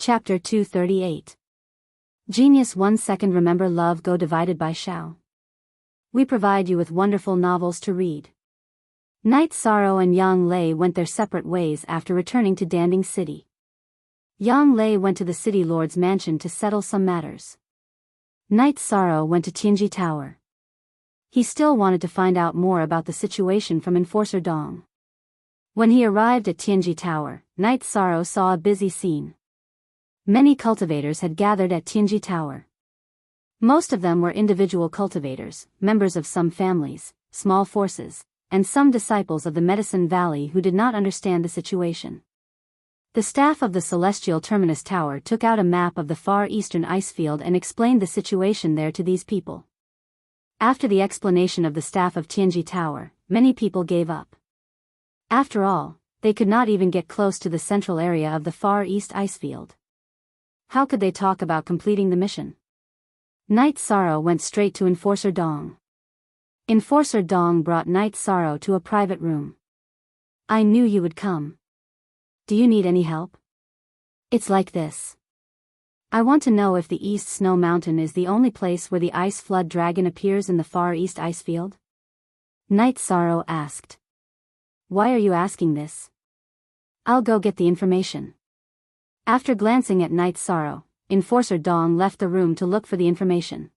Chapter 238. Genius 1 second. Remember Love Go Divided by Xiao. We provide you with wonderful novels to read. Night Sorrow and Yang Lei went their separate ways after returning to Danding City. Yang Lei went to the city lord's mansion to settle some matters. Night Sorrow went to Tianji Tower. He still wanted to find out more about the situation from Enforcer Dong. When he arrived at Tianji Tower, Night Sorrow saw a busy scene. Many cultivators had gathered at Tianji Tower. Most of them were individual cultivators, members of some families, small forces, and some disciples of the Medicine Valley who did not understand the situation. The staff of the Celestial Terminus Tower took out a map of the far eastern ice field and explained the situation there to these people. After the explanation of the staff of Tianji Tower, many people gave up. After all, they could not even get close to the central area of the far east ice field. How could they talk about completing the mission? Night Sorrow went straight to Enforcer Dong. Enforcer Dong brought Night Sorrow to a private room. I knew you would come. Do you need any help? It's like this. I want to know if the East Snow Mountain is the only place where the ice flood dragon appears in the far east ice field? Night Sorrow asked. Why are you asking this? I'll go get the information. After glancing at Night Sorrow, Enforcer Dong left the room to look for the information.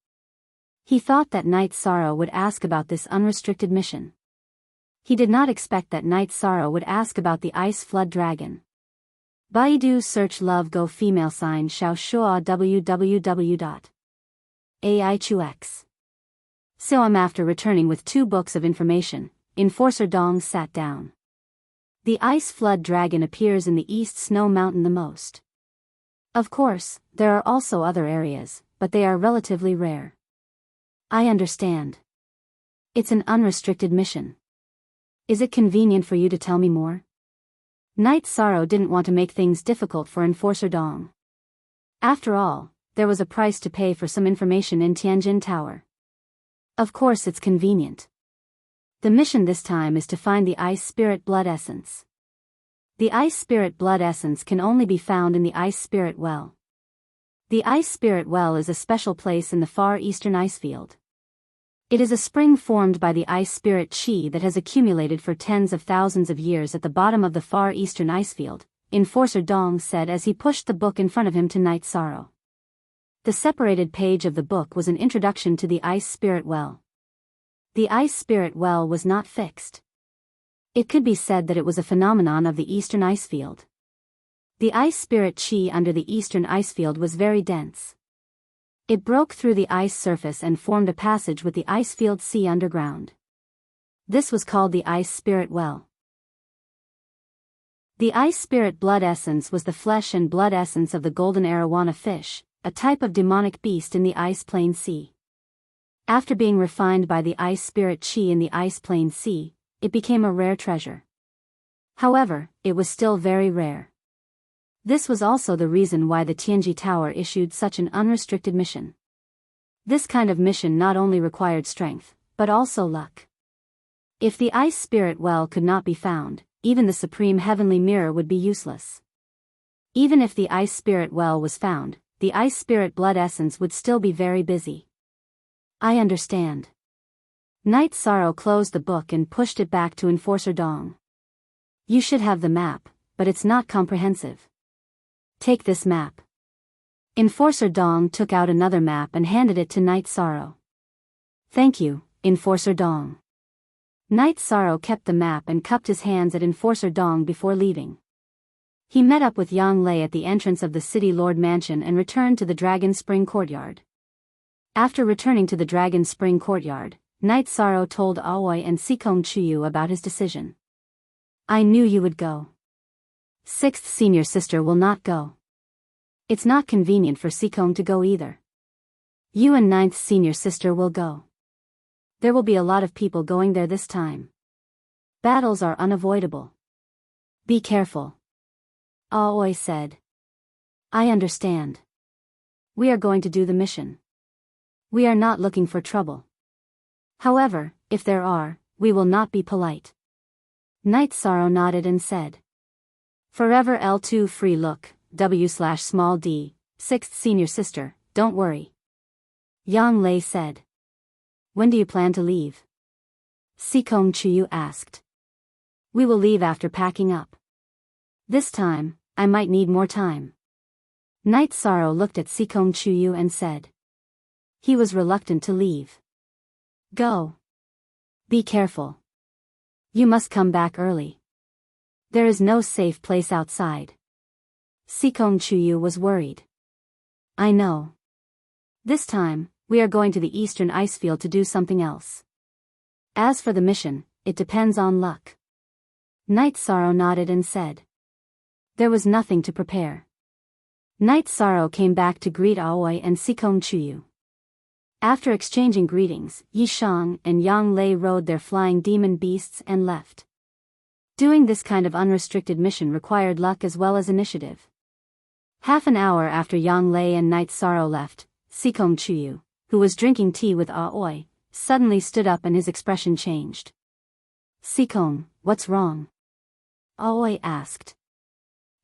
He thought that Night Sorrow would ask about this unrestricted mission. He did not expect that Night Sorrow would ask about the ice flood dragon. Baidu search Love Go female sign Xiao Shua www.aichux. After returning with 2 books of information, Enforcer Dong sat down. The ice flood dragon appears in the East Snow Mountain the most. Of course, there are also other areas, but they are relatively rare. I understand. It's an unrestricted mission. Is it convenient for you to tell me more? Night Sorrow didn't want to make things difficult for Enforcer Dong. After all, there was a price to pay for some information in Tianjin Tower. Of course it's convenient. The mission this time is to find the Ice Spirit Blood Essence. The Ice Spirit Blood Essence can only be found in the Ice Spirit Well. The Ice Spirit Well is a special place in the far eastern ice field. It is a spring formed by the Ice Spirit Qi that has accumulated for tens of thousands of years at the bottom of the far eastern ice field, Enforcer Dong said as he pushed the book in front of him to Night Sorrow. The separated page of the book was an introduction to the Ice Spirit Well. The Ice Spirit Well was not fixed. It could be said that it was a phenomenon of the eastern ice field. The Ice Spirit Qi under the eastern ice field was very dense. It broke through the ice surface and formed a passage with the ice field sea underground. This was called the Ice Spirit Well. The Ice Spirit Blood Essence was the flesh and blood essence of the golden arowana fish, a type of demonic beast in the Ice Plain Sea. After being refined by the Ice Spirit Qi in the Ice Plain Sea, it became a rare treasure. However, it was still very rare. This was also the reason why the Tianji Tower issued such an unrestricted mission. This kind of mission not only required strength, but also luck. If the Ice Spirit Well could not be found, even the Supreme Heavenly Mirror would be useless. Even if the Ice Spirit Well was found, the Ice Spirit Blood Essence would still be very busy. I understand. Night Sorrow closed the book and pushed it back to Enforcer Dong. You should have the map, but it's not comprehensive. Take this map. Enforcer Dong took out another map and handed it to Night Sorrow. Thank you, Enforcer Dong. Night Sorrow kept the map and cupped his hands at Enforcer Dong before leaving. He met up with Yang Lei at the entrance of the City Lord Mansion and returned to the Dragon Spring Courtyard. After returning to the Dragon Spring Courtyard, Night Sorrow told Aoi and Sikong Chuyu about his decision. I knew you would go. 6th senior sister will not go. It's not convenient for Sikong to go either. You and 9th senior sister will go. There will be a lot of people going there this time. Battles are unavoidable. Be careful. Aoi said. I understand. We are going to do the mission. We are not looking for trouble. However, if there are, we will not be polite. Night Sorrow nodded and said. Forever L2 free look, W/small d, 6th senior sister, don't worry. Yang Lei said. When do you plan to leave? Sikong Chuyu asked. We will leave after packing up. This time, I might need more time. Night Sorrow looked at Sikong Chuyu and said. He was reluctant to leave. Go. Be careful. You must come back early. There is no safe place outside. Sikong Chuyu was worried. I know. This time, we are going to the eastern icefield to do something else. As for the mission, it depends on luck. Night Sorrow nodded and said. There was nothing to prepare. Night Sorrow came back to greet Aoi and Sikong Chuyu. After exchanging greetings, Yi Shang and Yang Lei rode their flying demon beasts and left. Doing this kind of unrestricted mission required luck as well as initiative. Half an hour after Yang Lei and Night Sorrow left, Sikong Chuyu, who was drinking tea with Aoi, suddenly stood up and his expression changed. Sikong, what's wrong? Aoi asked.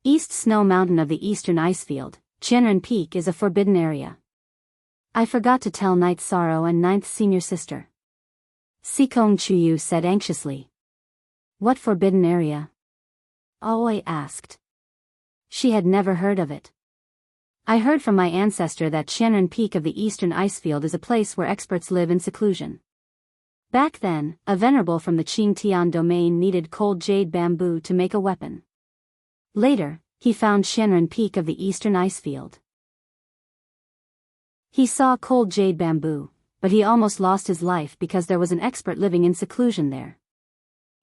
East Snow Mountain of the eastern icefield, Qianren Peak is a forbidden area. I forgot to tell Night Sorrow and 9th senior sister. Sikong Chuyu said anxiously. What forbidden area? Aoi asked. She had never heard of it. I heard from my ancestor that Qianren Peak of the eastern icefield is a place where experts live in seclusion. Back then, a venerable from the Qingtian domain needed cold jade bamboo to make a weapon. Later, he found Qianren Peak of the eastern icefield. He saw cold jade bamboo, but he almost lost his life because there was an expert living in seclusion there.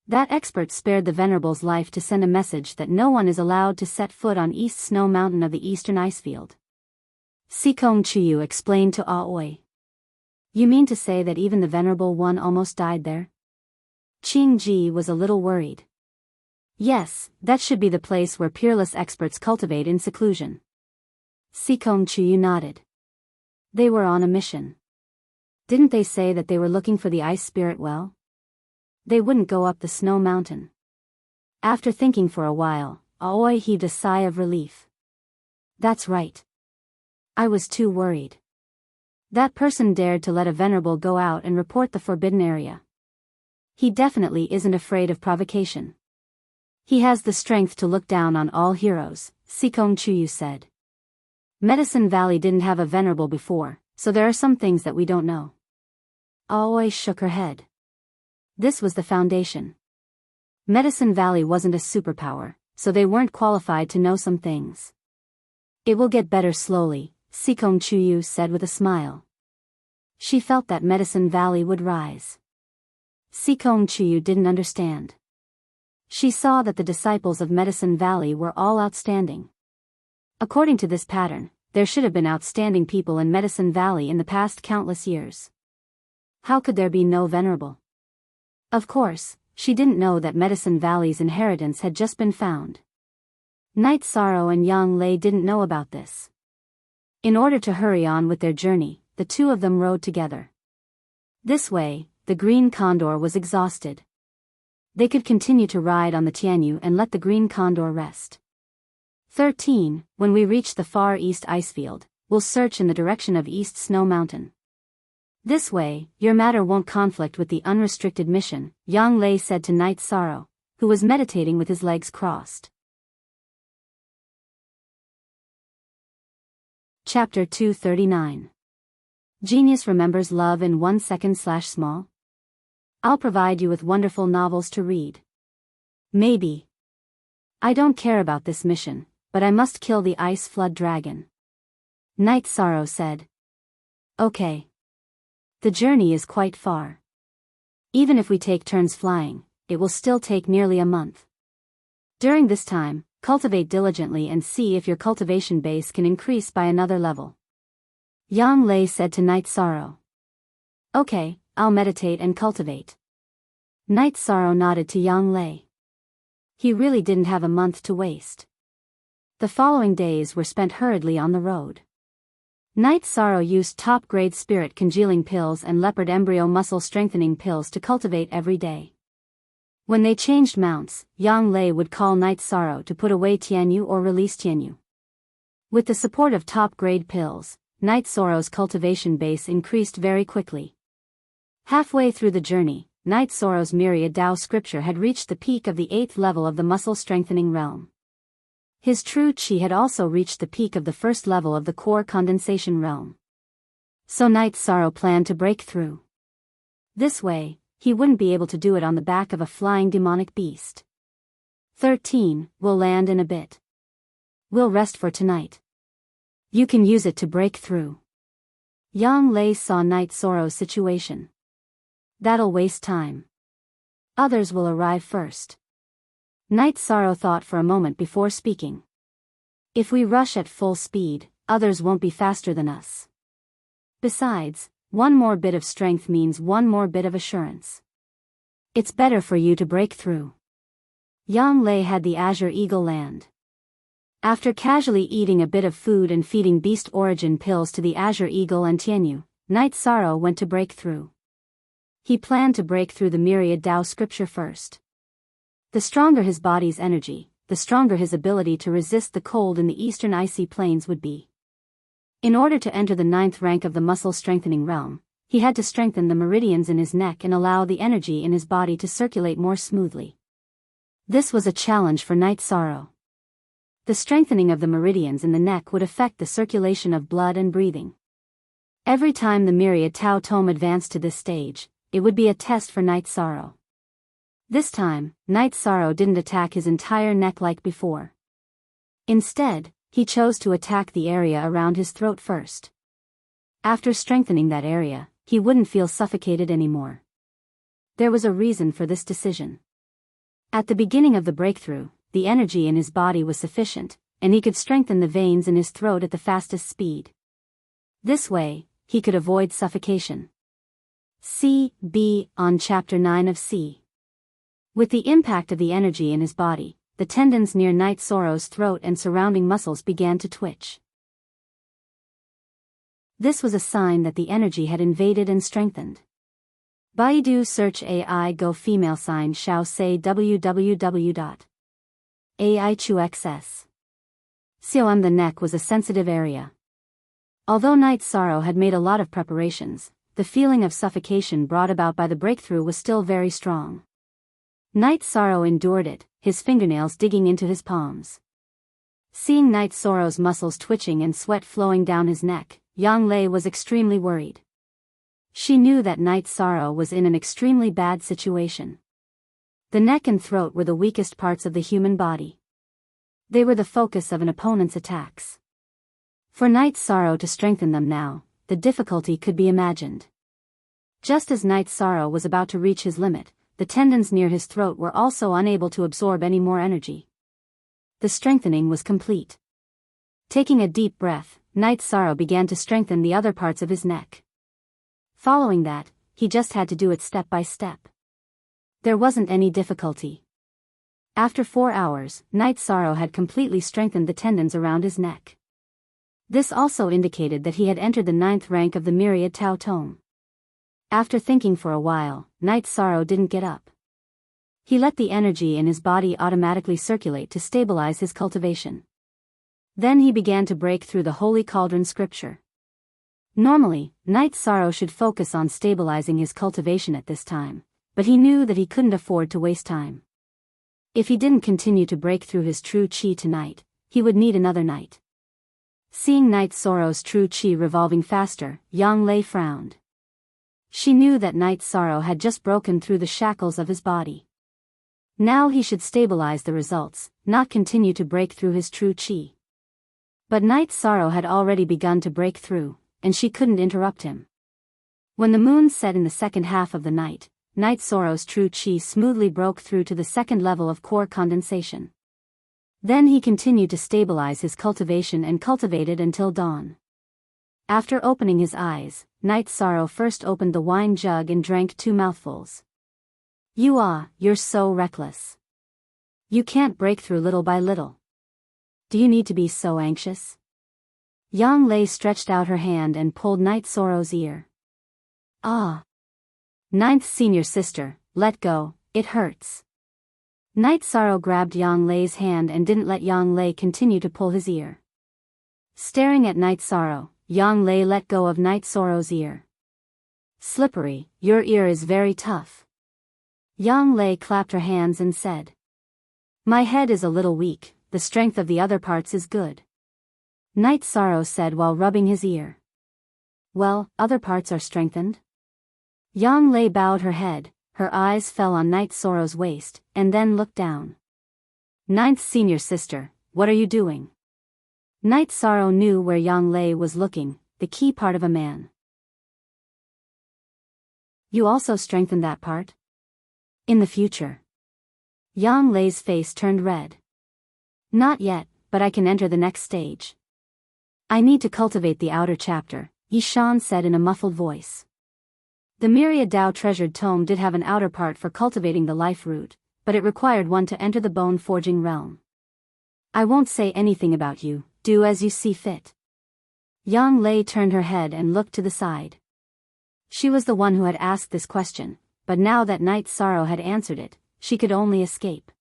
That expert spared the venerable's life to send a message that no one is allowed to set foot on East Snow Mountain of the eastern icefield. Sikong Chuyu explained to Aoi. You mean to say that even the venerable one almost died there? Qing Ji was a little worried. Yes, that should be the place where peerless experts cultivate in seclusion. Sikong Chuyu nodded. They were on a mission. Didn't they say that they were looking for the ice spirit well? They wouldn't go up the snow mountain. After thinking for a while, Aoi heaved a sigh of relief. That's right. I was too worried. That person dared to let a venerable go out and report the forbidden area. He definitely isn't afraid of provocation. He has the strength to look down on all heroes, Sikong Chuyu said. Medicine Valley didn't have a venerable before, so there are some things that we don't know. Aoi shook her head. This was the foundation. Medicine Valley wasn't a superpower, so they weren't qualified to know some things. It will get better slowly, Sikong Chuyu said with a smile. She felt that Medicine Valley would rise. Sikong Chuyu didn't understand. She saw that the disciples of Medicine Valley were all outstanding. According to this pattern, there should have been outstanding people in Medicine Valley in the past countless years. How could there be no venerable? Of course, she didn't know that Medicine Valley's inheritance had just been found. Night Sorrow and Yang Lei didn't know about this. In order to hurry on with their journey, the two of them rode together. This way, the Green Condor was exhausted. They could continue to ride on the Tianyu and let the Green Condor rest. 13. When we reach the far east icefield, we'll search in the direction of East Snow Mountain. This way, your matter won't conflict with the unrestricted mission, Yang Lei said to Night Sorrow, who was meditating with his legs crossed. Chapter 239. Genius remembers love in 1 second/small? I'll provide you with wonderful novels to read. Maybe. I don't care about this mission, but I must kill the ice flood dragon. Night Sorrow said. Okay. The journey is quite far. Even if we take turns flying, it will still take nearly a month. During this time, cultivate diligently and see if your cultivation base can increase by another level. Yang Lei said to Night Sorrow. Okay, I'll meditate and cultivate. Night Sorrow nodded to Yang Lei. He really didn't have a month to waste. The following days were spent hurriedly on the road. Night Sorrow used top-grade spirit congealing pills and leopard embryo muscle strengthening pills to cultivate every day. When they changed mounts, Yang Lei would call Night Sorrow to put away Tianyu or release Tianyu. With the support of top-grade pills, Night Sorrow's cultivation base increased very quickly. Halfway through the journey, Night Sorrow's myriad Tao scripture had reached the peak of the 8th level of the muscle-strengthening realm. His true chi had also reached the peak of the 1st level of the core condensation realm. So Night Sorrow planned to break through. This way, he wouldn't be able to do it on the back of a flying demonic beast. 13. We'll land in a bit. We'll rest for tonight. You can use it to break through. Yang Lei saw Night Sorrow's situation. That'll waste time. Others will arrive first. Night Sorrow thought for a moment before speaking. If we rush at full speed, others won't be faster than us. Besides, one more bit of strength means one more bit of assurance. It's better for you to break through. Yang Lei had the Azure Eagle land. After casually eating a bit of food and feeding beast origin pills to the Azure Eagle and Tianyu, Night Sorrow went to break through. He planned to break through the myriad Tao scripture first. The stronger his body's energy, the stronger his ability to resist the cold in the eastern icy plains would be. In order to enter the 9th rank of the muscle-strengthening realm, he had to strengthen the meridians in his neck and allow the energy in his body to circulate more smoothly. This was a challenge for Night Sorrow. The strengthening of the meridians in the neck would affect the circulation of blood and breathing. Every time the myriad Tao tome advanced to this stage, it would be a test for Night Sorrow. This time, Night Sorrow didn't attack his entire neck like before. Instead, he chose to attack the area around his throat first. After strengthening that area, he wouldn't feel suffocated anymore. There was a reason for this decision. At the beginning of the breakthrough, the energy in his body was sufficient, and he could strengthen the veins in his throat at the fastest speed. This way, he could avoid suffocation. C.B. on Chapter 9 of C. With the impact of the energy in his body, the tendons near Night Sorrow's throat and surrounding muscles began to twitch. This was a sign that the energy had invaded and strengthened. Baidu search AI Go female sign Xiao say www.aichuxs. COM the neck was a sensitive area. Although Night Sorrow had made a lot of preparations, the feeling of suffocation brought about by the breakthrough was still very strong. Night Sorrow endured it, his fingernails digging into his palms. Seeing Night Sorrow's muscles twitching and sweat flowing down his neck, Yang Lei was extremely worried. She knew that Night Sorrow was in an extremely bad situation. The neck and throat were the weakest parts of the human body. They were the focus of an opponent's attacks. For Night Sorrow to strengthen them now, the difficulty could be imagined. Just as Night Sorrow was about to reach his limit, the tendons near his throat were also unable to absorb any more energy. The strengthening was complete. Taking a deep breath, Night Sorrow began to strengthen the other parts of his neck. Following that, he just had to do it step by step. There wasn't any difficulty. After 4 hours, Night Sorrow had completely strengthened the tendons around his neck. This also indicated that he had entered the 9th rank of the myriad Tao tome. After thinking for a while, Night Sorrow didn't get up. He let the energy in his body automatically circulate to stabilize his cultivation. Then he began to break through the Holy Cauldron scripture. Normally, Night Sorrow should focus on stabilizing his cultivation at this time, but he knew that he couldn't afford to waste time. If he didn't continue to break through his true chi tonight, he would need another night. Seeing Night Sorrow's true chi revolving faster, Yang Lei frowned. She knew that Night Sorrow had just broken through the shackles of his body. Now he should stabilize the results, not continue to break through his true chi. But Night Sorrow had already begun to break through, and she couldn't interrupt him. When the moon set in the second half of the night, Night Sorrow's true chi smoothly broke through to the 2nd level of core condensation. Then he continued to stabilize his cultivation and cultivated until dawn. After opening his eyes, Night Sorrow first opened the wine jug and drank 2 mouthfuls. You're so reckless. You can't break through little by little. Do you need to be so anxious? Yang Lei stretched out her hand and pulled Night Sorrow's ear. Ah. 9th senior sister, let go, it hurts. Night Sorrow grabbed Yang Lei's hand and didn't let Yang Lei continue to pull his ear. Staring at Night Sorrow, Yang Lei let go of Night Sorrow's ear. Slippery, your ear is very tough. Yang Lei clapped her hands and said. My head is a little weak, the strength of the other parts is good. Night Sorrow said while rubbing his ear. Well, other parts are strengthened? Yang Lei bowed her head, her eyes fell on Night Sorrow's waist, and then looked down. Ninth senior sister, what are you doing? Night Sorrow knew where Yang Lei was looking, the key part of a man. You also strengthened that part? In the future. Yang Lei's face turned red. Not yet, but I can enter the next stage. I need to cultivate the outer chapter, Yishan said in a muffled voice. The myriad Dao treasured tome did have an outer part for cultivating the life root, but it required one to enter the bone-forging realm. I won't say anything about you, do as you see fit. Yang Lei turned her head and looked to the side. She was the one who had asked this question, but now that Night Sorrow had answered it, she could only escape.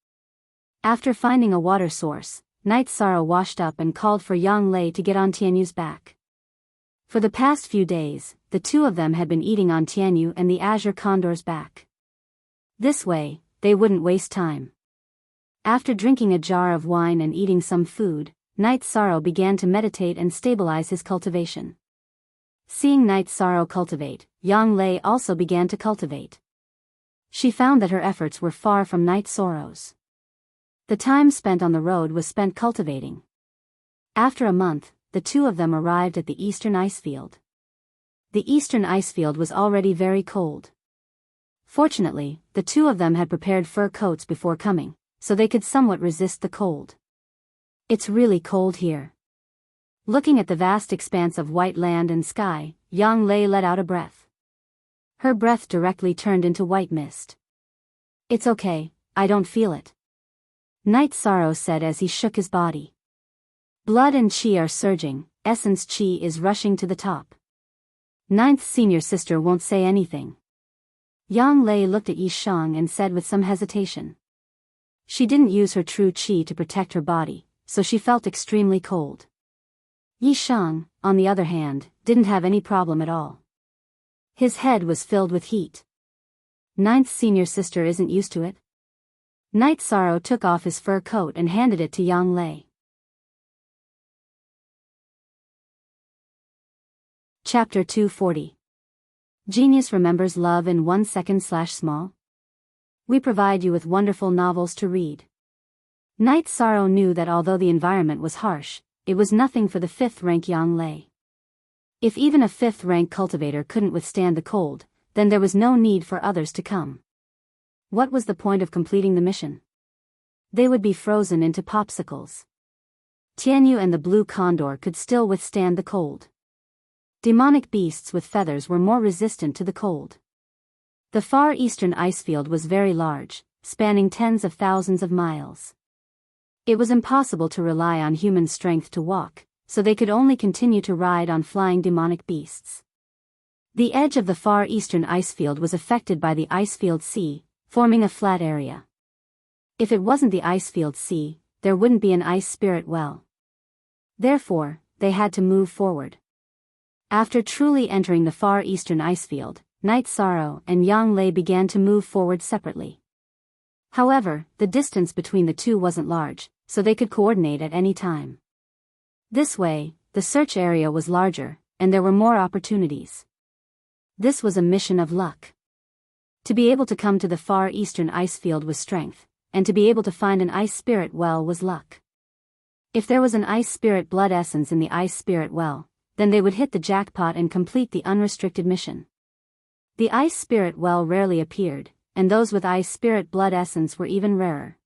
After finding a water source, Night Sorrow washed up and called for Yang Lei to get on Tianyu's back. For the past few days, the two of them had been eating on Tianyu and the Azure Condor's back. This way, they wouldn't waste time. After drinking a jar of wine and eating some food, Night Sorrow began to meditate and stabilize his cultivation. Seeing Night Sorrow cultivate, Yang Lei also began to cultivate. She found that her efforts were far from Night Sorrow's. The time spent on the road was spent cultivating. After a month, the two of them arrived at the eastern ice field. The eastern ice field was already very cold. Fortunately, the two of them had prepared fur coats before coming, so they could somewhat resist the cold. It's really cold here. Looking at the vast expanse of white land and sky, Yang Lei let out a breath. Her breath directly turned into white mist. It's okay, I don't feel it. Night Sorrow said as he shook his body. Blood and chi are surging, essence chi is rushing to the top. Ninth senior sister won't say anything. Yang Lei looked at Yishang and said with some hesitation. She didn't use her true chi to protect her body, so she felt extremely cold. Yishang, on the other hand, didn't have any problem at all. His head was filled with heat. Ninth senior sister isn't used to it. Night Sorrow took off his fur coat and handed it to Yang Lei. Chapter 240. Genius remembers love in 1 second/small. We provide you with wonderful novels to read. Night Sorrow knew that although the environment was harsh, it was nothing for the 5th-rank Yang Lei. If even a 5th-rank cultivator couldn't withstand the cold, then there was no need for others to come. What was the point of completing the mission? They would be frozen into popsicles. Tianyu and the blue condor could still withstand the cold. Demonic beasts with feathers were more resistant to the cold. The far eastern ice field was very large, spanning tens of thousands of miles. It was impossible to rely on human strength to walk, so they could only continue to ride on flying demonic beasts. The edge of the far eastern ice field was affected by the ice field sea, forming a flat area. If it wasn't the ice field sea, there wouldn't be an ice spirit well. Therefore, they had to move forward. After truly entering the far eastern ice field, Night Sorrow and Yang Lei began to move forward separately. However, the distance between the two wasn't large, so they could coordinate at any time. This way, the search area was larger, and there were more opportunities. This was a mission of luck. To be able to come to the far eastern ice field was strength, and to be able to find an ice spirit well was luck. If there was an ice spirit blood essence in the ice spirit well, then they would hit the jackpot and complete the unrestricted mission. The ice spirit well rarely appeared, and those with ice spirit blood essence were even rarer.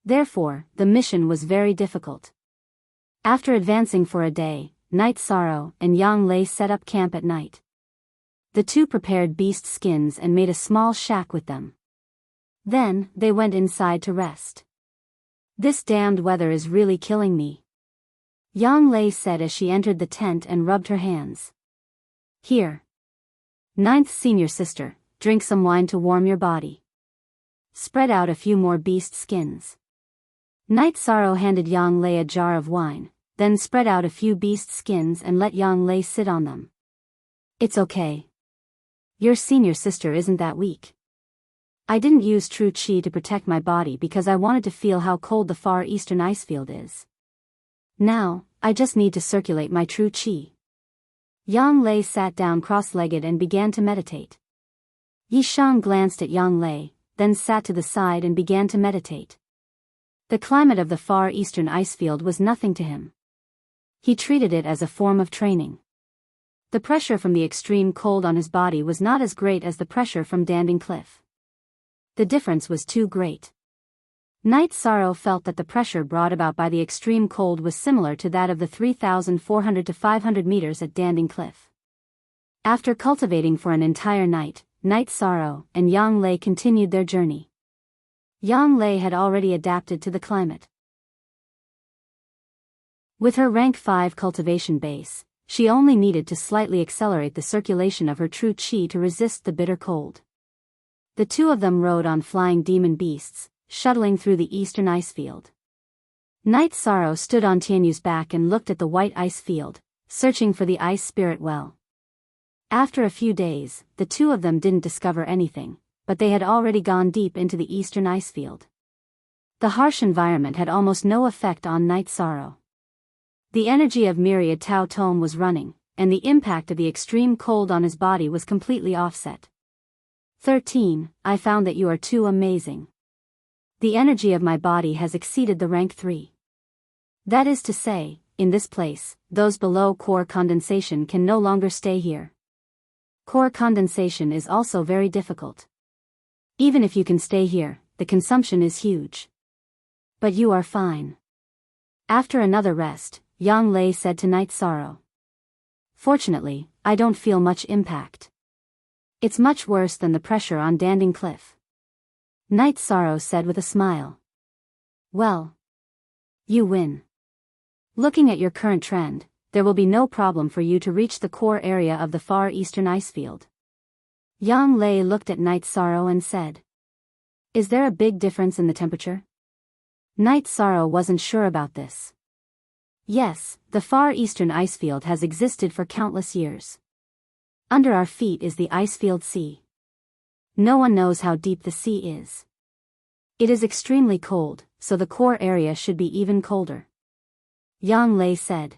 Therefore, the mission was very difficult. After advancing for a day, Night Sorrow and Yang Lei set up camp at night. The two prepared beast skins and made a small shack with them. Then, they went inside to rest. This damned weather is really killing me, Yang Lei said as she entered the tent and rubbed her hands. Here. Ninth senior sister, drink some wine to warm your body. Spread out a few more beast skins. Night Sorrow handed Yang Lei a jar of wine, then spread out a few beast skins and let Yang Lei sit on them. It's okay. Your senior sister isn't that weak. I didn't use true qi to protect my body because I wanted to feel how cold the far eastern ice field is. Now, I just need to circulate my true qi. Yang Lei sat down cross-legged and began to meditate. Yi Shang glanced at Yang Lei, then sat to the side and began to meditate. The climate of the far eastern ice field was nothing to him. He treated it as a form of training. The pressure from the extreme cold on his body was not as great as the pressure from Danding Cliff. The difference was too great. Night Sorrow felt that the pressure brought about by the extreme cold was similar to that of the 3,400 to 500 meters at Danding Cliff. After cultivating for an entire night, Night Sorrow and Yang Lei continued their journey. Yang Lei had already adapted to the climate. With her rank 5 cultivation base, she only needed to slightly accelerate the circulation of her true qi to resist the bitter cold. The two of them rode on flying demon beasts, shuttling through the eastern ice field. Night Sorrow stood on Tianyu's back and looked at the white ice field, searching for the ice spirit well. After a few days, the two of them didn't discover anything, but they had already gone deep into the eastern ice field. The harsh environment had almost no effect on Night Sorrow. The energy of Myriad Tao Tome was running, and the impact of the extreme cold on his body was completely offset. 13. I found that you are too amazing. The energy of my body has exceeded the rank 3. That is to say, in this place, those below core condensation can no longer stay here. Core condensation is also very difficult. Even if you can stay here, the consumption is huge. But you are fine. After another rest, Yang Lei said to Night Sorrow. Fortunately, I don't feel much impact. It's much worse than the pressure on Danding Cliff. Night Sorrow said with a smile. Well. You win. Looking at your current trend, there will be no problem for you to reach the core area of the far eastern ice field. Yang Lei looked at Night Sorrow and said. Is there a big difference in the temperature? Night Sorrow wasn't sure about this. Yes, the far eastern ice field has existed for countless years. Under our feet is the ice field sea. No one knows how deep the sea is. It is extremely cold, so the core area should be even colder. Yang Lei said.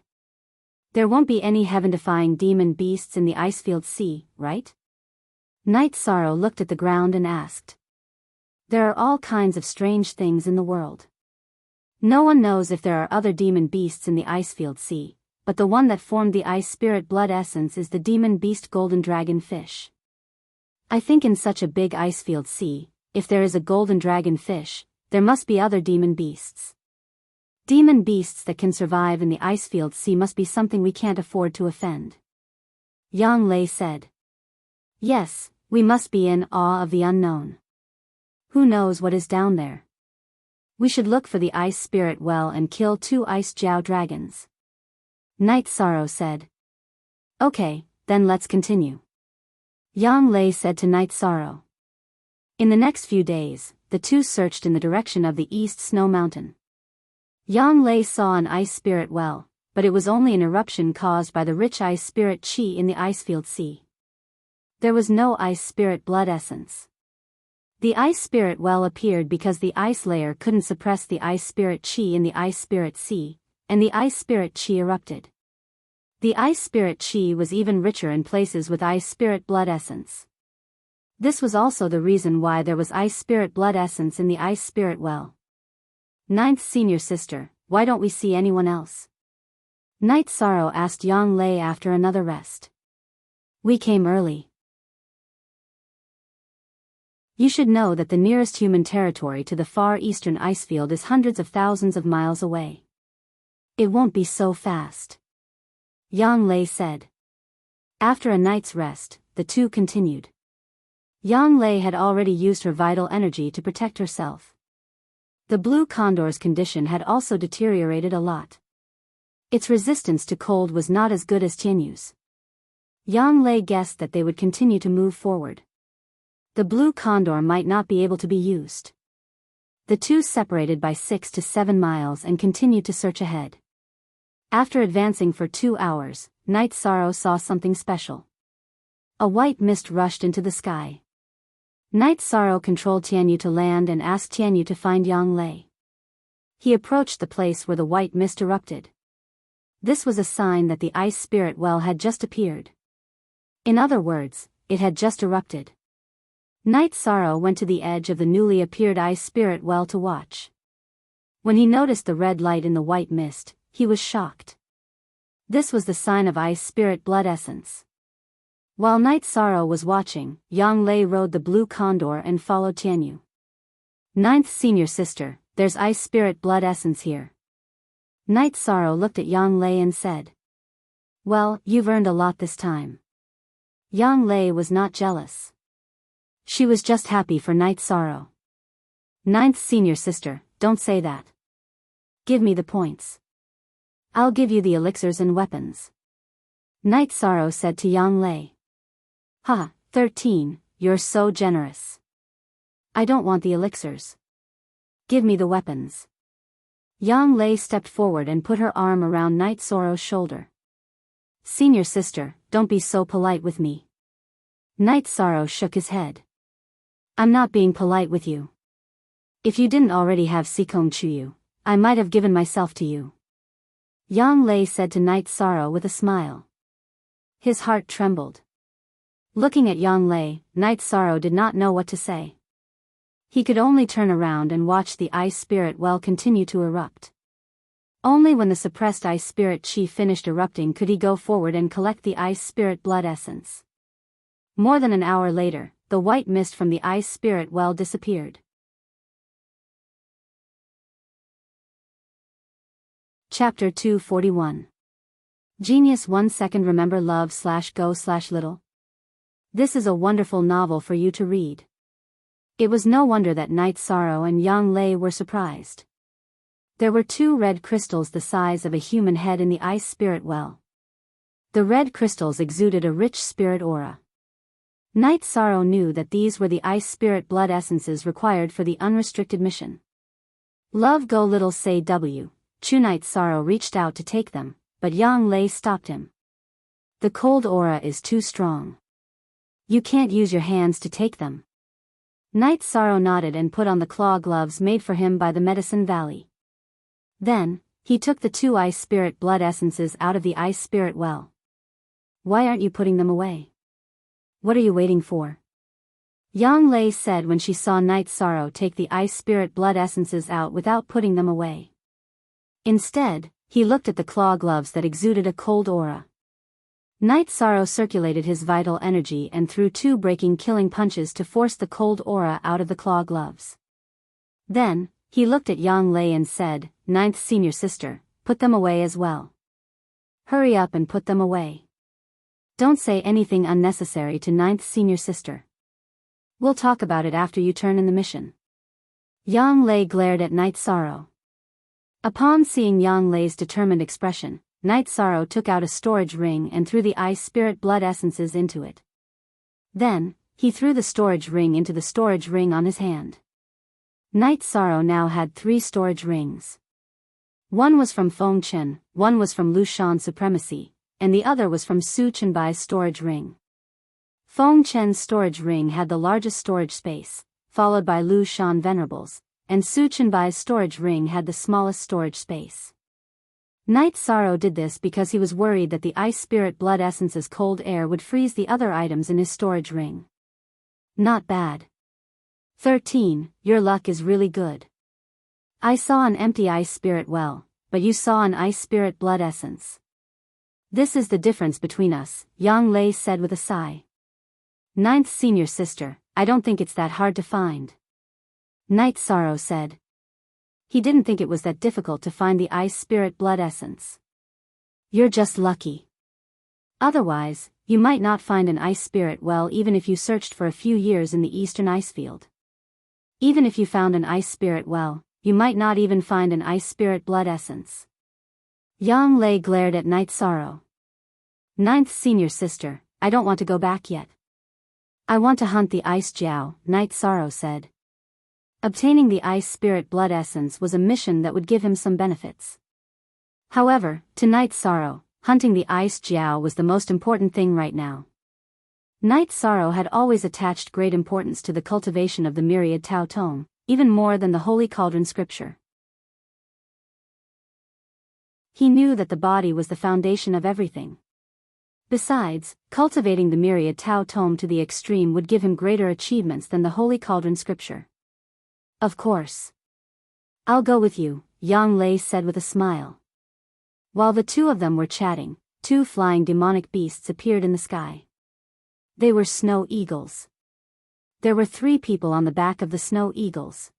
There won't be any heaven-defying demon beasts in the icefield sea, right? Night Sorrow looked at the ground and asked. There are all kinds of strange things in the world. No one knows if there are other demon beasts in the icefield sea, but the one that formed the ice spirit blood essence is the demon beast golden dragon fish. I think in such a big icefield sea, if there is a golden dragon fish, there must be other demon beasts. Demon beasts that can survive in the icefield sea must be something we can't afford to offend. Yang Lei said. Yes, we must be in awe of the unknown. Who knows what is down there? We should look for the ice spirit well and kill 2 ice Jiao dragons. Night Sorrow said. Okay, then let's continue. Yang Lei said to Night Sorrow. In the next few days, the two searched in the direction of the East Snow Mountain. Yang Lei saw an ice spirit well, but it was only an eruption caused by the rich ice spirit qi in the icefield sea. There was no ice spirit blood essence. The ice spirit well appeared because the ice layer couldn't suppress the ice spirit qi in the ice spirit sea, and the ice spirit qi erupted. The ice spirit qi was even richer in places with ice spirit blood essence. This was also the reason why there was ice spirit blood essence in the ice spirit well. Ninth senior sister, why don't we see anyone else? Night Sorrow asked Yang Lei after another rest. We came early. You should know that the nearest human territory to the far eastern icefield is hundreds of thousands of miles away. It won't be so fast. Yang Lei said. After a night's rest, the two continued. Yang Lei had already used her vital energy to protect herself. The blue condor's condition had also deteriorated a lot. Its resistance to cold was not as good as Tianyu's. Yang Lei guessed that they would continue to move forward. The blue condor might not be able to be used. The two separated by 6 to 7 miles and continued to search ahead. After advancing for 2 hours, Night Sorrow saw something special. A white mist rushed into the sky. Night Sorrow controlled Tianyu to land and asked Tianyu to find Yang Lei. He approached the place where the white mist erupted. This was a sign that the ice spirit well had just appeared. In other words, it had just erupted. Night Sorrow went to the edge of the newly appeared ice spirit well to watch. When he noticed the red light in the white mist, he was shocked. This was the sign of ice spirit blood essence. While Night Sorrow was watching, Yang Lei rode the blue condor and followed Tianyu. Ninth senior sister, there's ice spirit blood essence here. Night Sorrow looked at Yang Lei and said, "Well, you've earned a lot this time." Yang Lei was not jealous. She was just happy for Night Sorrow. "Ninth senior sister, don't say that. Give me the points. I'll give you the elixirs and weapons." Night Sorrow said to Yang Lei. "Ha, 13, you're so generous. I don't want the elixirs. Give me the weapons." Yang Lei stepped forward and put her arm around Night Sorrow's shoulder. "Senior sister, don't be so polite with me." Night Sorrow shook his head. "I'm not being polite with you. If you didn't already have Sikong Chuyu, I might have given myself to you." Yang Lei said to Night Sorrow with a smile. His heart trembled. Looking at Yang Lei, Night Sorrow did not know what to say. He could only turn around and watch the ice spirit well continue to erupt. Only when the suppressed ice spirit chi finished erupting could he go forward and collect the ice spirit blood essence. More than an hour later, the white mist from the ice spirit well disappeared. Chapter 241. Genius 1 second remember love/go/little. This is a wonderful novel for you to read. It was no wonder that Night Sorrow and Yang Lei were surprised. There were 2 red crystals the size of a human head in the ice spirit well. The red crystals exuded a rich spirit aura. Night Sorrow knew that these were the ice spirit blood essences required for the unrestricted mission. Love go little say W. Chu Night Sorrow reached out to take them, but Yang Lei stopped him. "The cold aura is too strong. You can't use your hands to take them." Night Sorrow nodded and put on the claw gloves made for him by the Medicine Valley. Then, he took the 2 ice spirit blood essences out of the ice spirit well. "Why aren't you putting them away? What are you waiting for?" Yang Lei said when she saw Night Sorrow take the ice spirit blood essences out without putting them away. Instead, he looked at the claw gloves that exuded a cold aura. Night Sorrow circulated his vital energy and threw 2 breaking killing punches to force the cold aura out of the claw gloves. Then, he looked at Yang Lei and said, "Ninth senior sister, put them away as well. Hurry up and put them away. Don't say anything unnecessary to ninth senior sister. We'll talk about it after you turn in the mission." Yang Lei glared at Night Sorrow. Upon seeing Yang Lei's determined expression, Night Sorrow took out a storage ring and threw the ice spirit blood essences into it. Then, he threw the storage ring into the storage ring on his hand. Night Sorrow now had 3 storage rings. One was from Feng Chen, one was from Lu Shan's supremacy, and the other was from Su Chenbai's storage ring. Feng Chen's storage ring had the largest storage space, followed by Lu Shan Venerables, and Su Chenbai's storage ring had the smallest storage space. Night Sorrow did this because he was worried that the ice spirit blood essence's cold air would freeze the other items in his storage ring. Not bad. 13, your luck is really good. I saw an empty ice spirit well, but you saw an ice spirit blood essence. This is the difference between us, Yang Lei said with a sigh. Ninth senior sister, I don't think it's that hard to find. Night Sorrow said. He didn't think it was that difficult to find the ice spirit blood essence. You're just lucky. Otherwise, you might not find an ice spirit well even if you searched for a few years in the eastern ice field. Even if you found an ice spirit well, you might not even find an ice spirit blood essence. Yang Lei glared at Night Sorrow. Ninth senior sister, I don't want to go back yet. I want to hunt the ice Jiao, Night Sorrow said. Obtaining the ice spirit blood essence was a mission that would give him some benefits. However, to Night Sorrow, hunting the ice Jiao was the most important thing right now. Night Sorrow had always attached great importance to the cultivation of the myriad Tao Tome, even more than the Holy Cauldron scripture. He knew that the body was the foundation of everything. Besides, cultivating the myriad Tao Tome to the extreme would give him greater achievements than the Holy Cauldron scripture. Of course. I'll go with you, Yang Lei said with a smile. While the two of them were chatting, two flying demonic beasts appeared in the sky. They were snow eagles. There were 3 people on the back of the snow eagles.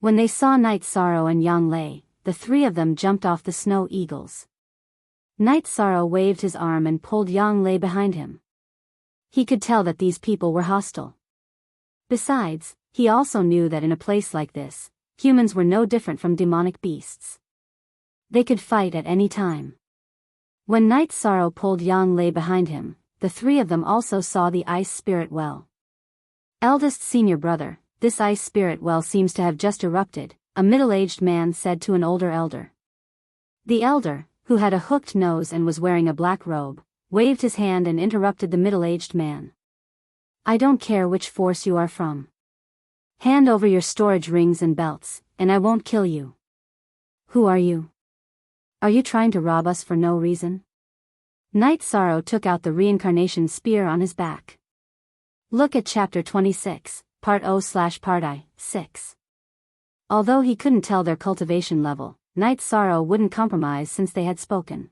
When they saw Night Sorrow and Yang Lei, the 3 of them jumped off the snow eagles. Night Sorrow waved his arm and pulled Yang Lei behind him. He could tell that these people were hostile. Besides, he also knew that in a place like this, humans were no different from demonic beasts. They could fight at any time. When Night Sorrow pulled Yang Lei behind him, the 3 of them also saw the ice spirit well. Eldest senior brother, this ice spirit well seems to have just erupted, a middle-aged man said to an older elder. The elder, who had a hooked nose and was wearing a black robe, waved his hand and interrupted the middle-aged man. I don't care which force you are from. Hand over your storage rings and belts, and I won't kill you. Who are you? Are you trying to rob us for no reason? Night Sorrow took out the reincarnation spear on his back. Look at chapter 26, part O/part I, 6. Although he couldn't tell their cultivation level, Night Sorrow wouldn't compromise since they had spoken.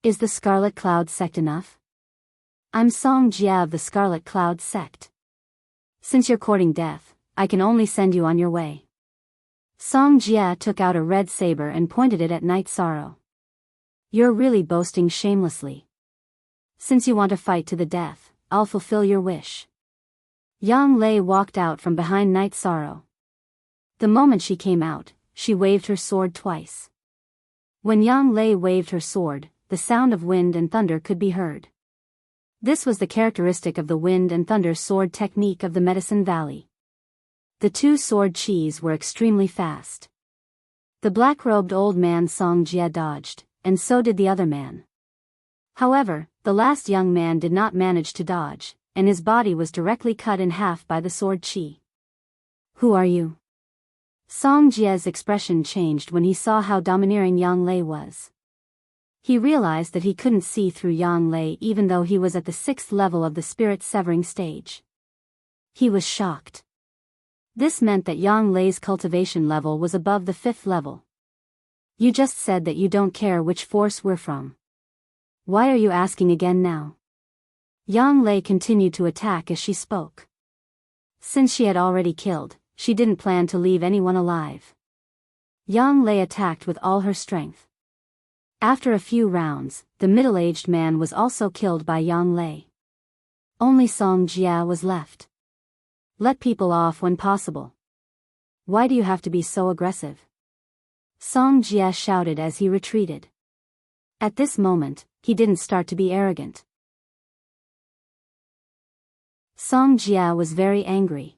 Is the Scarlet Cloud sect enough? I'm Song Jia of the Scarlet Cloud sect. Since you're courting death, I can only send you on your way. Song Jia took out a red saber and pointed it at Night Sorrow. You're really boasting shamelessly. Since you want to fight to the death, I'll fulfill your wish. Yang Lei walked out from behind Night Sorrow. The moment she came out, she waved her sword twice. When Yang Lei waved her sword, the sound of wind and thunder could be heard. This was the characteristic of the wind and thunder sword technique of the Medicine Valley. The 2 sword chis were extremely fast. The black-robed old man Song Jia dodged, and so did the other man. However, the last young man did not manage to dodge, and his body was directly cut in half by the sword chi. Who are you? Song Jia's expression changed when he saw how domineering Yang Lei was. He realized that he couldn't see through Yang Lei even though he was at the 6th level of the spirit-severing stage. He was shocked. This meant that Yang Lei's cultivation level was above the 5th level. You just said that you don't care which force we're from. Why are you asking again now? Yang Lei continued to attack as she spoke. Since she had already killed, she didn't plan to leave anyone alive. Yang Lei attacked with all her strength. After a few rounds, the middle-aged man was also killed by Yang Lei. Only Song Jia was left. Let people off when possible. Why do you have to be so aggressive? Song Jia shouted as he retreated. At this moment, he didn't start to be arrogant. Song Jia was very angry.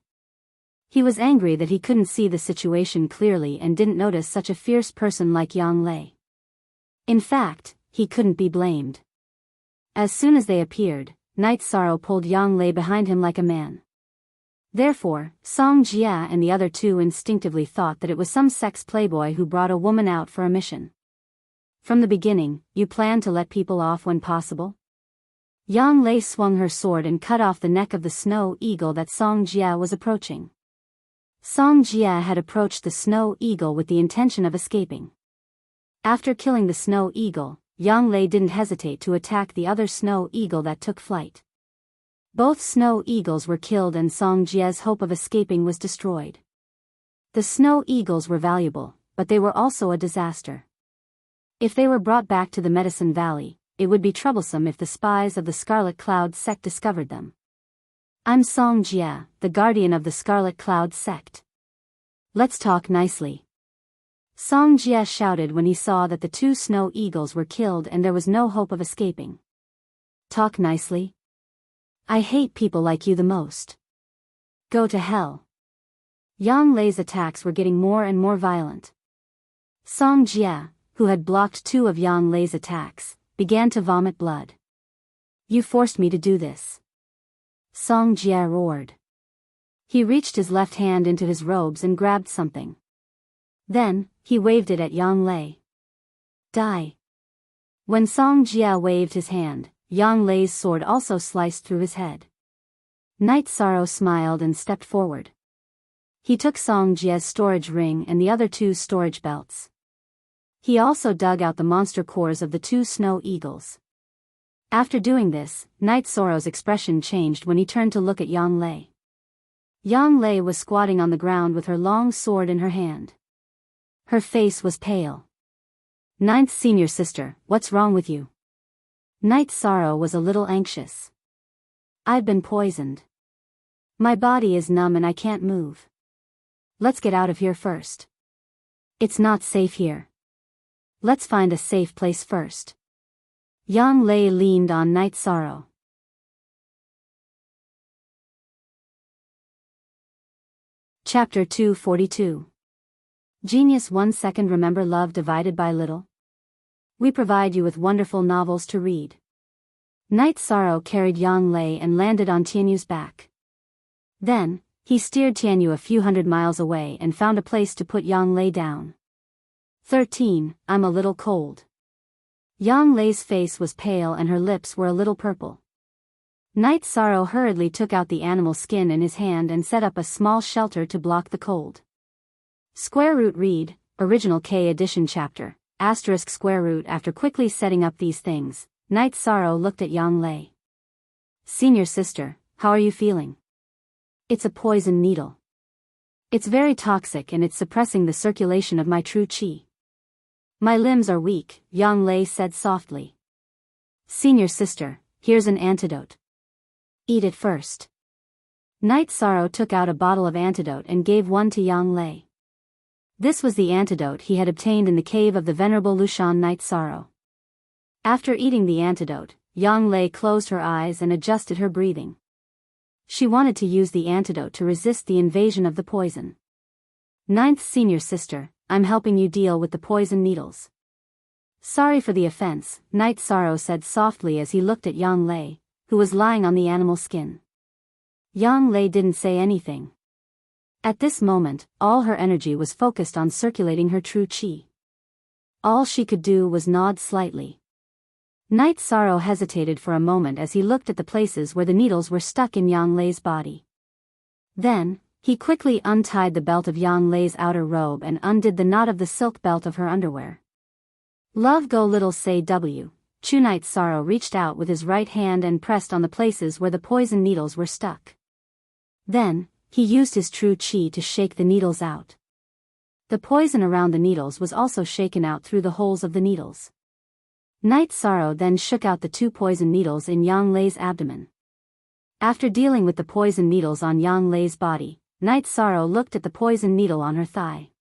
He was angry that he couldn't see the situation clearly and didn't notice such a fierce person like Yang Lei. In fact, he couldn't be blamed. As soon as they appeared, Night Sorrow pulled Yang Lei behind him like a man. Therefore, Song Jia and the other 2 instinctively thought that it was some sex playboy who brought a woman out for a mission. From the beginning, you planned to let people off when possible? Yang Lei swung her sword and cut off the neck of the snow eagle that Song Jia was approaching. Song Jia had approached the snow eagle with the intention of escaping. After killing the snow eagle, Yang Lei didn't hesitate to attack the other snow eagle that took flight. Both snow eagles were killed and Song Jia's hope of escaping was destroyed. The snow eagles were valuable, but they were also a disaster. If they were brought back to the Medicine Valley, it would be troublesome if the spies of the Scarlet Cloud sect discovered them. I'm Song Jia, the guardian of the Scarlet Cloud sect. Let's talk nicely. Song Jia shouted when he saw that the 2 snow eagles were killed and there was no hope of escaping. Talk nicely? I hate people like you the most. Go to hell. Yang Lei's attacks were getting more and more violent. Song Jia, who had blocked two of Yang Lei's attacks, began to vomit blood. "You forced me to do this," Song Jie roared. He reached his left hand into his robes and grabbed something. Then, he waved it at Yang Lei. "Die." When Song Jie waved his hand, Yang Lei's sword also sliced through his head. Night Sorrow smiled and stepped forward. He took Song Jie's storage ring and the other two storage belts. He also dug out the monster cores of the two snow eagles. After doing this, Night Sorrow's expression changed when he turned to look at Yang Lei. Yang Lei was squatting on the ground with her long sword in her hand. Her face was pale. "Ninth senior sister, what's wrong with you?" Night Sorrow was a little anxious. "I've been poisoned. My body is numb and I can't move. Let's get out of here first. It's not safe here. Let's find a safe place first." Yang Lei leaned on Night Sorrow. Chapter 242. Genius 1 second. Remember love divided by little? We provide you with wonderful novels to read. Night Sorrow carried Yang Lei and landed on Tianyu's back. Then, he steered Tianyu a few hundred miles away and found a place to put Yang Lei down. 13. I'm a little cold. Yang Lei's face was pale and her lips were a little purple. Night Sorrow hurriedly took out the animal skin in his hand and set up a small shelter to block the cold. Square root read, original K edition chapter, asterisk square root. After quickly setting up these things, Night Sorrow looked at Yang Lei. "Senior sister, how are you feeling?" "It's a poison needle. It's very toxic and it's suppressing the circulation of my true qi. My limbs are weak," Yang Lei said softly. "Senior sister, here's an antidote. Eat it first." Night Sorrow took out a bottle of antidote and gave one to Yang Lei. This was the antidote he had obtained in the cave of the venerable Lushan Night Sorrow. After eating the antidote, Yang Lei closed her eyes and adjusted her breathing. She wanted to use the antidote to resist the invasion of the poison. "Ninth senior sister, I'm helping you deal with the poison needles." "Sorry for the offense," Night Sorrow said softly as he looked at Yang Lei, who was lying on the animal skin. Yang Lei didn't say anything. At this moment, all her energy was focused on circulating her true qi. All she could do was nod slightly. Night Sorrow hesitated for a moment as he looked at the places where the needles were stuck in Yang Lei's body. Then, he quickly untied the belt of Yang Lei's outer robe and undid the knot of the silk belt of her underwear. "Love go little say W." Chu. Night Sorrow reached out with his right hand and pressed on the places where the poison needles were stuck. Then, he used his true qi to shake the needles out. The poison around the needles was also shaken out through the holes of the needles. Night Sorrow then shook out the two poison needles in Yang Lei's abdomen. After dealing with the poison needles on Yang Lei's body, Night Sorrow looked at the poison needle on her thigh.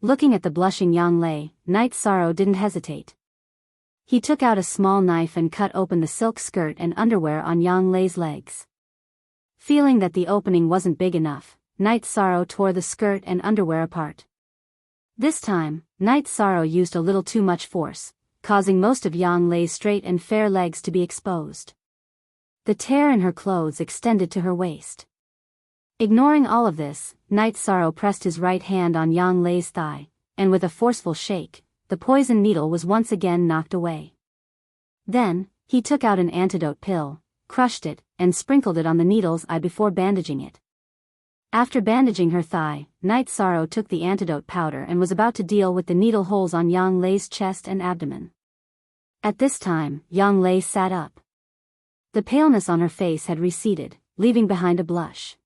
Looking at the blushing Yang Lei, Night Sorrow didn't hesitate. He took out a small knife and cut open the silk skirt and underwear on Yang Lei's legs. Feeling that the opening wasn't big enough, Night Sorrow tore the skirt and underwear apart. This time, Night Sorrow used a little too much force, causing most of Yang Lei's straight and fair legs to be exposed. The tear in her clothes extended to her waist. Ignoring all of this, Night Sorrow pressed his right hand on Yang Lei's thigh, and with a forceful shake, the poison needle was once again knocked away. Then, he took out an antidote pill, crushed it, and sprinkled it on the needle's eye before bandaging it. After bandaging her thigh, Night Sorrow took the antidote powder and was about to deal with the needle holes on Yang Lei's chest and abdomen. At this time, Yang Lei sat up. The paleness on her face had receded, leaving behind a blush.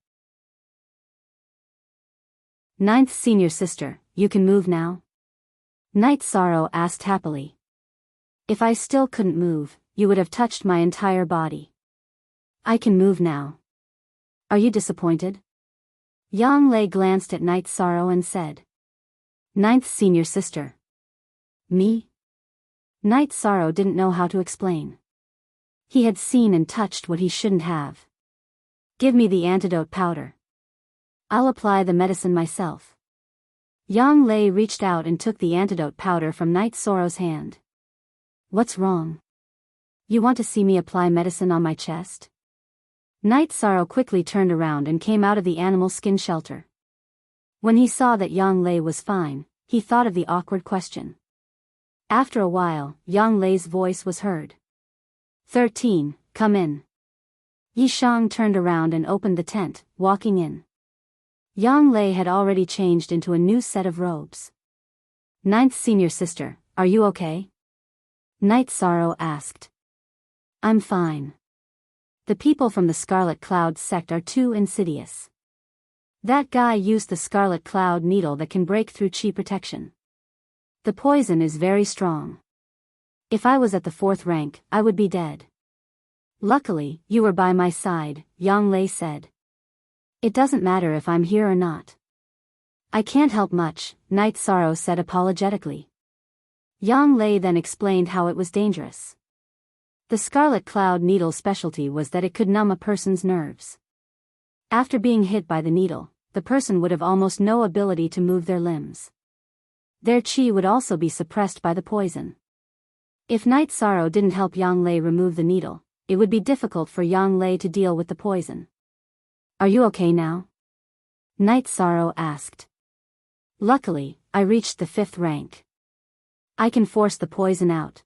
"Ninth senior sister, you can move now?" Night Sorrow asked happily. "If I still couldn't move, you would have touched my entire body. I can move now. Are you disappointed?" Yang Lei glanced at Night Sorrow and said. "Ninth senior sister." "Me?" Night Sorrow didn't know how to explain. He had seen and touched what he shouldn't have. "Give me the antidote powder. I'll apply the medicine myself." Yang Lei reached out and took the antidote powder from Night Sorrow's hand. What's wrong? You want to see me apply medicine on my chest? Night Sorrow quickly turned around and came out of the animal skin shelter. When he saw that Yang Lei was fine, he thought of the awkward question. After a while, Yang Lei's voice was heard. 13, come in. Yi Shang turned around and opened the tent, walking in. Yang Lei had already changed into a new set of robes. Ninth senior sister, are you okay? Night Sorrow asked. I'm fine. The people from the Scarlet Cloud sect are too insidious. That guy used the Scarlet Cloud needle that can break through chi protection. The poison is very strong. If I was at the 4th rank, I would be dead. Luckily, you were by my side, Yang Lei said. It doesn't matter if I'm here or not. I can't help much, Night Sorrow said apologetically. Yang Lei then explained how it was dangerous. The Scarlet Cloud needle's specialty was that it could numb a person's nerves. After being hit by the needle, the person would have almost no ability to move their limbs. Their chi would also be suppressed by the poison. If Night Sorrow didn't help Yang Lei remove the needle, it would be difficult for Yang Lei to deal with the poison. Are you okay now? Night Sorrow asked. Luckily, I reached the 5th rank. I can force the poison out.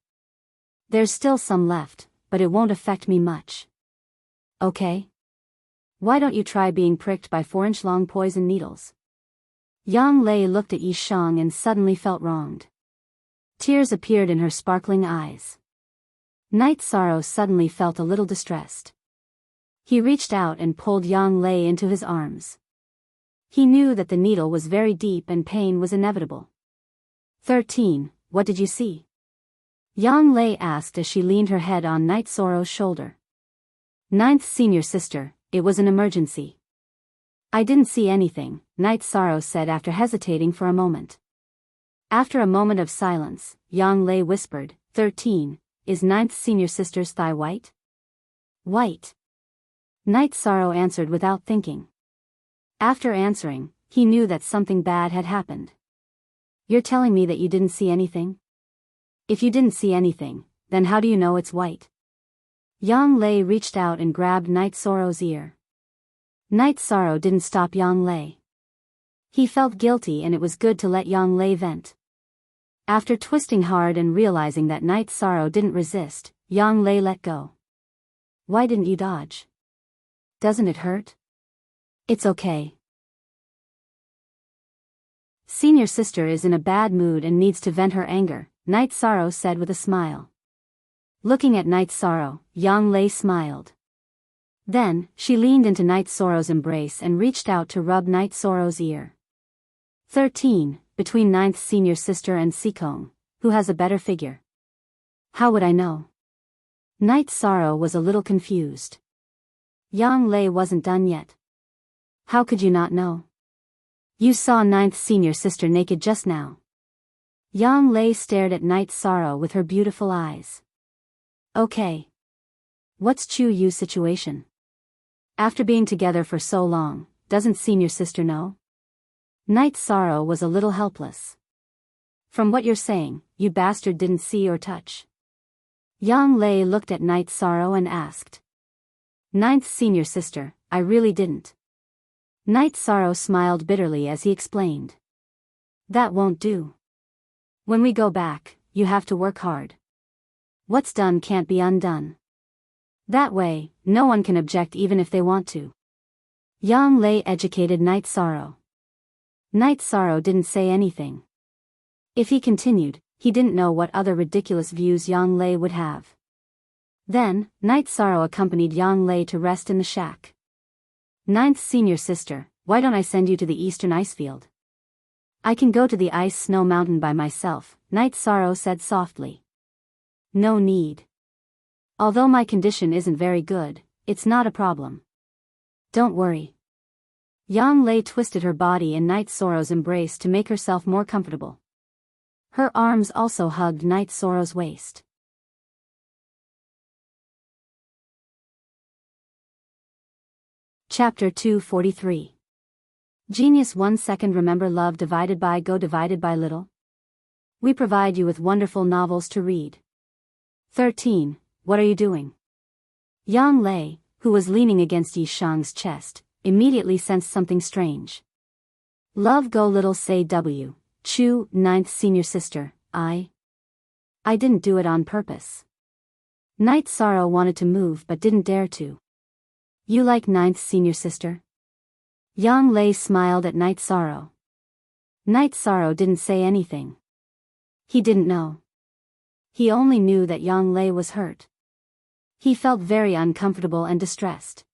There's still some left, but it won't affect me much. Okay? Why don't you try being pricked by 4-inch-long poison needles? Yang Lei looked at Yi Shang and suddenly felt wronged. Tears appeared in her sparkling eyes. Night Sorrow suddenly felt a little distressed. He reached out and pulled Yang Lei into his arms. He knew that the needle was very deep and pain was inevitable. 13, what did you see? Yang Lei asked as she leaned her head on Night Sorrow's shoulder. 9th senior sister, it was an emergency. I didn't see anything, Night Sorrow said after hesitating for a moment. After a moment of silence, Yang Lei whispered, 13, is 9th senior sister's thigh white? White. Night Sorrow answered without thinking. After answering, he knew that something bad had happened. You're telling me that you didn't see anything? If you didn't see anything, then how do you know it's white? Yang Lei reached out and grabbed Night Sorrow's ear. Night Sorrow didn't stop Yang Lei. He felt guilty and it was good to let Yang Lei vent. After twisting hard and realizing that Night Sorrow didn't resist, Yang Lei let go. Why didn't you dodge? Doesn't it hurt? It's okay. Senior sister is in a bad mood and needs to vent her anger, Night Sorrow said with a smile. Looking at Night Sorrow, Yang Lei smiled. Then, she leaned into Night Sorrow's embrace and reached out to rub Night Sorrow's ear. 13, between 9th senior sister and Sikong, who has a better figure? How would I know? Night Sorrow was a little confused. Yang Lei wasn't done yet. How could you not know? You saw 9th senior sister naked just now. Yang Lei stared at Night Sorrow with her beautiful eyes. Okay. What's Chu Yu's situation? After being together for so long, doesn't senior sister know? Night Sorrow was a little helpless. From what you're saying, you bastard didn't see or touch. Yang Lei looked at Night Sorrow and asked. 9th senior sister, I really didn't. Night Sorrow smiled bitterly as he explained. That won't do. When we go back, you have to work hard. What's done can't be undone. That way, no one can object even if they want to. Yang Lei educated Night Sorrow. Night Sorrow didn't say anything. If he continued, he didn't know what other ridiculous views Yang Lei would have. Then, Night Sorrow accompanied Yang Lei to rest in the shack. 9th senior sister, why don't I send you to the eastern icefield? I can go to the ice snow mountain by myself, Night Sorrow said softly. No need. Although my condition isn't very good, it's not a problem. Don't worry. Yang Lei twisted her body in Night Sorrow's embrace to make herself more comfortable. Her arms also hugged Night Sorrow's waist. Chapter 243. Genius 1 second remember love divided by go divided by little. We provide you with wonderful novels to read. 13. What are you doing? Yang Lei, who was leaning against Yi Shang's chest, immediately sensed something strange. Love go little say W. Chu, ninth senior sister, I didn't do it on purpose. Night Sorrow wanted to move but didn't dare to. You like ninth senior sister? Yang Lei smiled at Night Sorrow. Night Sorrow didn't say anything. He didn't know. He only knew that Yang Lei was hurt. He felt very uncomfortable and distressed.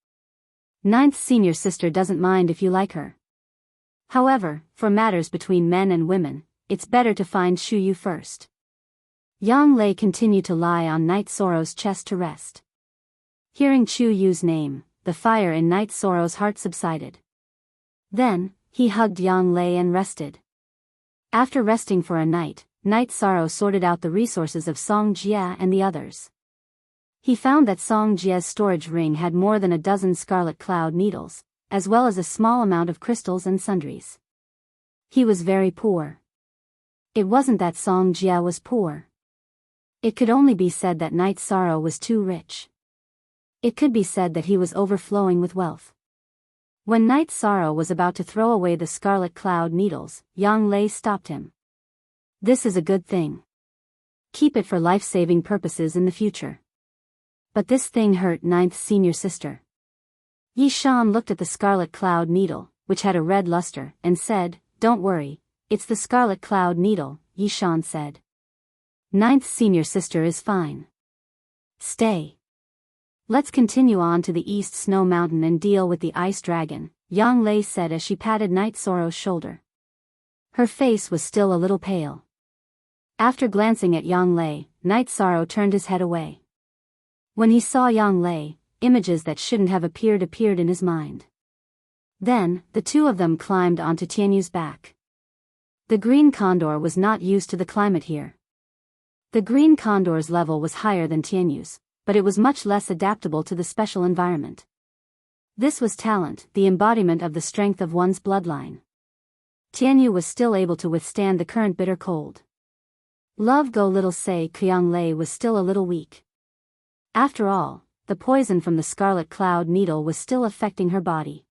Ninth senior sister doesn't mind if you like her. However, for matters between men and women, it's better to find Shu Yu first. Yang Lei continued to lie on Night Sorrow's chest to rest. Hearing Chu Yu's name, the fire in Night Sorrow's heart subsided. Then, he hugged Yang Lei and rested. After resting for a night, Night Sorrow sorted out the resources of Song Jia and the others. He found that Song Jia's storage ring had more than a dozen scarlet cloud needles, as well as a small amount of crystals and sundries. He was very poor. It wasn't that Song Jia was poor. It could only be said that Night Sorrow was too rich. It could be said that he was overflowing with wealth. When Night Sorrow was about to throw away the scarlet cloud needles, Yang Lei stopped him. This is a good thing. Keep it for life-saving purposes in the future. But this thing hurt ninth senior sister. Yi Shan looked at the scarlet cloud needle, which had a red luster, and said, "Don't worry, it's the scarlet cloud needle," Yi Shan said. Ninth senior sister is fine. Stay. Let's continue on to the East Snow Mountain and deal with the ice dragon, Yang Lei said as she patted Night Sorrow's shoulder. Her face was still a little pale. After glancing at Yang Lei, Night Sorrow turned his head away. When he saw Yang Lei, images that shouldn't have appeared in his mind. Then, the two of them climbed onto Tianyu's back. The green condor was not used to the climate here. The green condor's level was higher than Tianyu's, but it was much less adaptable to the special environment. This was talent, the embodiment of the strength of one's bloodline. Tianyu was still able to withstand the current bitter cold. Love go little say Yang Lei was still a little weak. After all, the poison from the scarlet cloud needle was still affecting her body.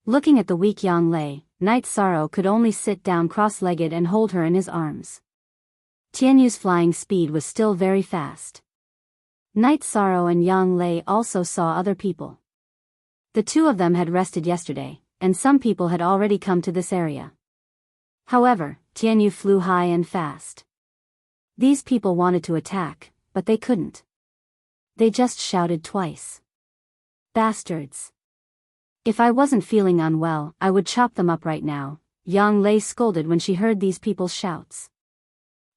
Looking at the weak Yang Lei, Night Sorrow could only sit down cross-legged and hold her in his arms. Tianyu's flying speed was still very fast. Night Sorrow and Yang Lei also saw other people. The two of them had rested yesterday, and some people had already come to this area. However, Tianyu flew high and fast. These people wanted to attack, but they couldn't. They just shouted twice. Bastards. If I wasn't feeling unwell, I would chop them up right now, Yang Lei scolded when she heard these people's shouts.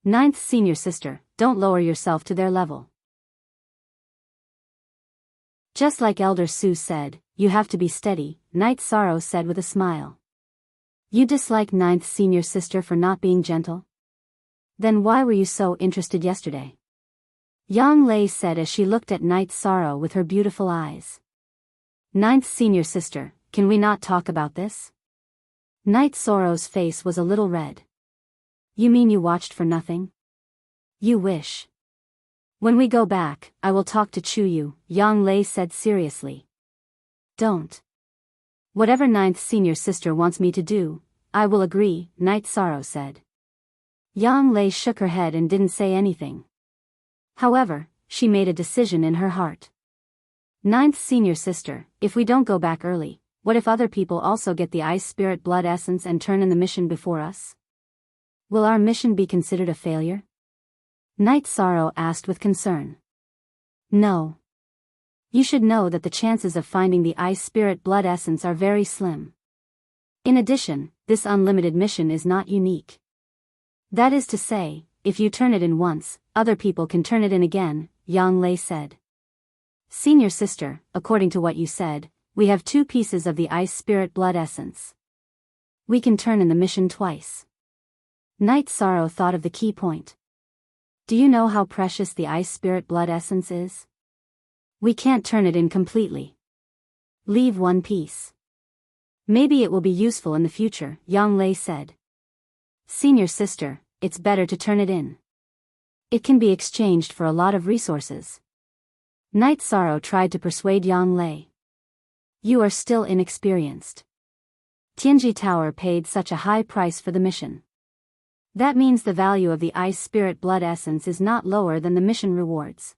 Ninth senior sister, don't lower yourself to their level. Just like Elder Su said, you have to be steady, Night Sorrow said with a smile. You dislike ninth senior sister for not being gentle? Then why were you so interested yesterday? Yang Lei said as she looked at Night Sorrow with her beautiful eyes. Ninth senior sister, can we not talk about this? Night Sorrow's face was a little red. You mean you watched for nothing? You wish. When we go back, I will talk to Chu Yu, Yang Lei said seriously. Don't. Whatever ninth senior sister wants me to do, I will agree, Night Sorrow said. Yang Lei shook her head and didn't say anything. However, she made a decision in her heart. Ninth senior sister, if we don't go back early, what if other people also get the ice spirit blood essence and turn in the mission before us? Will our mission be considered a failure? Night Sorrow asked with concern. No. You should know that the chances of finding the ice spirit blood essence are very slim. In addition, this unlimited mission is not unique. That is to say, if you turn it in once, other people can turn it in again, Yang Lei said. Senior sister, according to what you said, we have 2 pieces of the ice spirit blood essence. We can turn in the mission twice. Night Sorrow thought of the key point. Do you know how precious the ice spirit blood essence is? We can't turn it in completely. Leave 1 piece. Maybe it will be useful in the future, Yang Lei said. Senior sister, it's better to turn it in. It can be exchanged for a lot of resources. Night Sorrow tried to persuade Yang Lei. You are still inexperienced. Tianji Tower paid such a high price for the mission. That means the value of the ice spirit blood essence is not lower than the mission rewards.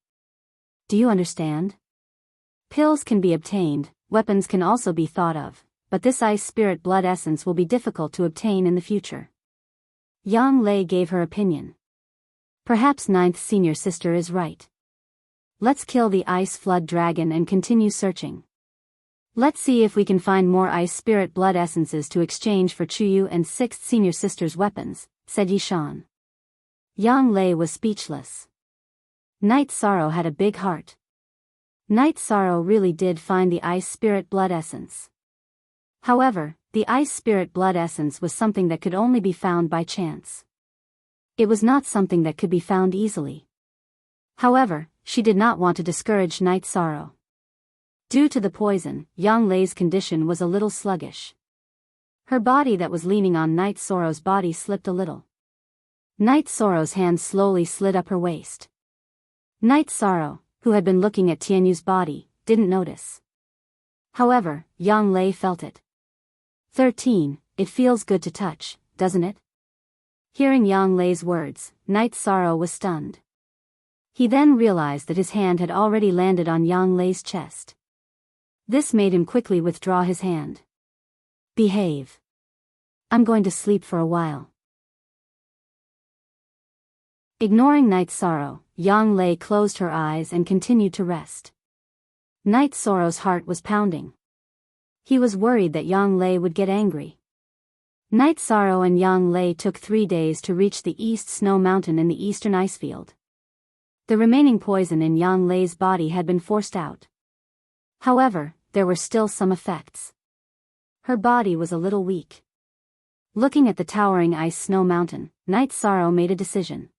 Do you understand? Pills can be obtained, weapons can also be thought of, but this ice spirit blood essence will be difficult to obtain in the future. Yang Lei gave her opinion. Perhaps ninth senior sister is right. Let's kill the ice flood dragon and continue searching. Let's see if we can find more ice spirit blood essences to exchange for Chuyu and sixth senior sister's weapons, said Yishan. Yang Lei was speechless. Night Sorrow had a big heart. Night Sorrow really did find the ice spirit blood essence. However, the ice spirit blood essence was something that could only be found by chance. It was not something that could be found easily. However, she did not want to discourage Night Sorrow. Due to the poison, Yang Lei's condition was a little sluggish. Her body that was leaning on Night Sorrow's body slipped a little. Night Sorrow's hand slowly slid up her waist. Night Sorrow, who had been looking at Tianyu's body, didn't notice. However, Yang Lei felt it. 13, it feels good to touch, doesn't it? Hearing Yang Lei's words, Night Sorrow was stunned. He then realized that his hand had already landed on Yang Lei's chest. This made him quickly withdraw his hand. Behave. I'm going to sleep for a while. Ignoring Night Sorrow, Yang Lei closed her eyes and continued to rest. Night Sorrow's heart was pounding. He was worried that Yang Lei would get angry. Night Sorrow and Yang Lei took 3 days to reach the East Snow Mountain in the eastern icefield. The remaining poison in Yang Lei's body had been forced out. However, there were still some effects. Her body was a little weak. Looking at the towering ice snow mountain, Night Sorrow made a decision.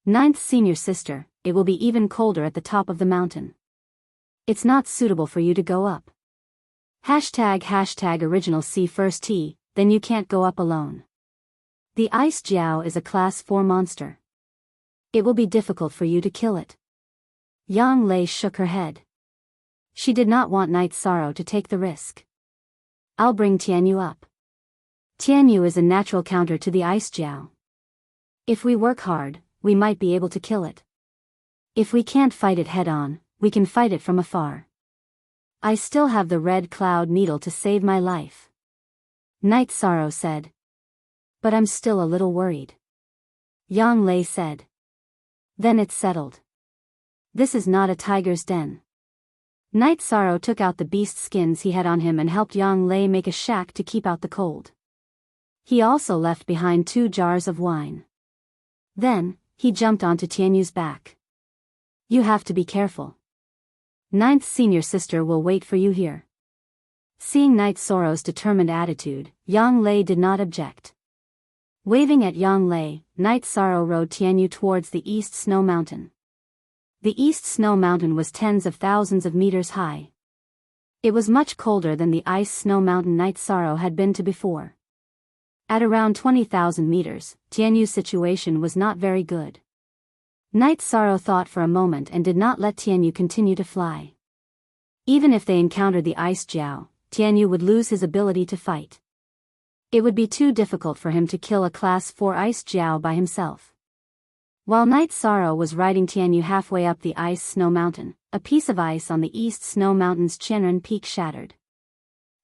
Ninth senior sister, it will be even colder at the top of the mountain. It's not suitable for you to go up. ## original C first T, then you can't go up alone. The Ice Jiao is a class 4 monster. It will be difficult for you to kill it. Yang Lei shook her head. She did not want Night Sorrow to take the risk. I'll bring Tianyu up. Tianyu is a natural counter to the Ice Jiao. If we work hard, we might be able to kill it. If we can't fight it head-on, we can fight it from afar. I still have the red cloud needle to save my life. Night Sorrow said. But I'm still a little worried. Yang Lei said. Then it's settled. This is not a tiger's den. Night Sorrow took out the beast skins he had on him and helped Yang Lei make a shack to keep out the cold. He also left behind 2 jars of wine. Then, he jumped onto Tianyu's back. You have to be careful. Ninth senior sister will wait for you here. Seeing Night Sorrow's determined attitude, Yang Lei did not object. Waving at Yang Lei, Night Sorrow rode Tianyu towards the East Snow Mountain. The East Snow Mountain was tens of thousands of meters high. It was much colder than the Ice Snow Mountain Night Sorrow had been to before. At around 20,000 meters, Tianyu's situation was not very good. Night Sorrow thought for a moment and did not let Tianyu continue to fly. Even if they encountered the Ice Jiao, Tianyu would lose his ability to fight. It would be too difficult for him to kill a class 4 Ice Jiao by himself. While Night Sorrow was riding Tianyu halfway up the Ice Snow Mountain, a piece of ice on the East Snow Mountain's Chenren Peak shattered.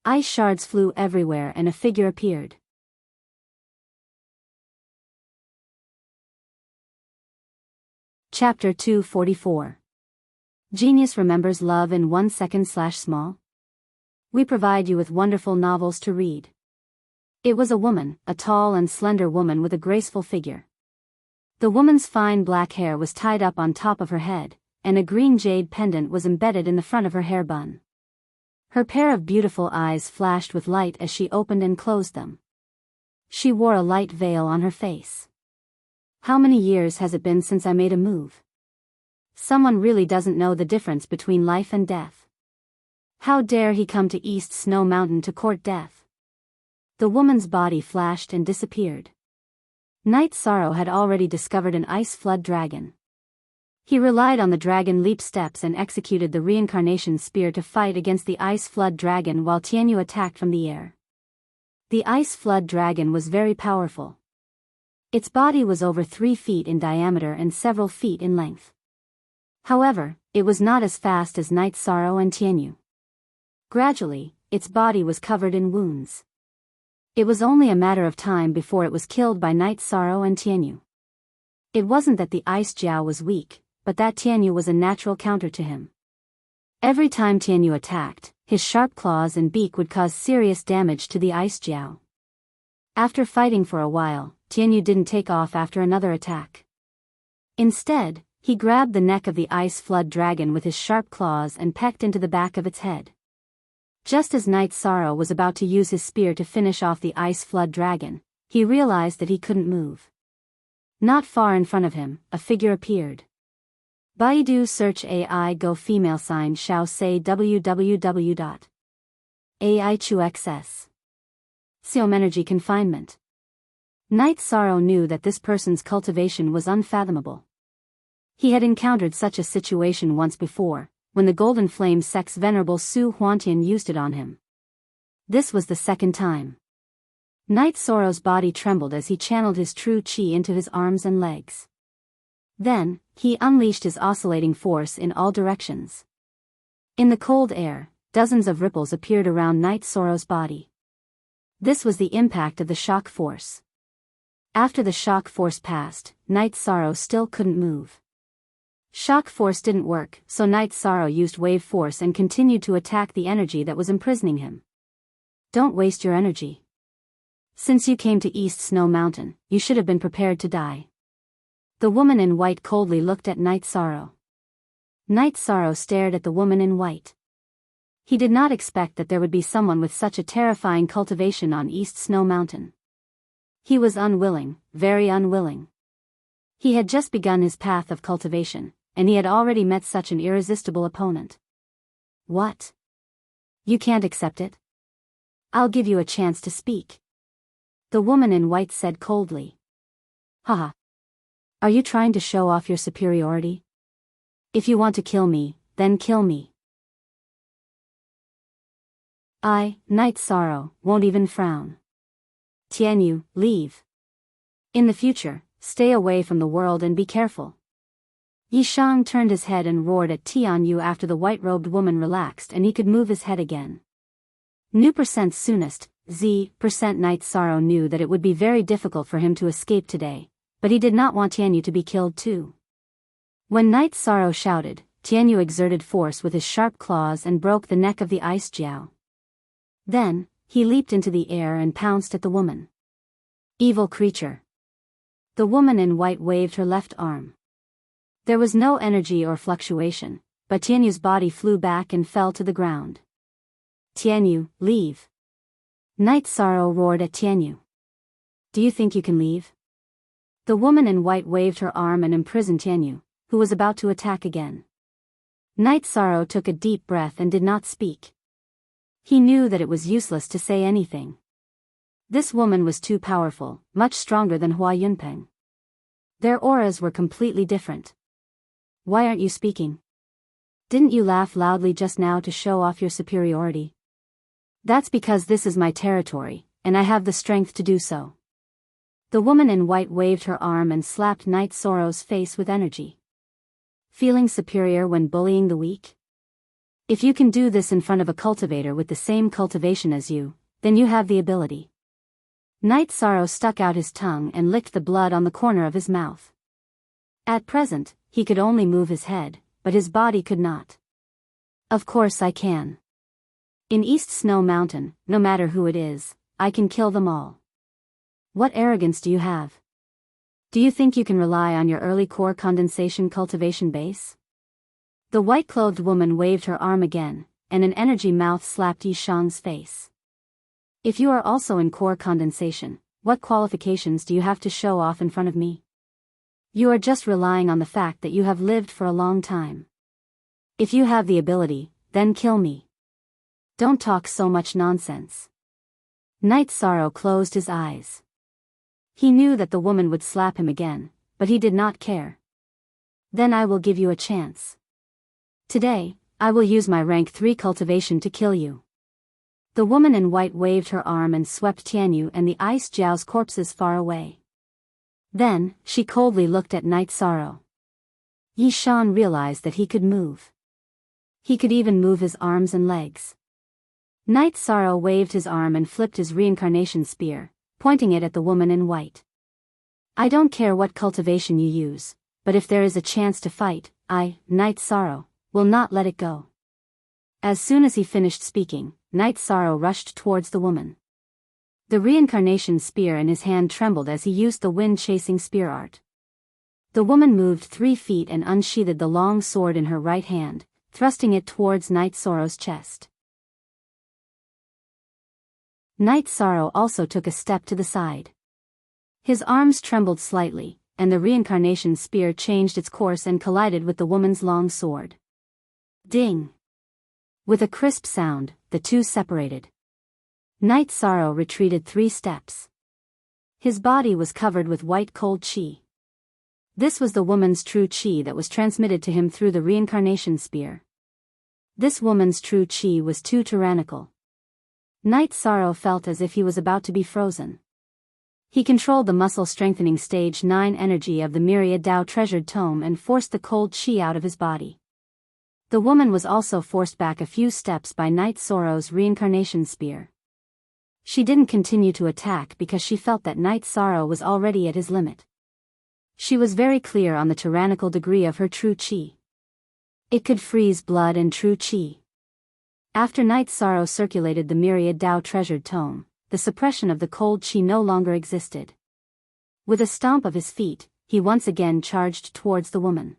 Ice shards flew everywhere and a figure appeared. Chapter 244. Genius remembers love in 1 second/small. We provide you with wonderful novels to read. It was a woman, a tall and slender woman with a graceful figure. The woman's fine black hair was tied up on top of her head, and a green jade pendant was embedded in the front of her hair bun. Her pair of beautiful eyes flashed with light as she opened and closed them. She wore a light veil on her face. How many years has it been since I made a move? Someone really doesn't know the difference between life and death. How dare he come to East Snow Mountain to court death? The woman's body flashed and disappeared. Night Sorrow had already discovered an ice flood dragon. He relied on the dragon leap steps and executed the reincarnation spear to fight against the ice flood dragon while Tianyu attacked from the air. The ice flood dragon was very powerful. Its body was over 3 feet in diameter and several feet in length. However, it was not as fast as Night Sorrow and Tianyu. Gradually, its body was covered in wounds. It was only a matter of time before it was killed by Night Sorrow and Tianyu. It wasn't that the ice Jiao was weak, but that Tianyu was a natural counter to him. Every time Tianyu attacked, his sharp claws and beak would cause serious damage to the ice Jiao. After fighting for a while, Tianyu didn't take off after another attack. Instead, he grabbed the neck of the ice flood dragon with his sharp claws and pecked into the back of its head. Just as Night Sorrow was about to use his spear to finish off the ice flood dragon, he realized that he couldn't move. Not far in front of him, a figure appeared. Baidu search AI go female sign shao say www.aichuxs. Siom energy confinement. Night Sorrow knew that this person's cultivation was unfathomable. He had encountered such a situation once before, when the Golden Flame Sect's venerable Su Huantian used it on him. This was the second time. Night Sorrow's body trembled as he channeled his true qi into his arms and legs. Then, he unleashed his oscillating force in all directions. In the cold air, dozens of ripples appeared around Night Sorrow's body. This was the impact of the shock force. After the shock force passed, Night Sorrow still couldn't move. Shock force didn't work, so Night Sorrow used wave force and continued to attack the energy that was imprisoning him. Don't waste your energy. Since you came to East Snow Mountain, you should have been prepared to die. The woman in white coldly looked at Night Sorrow. Night Sorrow stared at the woman in white. He did not expect that there would be someone with such a terrifying cultivation on East Snow Mountain. He was unwilling, very unwilling. He had just begun his path of cultivation, and he had already met such an irresistible opponent. What? You can't accept it? I'll give you a chance to speak. The woman in white said coldly. Haha. Are you trying to show off your superiority? If you want to kill me, then kill me. I, Night Sorrow, won't even frown. Tianyu, leave. In the future, stay away from the world and be careful. Yishang turned his head and roared at Tianyu after the white-robed woman relaxed and he could move his head again. Nu percent soonest, Z% Night Sorrow knew that it would be very difficult for him to escape today, but he did not want Tianyu to be killed too. When Night Sorrow shouted, Tianyu exerted force with his sharp claws and broke the neck of the ice Jiao. Then, he leaped into the air and pounced at the woman. Evil creature. The woman in white waved her left arm. There was no energy or fluctuation, but Tianyu's body flew back and fell to the ground. Tianyu, leave. Night Sorrow roared at Tianyu. Do you think you can leave? The woman in white waved her arm and imprisoned Tianyu, who was about to attack again. Night Sorrow took a deep breath and did not speak. He knew that it was useless to say anything. This woman was too powerful, much stronger than Hua Yunpeng. Their auras were completely different. Why aren't you speaking? Didn't you laugh loudly just now to show off your superiority? That's because this is my territory, and I have the strength to do so. The woman in white waved her arm and slapped Night Sorrow's face with energy. Feeling superior when bullying the weak? If you can do this in front of a cultivator with the same cultivation as you, then you have the ability. Night Sorrow stuck out his tongue and licked the blood on the corner of his mouth. At present, he could only move his head, but his body could not. Of course I can. In East Snow Mountain, no matter who it is, I can kill them all. What arrogance do you have? Do you think you can rely on your early core condensation cultivation base? The white-clothed woman waved her arm again, and an energy mouth slapped Yishang's face. If you are also in core condensation, what qualifications do you have to show off in front of me? You are just relying on the fact that you have lived for a long time. If you have the ability, then kill me. Don't talk so much nonsense. Night Sorrow closed his eyes. He knew that the woman would slap him again, but he did not care. Then I will give you a chance. Today, I will use my rank 3 cultivation to kill you. The woman in white waved her arm and swept Tianyu and the Ice Jiao's corpses far away. Then, she coldly looked at Night Sorrow. Yi Shan realized that he could move. He could even move his arms and legs. Night Sorrow waved his arm and flipped his reincarnation spear, pointing it at the woman in white. I don't care what cultivation you use, but if there is a chance to fight, I, Night Sorrow, will not let it go. As soon as he finished speaking, Night Sorrow rushed towards the woman. The reincarnation spear in his hand trembled as he used the wind-chasing spear art. The woman moved 3 feet and unsheathed the long sword in her right hand, thrusting it towards Night Sorrow's chest. Night Sorrow also took a step to the side. His arms trembled slightly, and the reincarnation spear changed its course and collided with the woman's long sword. Ding! With a crisp sound, the two separated. Night Sorrow retreated 3 steps. His body was covered with white cold qi. This was the woman's true qi that was transmitted to him through the reincarnation spear. This woman's true qi was too tyrannical. Night Sorrow felt as if he was about to be frozen. He controlled the muscle-strengthening stage 9 energy of the Myriad Dao treasured tome and forced the cold qi out of his body. The woman was also forced back a few steps by Night Sorrow's reincarnation spear. She didn't continue to attack because she felt that Night Sorrow was already at his limit. She was very clear on the tyrannical degree of her true qi. It could freeze blood and true qi. After Night Sorrow circulated the Myriad Dao treasured tome, the suppression of the cold qi no longer existed. With a stomp of his feet, he once again charged towards the woman.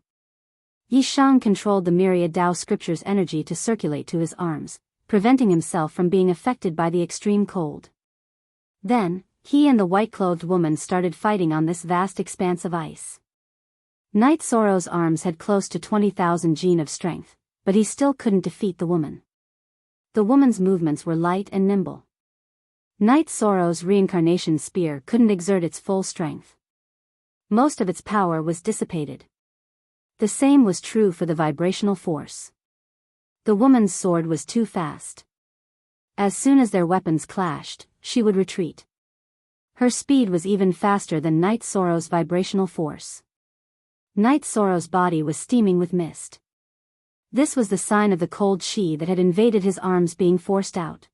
Yi Shan controlled the Myriad Dao scripture's energy to circulate to his arms, preventing himself from being affected by the extreme cold. Then, he and the white-clothed woman started fighting on this vast expanse of ice. Night Sorrow's arms had close to 20,000 gene of strength, but he still couldn't defeat the woman. The woman's movements were light and nimble. Night Sorrow's reincarnation spear couldn't exert its full strength. Most of its power was dissipated. The same was true for the vibrational force. The woman's sword was too fast. As soon as their weapons clashed, she would retreat. Her speed was even faster than Night Sorrow's vibrational force. Night Sorrow's body was steaming with mist. This was the sign of the cold qi that had invaded his arms being forced out.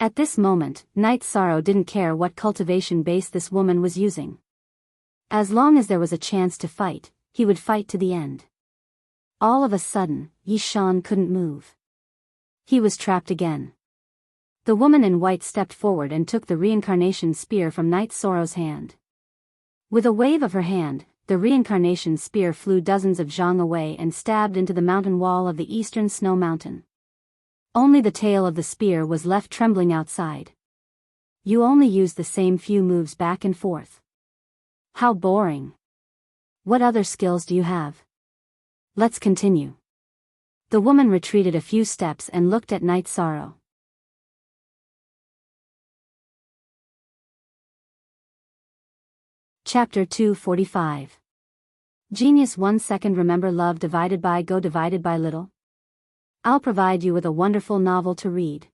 At this moment, Night Sorrow didn't care what cultivation base this woman was using. As long as there was a chance to fight, he would fight to the end. All of a sudden, Yi Shan couldn't move. He was trapped again. The woman in white stepped forward and took the reincarnation spear from Night Sorrow's hand. With a wave of her hand, the reincarnation spear flew dozens of zhang away and stabbed into the mountain wall of the eastern snow mountain. Only the tail of the spear was left trembling outside. You only used the same few moves back and forth. How boring. What other skills do you have? Let's continue. The woman retreated a few steps and looked at Night Sorrow. Chapter 245. Genius 1 second. Remember love divided by go divided by little? I'll provide you with a wonderful novel to read.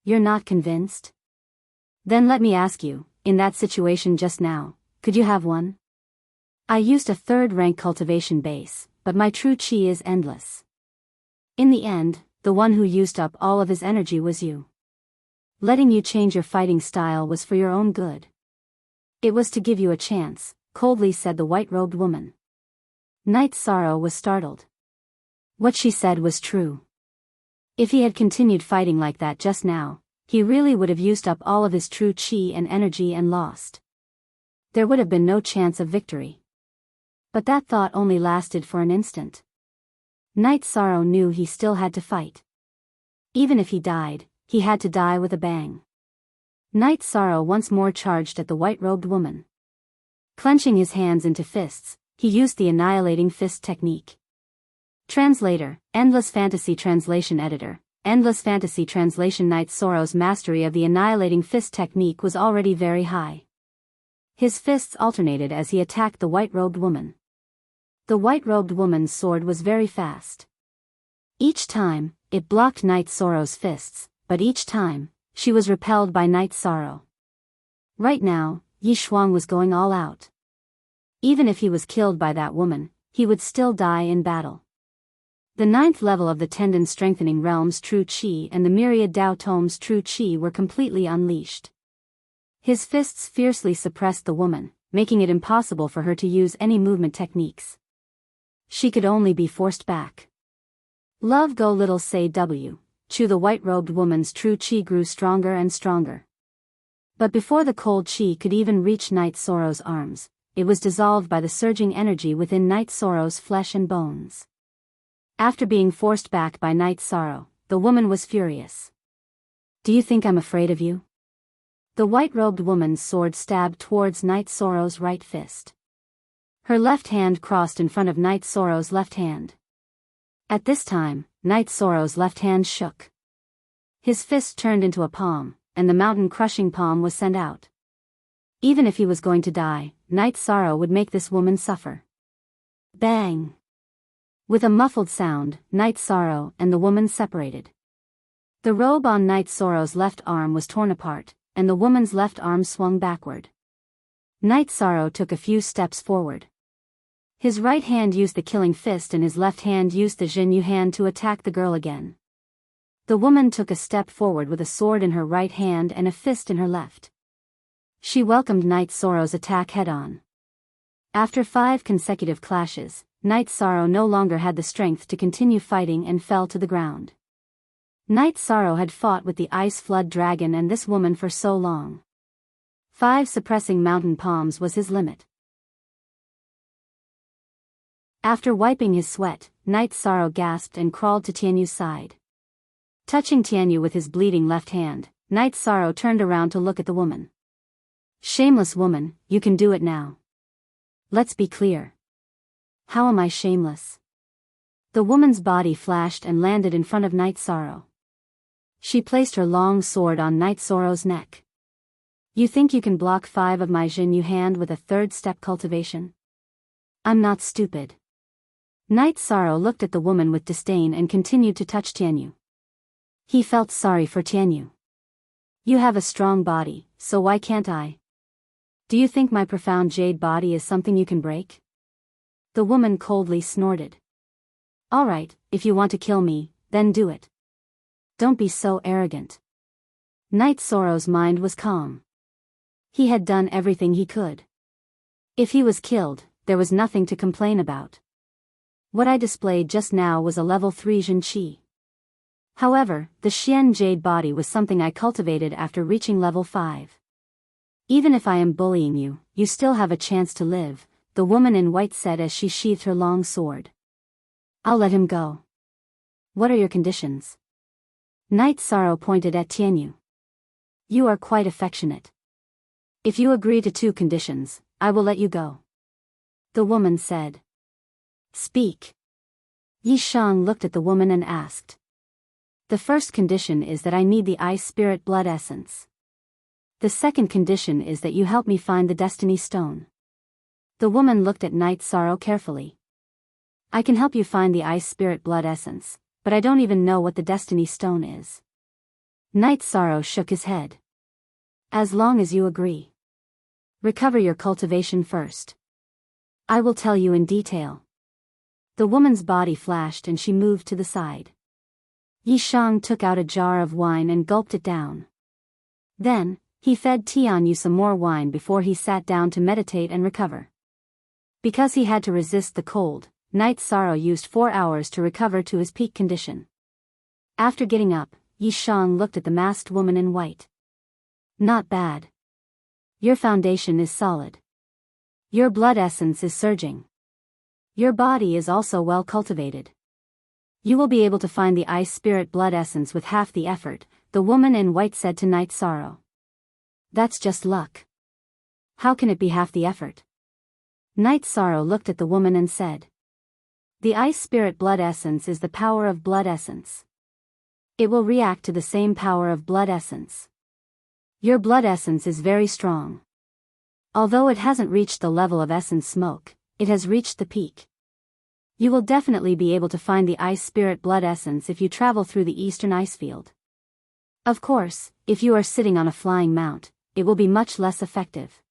You're not convinced? Then let me ask you, in that situation just now, could you have one? I used a 3rd rank cultivation base, but my true qi is endless. In the end, the one who used up all of his energy was you. Letting you change your fighting style was for your own good. It was to give you a chance, coldly said the white-robed woman. Night Sorrow was startled. What she said was true. If he had continued fighting like that just now, he really would have used up all of his true qi and energy and lost. There would have been no chance of victory. But that thought only lasted for an instant. Night Sorrow knew he still had to fight. Even if he died, he had to die with a bang. Night Sorrow once more charged at the white-robed woman. Clenching his hands into fists, he used the annihilating fist technique. Translator, Endless Fantasy Translation Editor, Endless fantasy translation. Night Sorrow's mastery of the annihilating fist technique was already very high. His fists alternated as he attacked the white-robed woman. The white-robed woman's sword was very fast. Each time, it blocked Night Sorrow's fists, but each time, she was repelled by Night Sorrow. Right now, Yi Shuang was going all out. Even if he was killed by that woman, he would still die in battle. The 9th level of the Tendon Strengthening Realm's True Qi and the Myriad Dao Tome's True Qi were completely unleashed. His fists fiercely suppressed the woman, making it impossible for her to use any movement techniques. She could only be forced back. Love Go Little Say W. Chu. The white-robed woman's True Qi grew stronger and stronger. But before the cold Qi could even reach Night Sorrow's arms, it was dissolved by the surging energy within Night Sorrow's flesh and bones. After being forced back by Night Sorrow, the woman was furious. "Do you think I'm afraid of you?" The white-robed woman's sword stabbed towards Night Sorrow's right fist. Her left hand crossed in front of Night Sorrow's left hand. At this time, Night Sorrow's left hand shook. His fist turned into a palm, and the mountain-crushing palm was sent out. Even if he was going to die, Night Sorrow would make this woman suffer. Bang! With a muffled sound, Night Sorrow and the woman separated. The robe on Night Sorrow's left arm was torn apart, and the woman's left arm swung backward. Night Sorrow took a few steps forward. His right hand used the killing fist and his left hand used the Jinyu hand to attack the girl again. The woman took a step forward with a sword in her right hand and a fist in her left. She welcomed Night Sorrow's attack head-on. After 5 consecutive clashes, Night Sorrow no longer had the strength to continue fighting and fell to the ground. Night Sorrow had fought with the Ice Flood Dragon and this woman for so long. 5 suppressing mountain palms was his limit. After wiping his sweat, Night Sorrow gasped and crawled to Tianyu's side. Touching Tianyu with his bleeding left hand, Night Sorrow turned around to look at the woman. "Shameless woman, you can do it now. Let's be clear. How am I shameless?" The woman's body flashed and landed in front of Night Sorrow. She placed her long sword on Night Sorrow's neck. "You think you can block 5 of my Jinyu hand with a 3rd-step cultivation? I'm not stupid." Night Sorrow looked at the woman with disdain and continued to touch Tianyu. He felt sorry for Tianyu. "You have a strong body, so why can't I? Do you think my profound jade body is something you can break?" The woman coldly snorted. "All right, if you want to kill me, then do it. Don't be so arrogant." Night Sorrow's mind was calm. He had done everything he could. If he was killed, there was nothing to complain about. What I displayed just now was a level 3 Jin Qi. However, the Xian Jade body was something I cultivated after reaching level 5. "Even if I am bullying you, you still have a chance to live," the woman in white said as she sheathed her long sword. "I'll let him go." "What are your conditions?" Night Sorrow pointed at Tianyu. "You are quite affectionate. If you agree to 2 conditions, I will let you go," the woman said. "Speak." Yi Shang looked at the woman and asked. "The first condition is that I need the Ice Spirit Blood Essence. The second condition is that you help me find the Destiny Stone." The woman looked at Night Sorrow carefully. "I can help you find the Ice Spirit Blood Essence, but I don't even know what the Destiny Stone is." Night Sorrow shook his head. "As long as you agree. Recover your cultivation first. I will tell you in detail." The woman's body flashed and she moved to the side. Yi Shang took out a jar of wine and gulped it down. Then, he fed Tianyu some more wine before he sat down to meditate and recover. Because he had to resist the cold, Night Sorrow used 4 hours to recover to his peak condition. After getting up, Yi Shang looked at the masked woman in white. "Not bad. Your foundation is solid. Your blood essence is surging. Your body is also well cultivated. You will be able to find the Ice Spirit Blood Essence with half the effort," the woman in white said to Night Sorrow. "That's just luck. How can it be half the effort?" Night Sorrow looked at the woman and said. "The Ice Spirit Blood Essence is the power of blood essence. It will react to the same power of blood essence. Your blood essence is very strong. Although it hasn't reached the level of essence smoke, it has reached the peak. You will definitely be able to find the ice spirit blood essence if you travel through the eastern ice field. Of course, if you are sitting on a flying mount, it will be much less effective.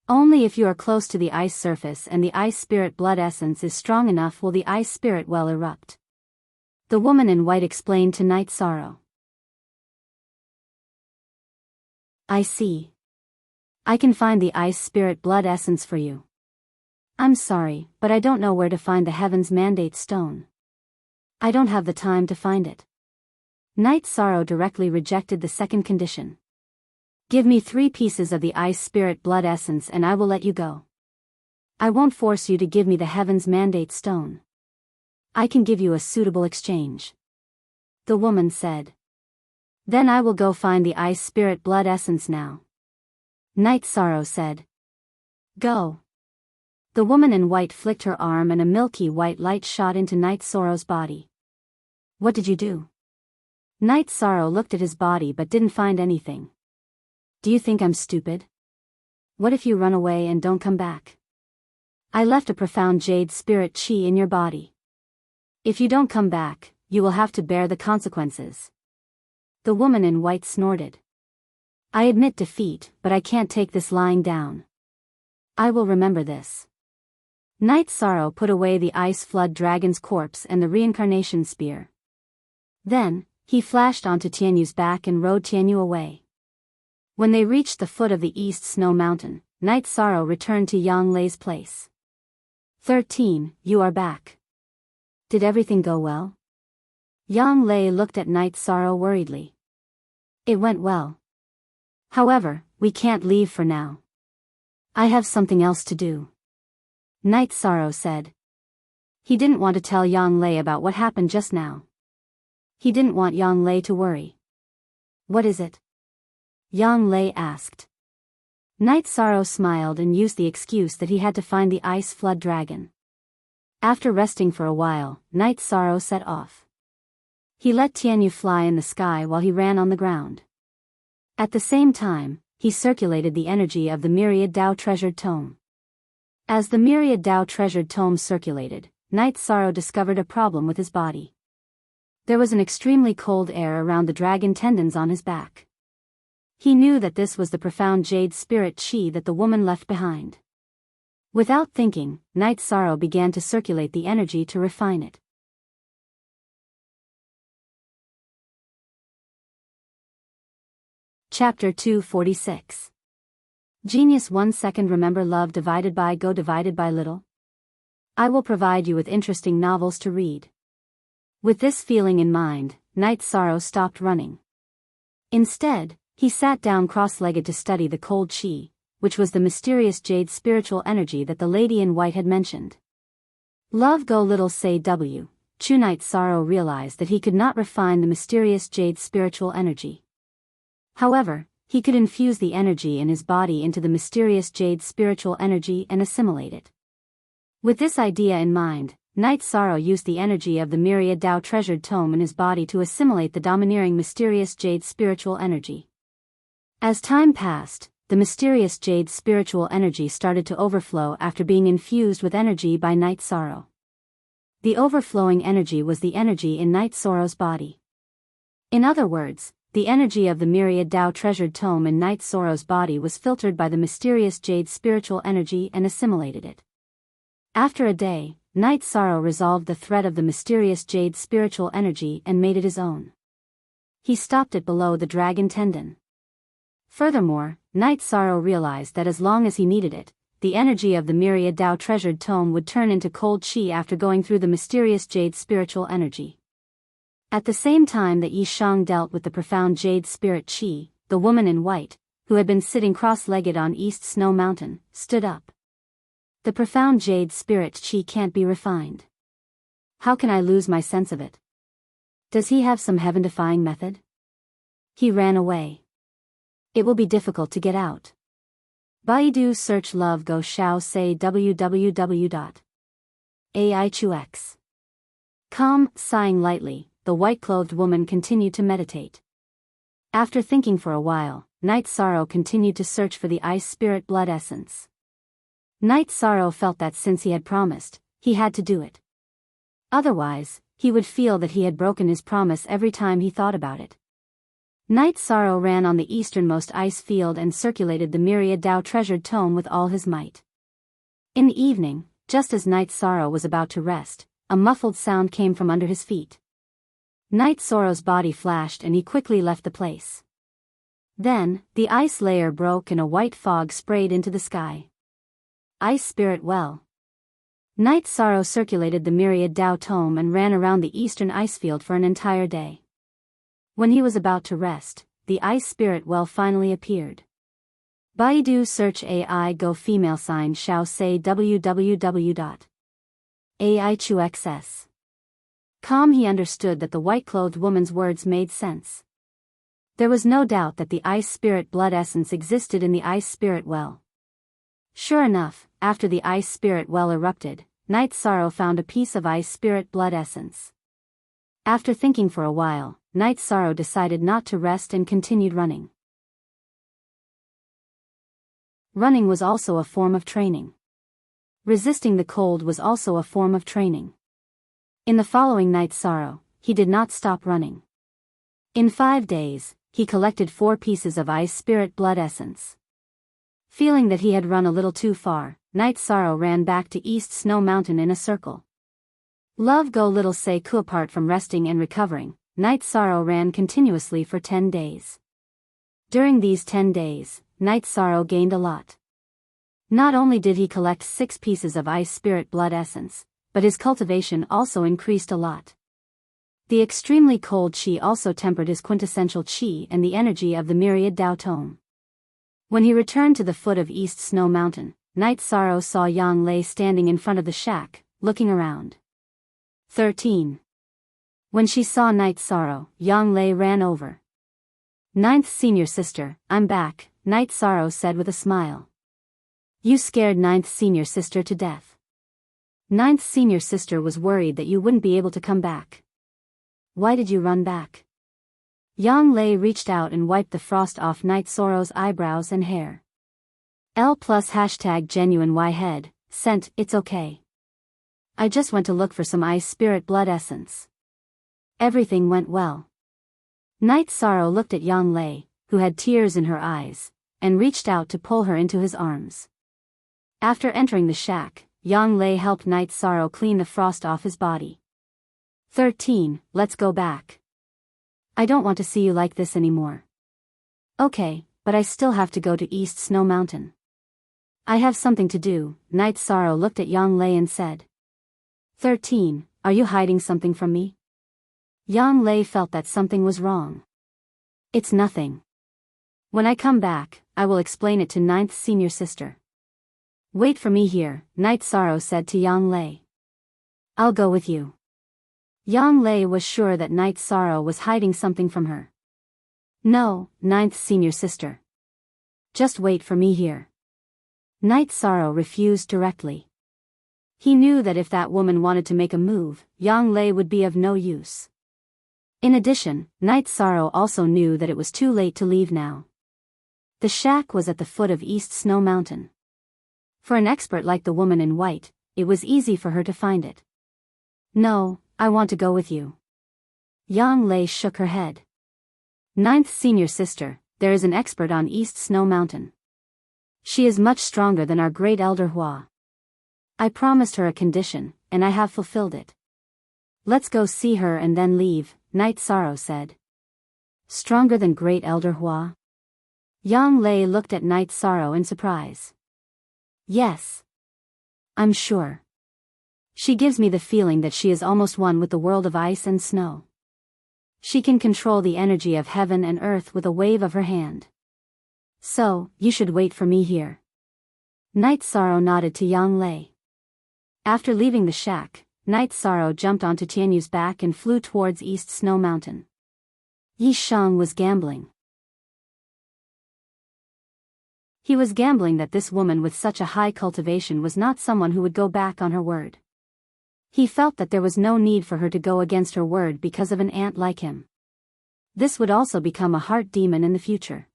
Only if you are close to the ice surface and the ice spirit blood essence is strong enough will the ice spirit well erupt. The woman in white explained to Night Sorrow. I see. I can find the ice spirit blood essence for you. I'm sorry, but I don't know where to find the Heaven's Mandate Stone. I don't have the time to find it. Night Sorrow directly rejected the second condition. Give me 3 pieces of the ice spirit blood essence and I will let you go. I won't force you to give me the Heaven's Mandate Stone. I can give you a suitable exchange. The woman said. Then I will go find the ice spirit blood essence now. Night Sorrow said. Go. The woman in white flicked her arm and a milky white light shot into Night Sorrow's body. What did you do? Night Sorrow looked at his body but didn't find anything. Do you think I'm stupid? What if you run away and don't come back? I left a profound jade spirit chi in your body. If you don't come back, you will have to bear the consequences. The woman in white snorted. I admit defeat, but I can't take this lying down. I will remember this. Night Sorrow put away the ice flood dragon's corpse and the reincarnation spear. Then, he flashed onto Tianyu's back and rode Tianyu away. When they reached the foot of the East Snow Mountain, Night Sorrow returned to Yang Lei's place. 13, you are back. Did everything go well? Yang Lei looked at Night Sorrow worriedly. It went well. However, we can't leave for now. I have something else to do. Night Sorrow said. He didn't want to tell Yang Lei about what happened just now. He didn't want Yang Lei to worry. What is it? Yang Lei asked. Night Sorrow smiled and used the excuse that he had to find the ice flood dragon. After resting for a while, Night Sorrow set off. He let Tianyu fly in the sky while he ran on the ground. At the same time, he circulated the energy of the myriad Dao treasured tome. As the myriad Dao treasured tome circulated, Night Sorrow discovered a problem with his body. There was an extremely cold air around the dragon tendons on his back. He knew that this was the profound jade spirit chi that the woman left behind. Without thinking, Night Sorrow began to circulate the energy to refine it. Chapter 246. Genius 1 second. Remember love divided by go divided by little? I will provide you with interesting novels to read. With this feeling in mind, Night Sorrow stopped running. Instead, he sat down cross-legged to study the cold chi, which was the mysterious jade spiritual energy that the lady in white had mentioned. Love go little say W. Chu. Night Sorrow realized that he could not refine the mysterious jade spiritual energy. However, he could infuse the energy in his body into the mysterious jade spiritual energy and assimilate it. With this idea in mind, Night Sorrow used the energy of the myriad Dao treasured tome in his body to assimilate the domineering mysterious jade spiritual energy. As time passed, the mysterious jade spiritual energy started to overflow after being infused with energy by Night Sorrow. The overflowing energy was the energy in Night Sorrow's body. In other words, the energy of the myriad Dao treasured tome in Night Sorrow's body was filtered by the mysterious jade spiritual energy and assimilated it. After a day, Night Sorrow resolved the thread of the mysterious jade spiritual energy and made it his own. He stopped it below the dragon tendon. Furthermore, Night Sorrow realized that as long as he needed it, the energy of the myriad Dao treasured tome would turn into cold chi after going through the mysterious jade spiritual energy. At the same time that Yi Shang dealt with the profound jade spirit chi, the woman in white, who had been sitting cross-legged on East Snow Mountain, stood up. The profound jade spirit chi can't be refined. How can I lose my sense of it? Does he have some heaven-defying method? He ran away. It will be difficult to get out. Baidu search love go xiao say www.aichux.com. Sighing lightly, the white-clothed woman continued to meditate. After thinking for a while, Night Sorrow continued to search for the ice spirit blood essence. Night Sorrow felt that since he had promised, he had to do it. Otherwise, he would feel that he had broken his promise every time he thought about it. Night Sorrow ran on the easternmost ice field and circulated the myriad Tao treasured tome with all his might. In the evening, just as Night Sorrow was about to rest, a muffled sound came from under his feet. Night Sorrow's body flashed and he quickly left the place. Then, the ice layer broke and a white fog sprayed into the sky. Ice Spirit Well. Night Sorrow circulated the myriad Tao tome and ran around the eastern ice field for an entire day. When he was about to rest, the ice spirit well finally appeared. Baidu search AI go female sign shao say www.aichuxs.com. He understood that the white-clothed woman's words made sense. There was no doubt that the ice spirit blood essence existed in the ice spirit well. Sure enough, after the ice spirit well erupted, Night Sorrow found a piece of ice spirit blood essence. After thinking for a while, Night Sorrow decided not to rest and continued running. Running was also a form of training. Resisting the cold was also a form of training. In the following Night Sorrow, he did not stop running. In 5 days, he collected 4 pieces of ice spirit blood essence. Feeling that he had run a little too far, Night Sorrow ran back to East Snow Mountain in a circle. Love go little say ku. Apart from resting and recovering, Night Sorrow ran continuously for 10 days. During these 10 days, Night Sorrow gained a lot. Not only did he collect 6 pieces of ice spirit blood essence, but his cultivation also increased a lot. The extremely cold qi also tempered his quintessential qi and the energy of the myriad Tao tome. When he returned to the foot of East Snow Mountain, Night Sorrow saw Yang Lei standing in front of the shack, looking around. 13. When she saw Night Sorrow, Yang Lei ran over. "Ninth senior sister, I'm back," Night Sorrow said with a smile. "You scared ninth senior sister to death. Ninth senior sister was worried that you wouldn't be able to come back. Why did you run back?" Yang Lei reached out and wiped the frost off Night Sorrow's eyebrows and hair. #genuine Y head, sent, it's okay. I just went to look for some ice spirit blood essence. Everything went well. Night Sorrow looked at Yang Lei, who had tears in her eyes, and reached out to pull her into his arms. After entering the shack, Yang Lei helped Night Sorrow clean the frost off his body. 13. Let's go back. I don't want to see you like this anymore. Okay, but I still have to go to East Snow Mountain. I have something to do, Night Sorrow looked at Yang Lei and said. 13. Are you hiding something from me? Yang Lei felt that something was wrong. It's nothing. When I come back, I will explain it to ninth senior sister. Wait for me here, Night Sorrow said to Yang Lei. I'll go with you. Yang Lei was sure that Night Sorrow was hiding something from her. No, ninth senior sister. Just wait for me here. Night Sorrow refused directly. He knew that if that woman wanted to make a move, Yang Lei would be of no use. In addition, Night Sorrow also knew that it was too late to leave now. The shack was at the foot of East Snow Mountain. For an expert like the woman in white, it was easy for her to find it. No, I want to go with you. Yang Lei shook her head. Ninth senior sister, there is an expert on East Snow Mountain. She is much stronger than our great elder Hua. I promised her a condition, and I have fulfilled it. Let's go see her and then leave, Night Sorrow said. Stronger than great elder Hua? Yang Lei looked at Night Sorrow in surprise. Yes. I'm sure. She gives me the feeling that she is almost one with the world of ice and snow. She can control the energy of heaven and earth with a wave of her hand. So, you should wait for me here. Night Sorrow nodded to Yang Lei. After leaving the shack, Night Sorrow jumped onto Tianyu's back and flew towards East Snow Mountain. Yi Shang was gambling. He was gambling that this woman with such a high cultivation was not someone who would go back on her word. He felt that there was no need for her to go against her word because of an ant like him. This would also become a heart demon in the future.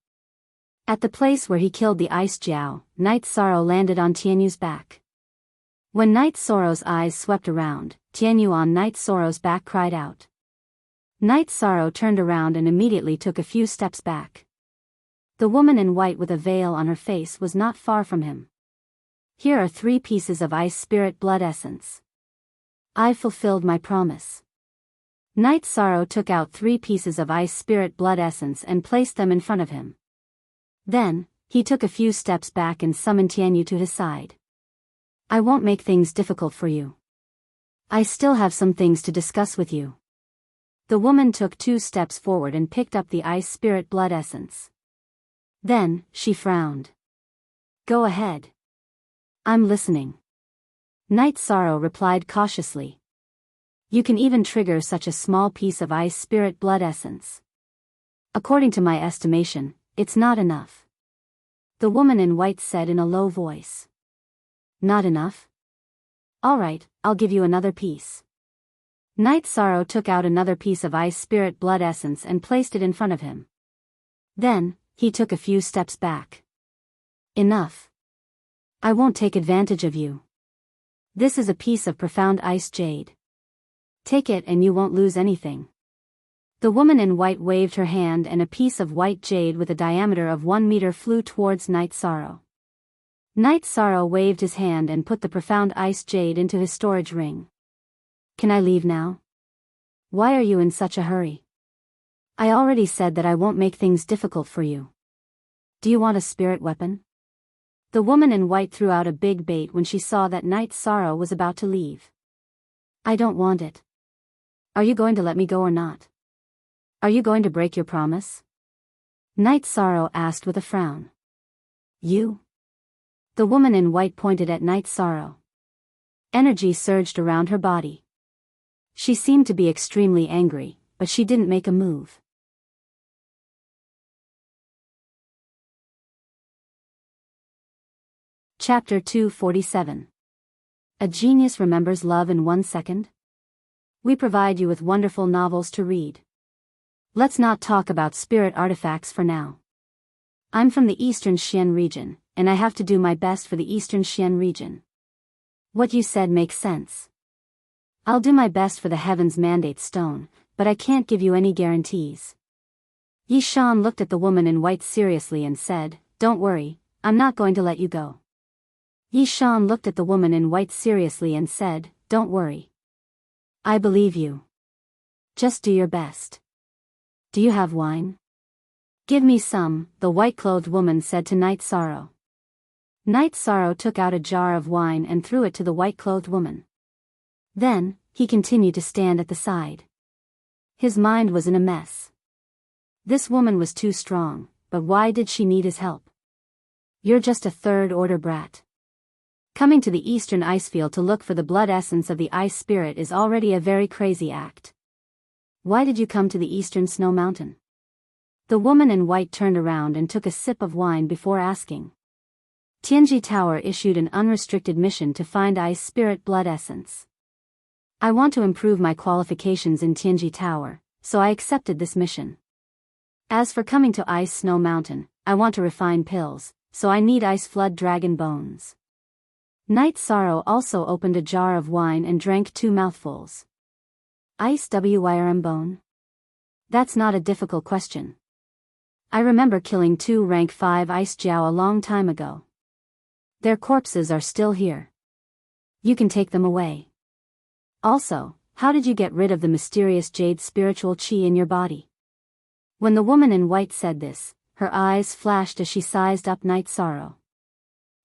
At the place where he killed the ice Jiao, Night Sorrow landed on Tianyu's back. When Night Sorrow's eyes swept around, Tianyu on Night Sorrow's back cried out. Night Sorrow turned around and immediately took a few steps back. The woman in white with a veil on her face was not far from him. Here are 3 pieces of ice spirit blood essence. I fulfilled my promise. Night Sorrow took out 3 pieces of ice spirit blood essence and placed them in front of him. Then, he took a few steps back and summoned Tianyu to his side. I won't make things difficult for you. I still have some things to discuss with you. The woman took 2 steps forward and picked up the ice spirit blood essence. Then, she frowned. Go ahead. I'm listening. Night Sorrow replied cautiously. You can even trigger such a small piece of ice spirit blood essence. According to my estimation, it's not enough. The woman in white said in a low voice. Not enough? All right, I'll give you another piece. Night Sorrow took out another piece of ice spirit blood essence and placed it in front of him. Then, he took a few steps back. Enough. I won't take advantage of you. This is a piece of profound ice jade. Take it and you won't lose anything. The woman in white waved her hand and a piece of white jade with a diameter of 1 meter flew towards Night Sorrow. Night Sorrow waved his hand and put the profound ice jade into his storage ring. Can I leave now? Why are you in such a hurry? I already said that I won't make things difficult for you. Do you want a spirit weapon? The woman in white threw out a big bait when she saw that Night Sorrow was about to leave. I don't want it. Are you going to let me go or not? Are you going to break your promise? Night Sorrow asked with a frown. You? The woman in white pointed at Night Sorrow. Energy surged around her body. She seemed to be extremely angry, but she didn't make a move. Chapter 247. A Genius Remembers Love in 1 Second? We provide you with wonderful novels to read. Let's not talk about spirit artifacts for now. I'm from the Eastern Xian region, and I have to do my best for the Eastern Xian region. What you said makes sense. I'll do my best for the Heaven's Mandate Stone, but I can't give you any guarantees. Yi Shan looked at the woman in white seriously and said, Don't worry, I'm not going to let you go. Yi Shan looked at the woman in white seriously and said, Don't worry. I believe you. Just do your best. Do you have wine? Give me some, the white-clothed woman said to Night Sorrow. Night Sorrow took out a jar of wine and threw it to the white-clothed woman. Then, he continued to stand at the side. His mind was in a mess. This woman was too strong, but why did she need his help? You're just a third-order brat. Coming to the Eastern Icefield to look for the blood essence of the ice spirit is already a very crazy act. Why did you come to the Eastern Snow Mountain? The woman in white turned around and took a sip of wine before asking. Tianji Tower issued an unrestricted mission to find ice spirit blood essence. I want to improve my qualifications in Tianji Tower, so I accepted this mission. As for coming to Ice Snow Mountain, I want to refine pills, so I need ice flood dragon bones. Night Sorrow also opened a jar of wine and drank 2 mouthfuls. Ice WYRM bone? That's not a difficult question. I remember killing 2 rank 5 ice Jiao a long time ago. Their corpses are still here. You can take them away. Also, how did you get rid of the mysterious jade spiritual qi in your body? When the woman in white said this, her eyes flashed as she sized up Night Sorrow.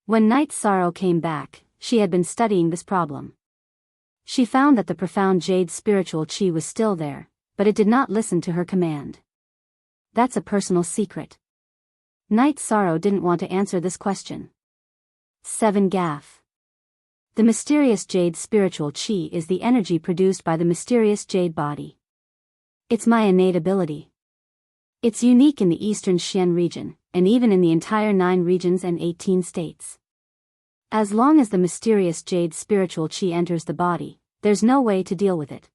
When Night Sorrow came back, she had been studying this problem. She found that the profound jade spiritual qi was still there, but it did not listen to her command. That's a personal secret. Night Sorrow didn't want to answer this question. 7 Gaff. The mysterious jade spiritual qi is the energy produced by the mysterious jade body. It's my innate ability. It's unique in the Eastern Xian region, and even in the entire 9 regions and 18 states. As long as the mysterious jade spiritual qi enters the body there's no way to deal with it.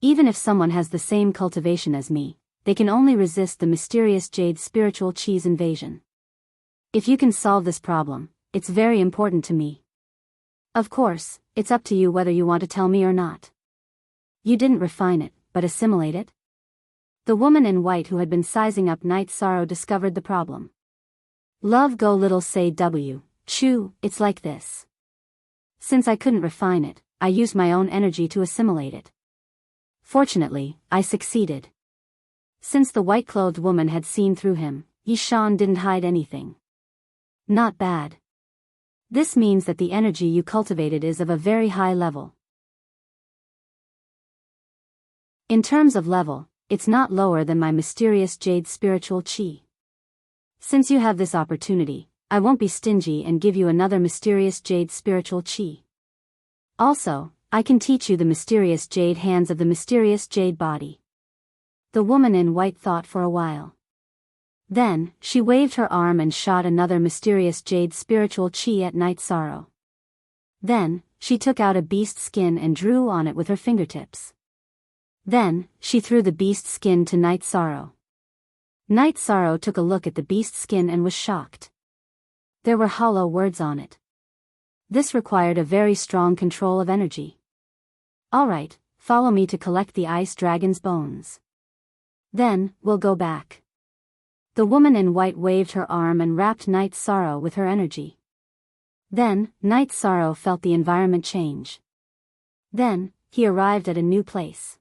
Even if someone has the same cultivation as me, they can only resist the mysterious jade spiritual chi's invasion. If you can solve this problem, it's very important to me. Of course, it's up to you whether you want to tell me or not. You didn't refine it, but assimilate it? The woman in white who had been sizing up Night Sorrow discovered the problem. Love go little say W, Chu, it's like this. Since I couldn't refine it, I used my own energy to assimilate it. Fortunately, I succeeded. Since the white-clothed woman had seen through him, Yishan didn't hide anything. Not bad. This means that the energy you cultivated is of a very high level. In terms of level, it's not lower than my mysterious jade spiritual chi. Since you have this opportunity, I won't be stingy and give you another mysterious jade spiritual chi. Also, I can teach you the mysterious jade hands of the mysterious jade body. The woman in white thought for a while. Then, she waved her arm and shot another mysterious jade spiritual chi at Night Sorrow. Then, she took out a beast skin and drew on it with her fingertips. Then, she threw the beast skin to Night Sorrow. Night Sorrow took a look at the beast skin and was shocked. There were hollow words on it. This required a very strong control of energy. Alright, follow me to collect the ice dragon's bones. Then, we'll go back. The woman in white waved her arm and wrapped Night Sorrow with her energy. Then, Night Sorrow felt the environment change. Then, he arrived at a new place.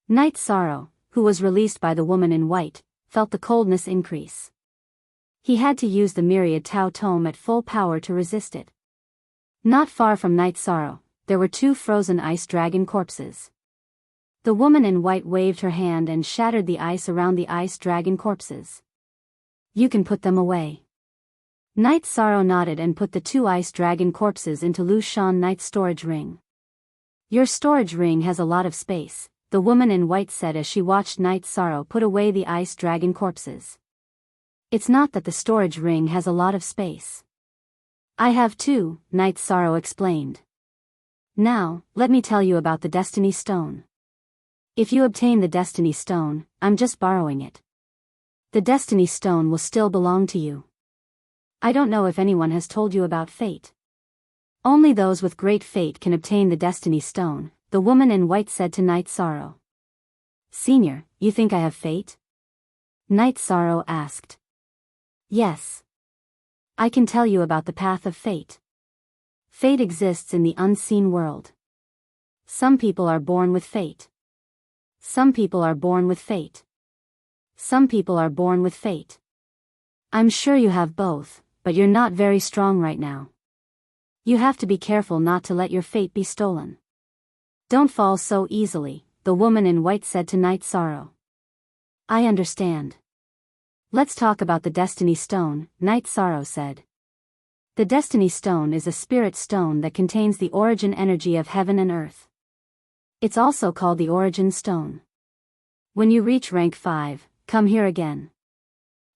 Night Sorrow, who was released by the woman in white, felt the coldness increase. He had to use the myriad Tao Tome at full power to resist it. Not far from Night Sorrow, there were two frozen ice dragon corpses. The woman in white waved her hand and shattered the ice around the ice dragon corpses. You can put them away. Night Sorrow nodded and put the two ice dragon corpses into Lu Shan Knight's storage ring. Your storage ring has a lot of space, the woman in white said as she watched Night Sorrow put away the ice dragon corpses. It's not that the storage ring has a lot of space. I have too, Night Sorrow explained. Now, let me tell you about the Destiny Stone. If you obtain the Destiny Stone, I'm just borrowing it. The Destiny Stone will still belong to you. I don't know if anyone has told you about fate. Only those with great fate can obtain the Destiny Stone, the woman in white said to Night Sorrow. Senior, you think I have fate? Night Sorrow asked. Yes. I can tell you about the path of fate. Fate exists in the unseen world. Some people are born with fate. Some people are born with fate. Some people are born with fate. I'm sure you have both, but you're not very strong right now. You have to be careful not to let your fate be stolen. Don't fall so easily, the woman in white said to Night Sorrow. I understand. Let's talk about the Destiny Stone, Night Sorrow said. The Destiny Stone is a spirit stone that contains the origin energy of heaven and earth. It's also called the Origin Stone. When you reach rank 5, come here again.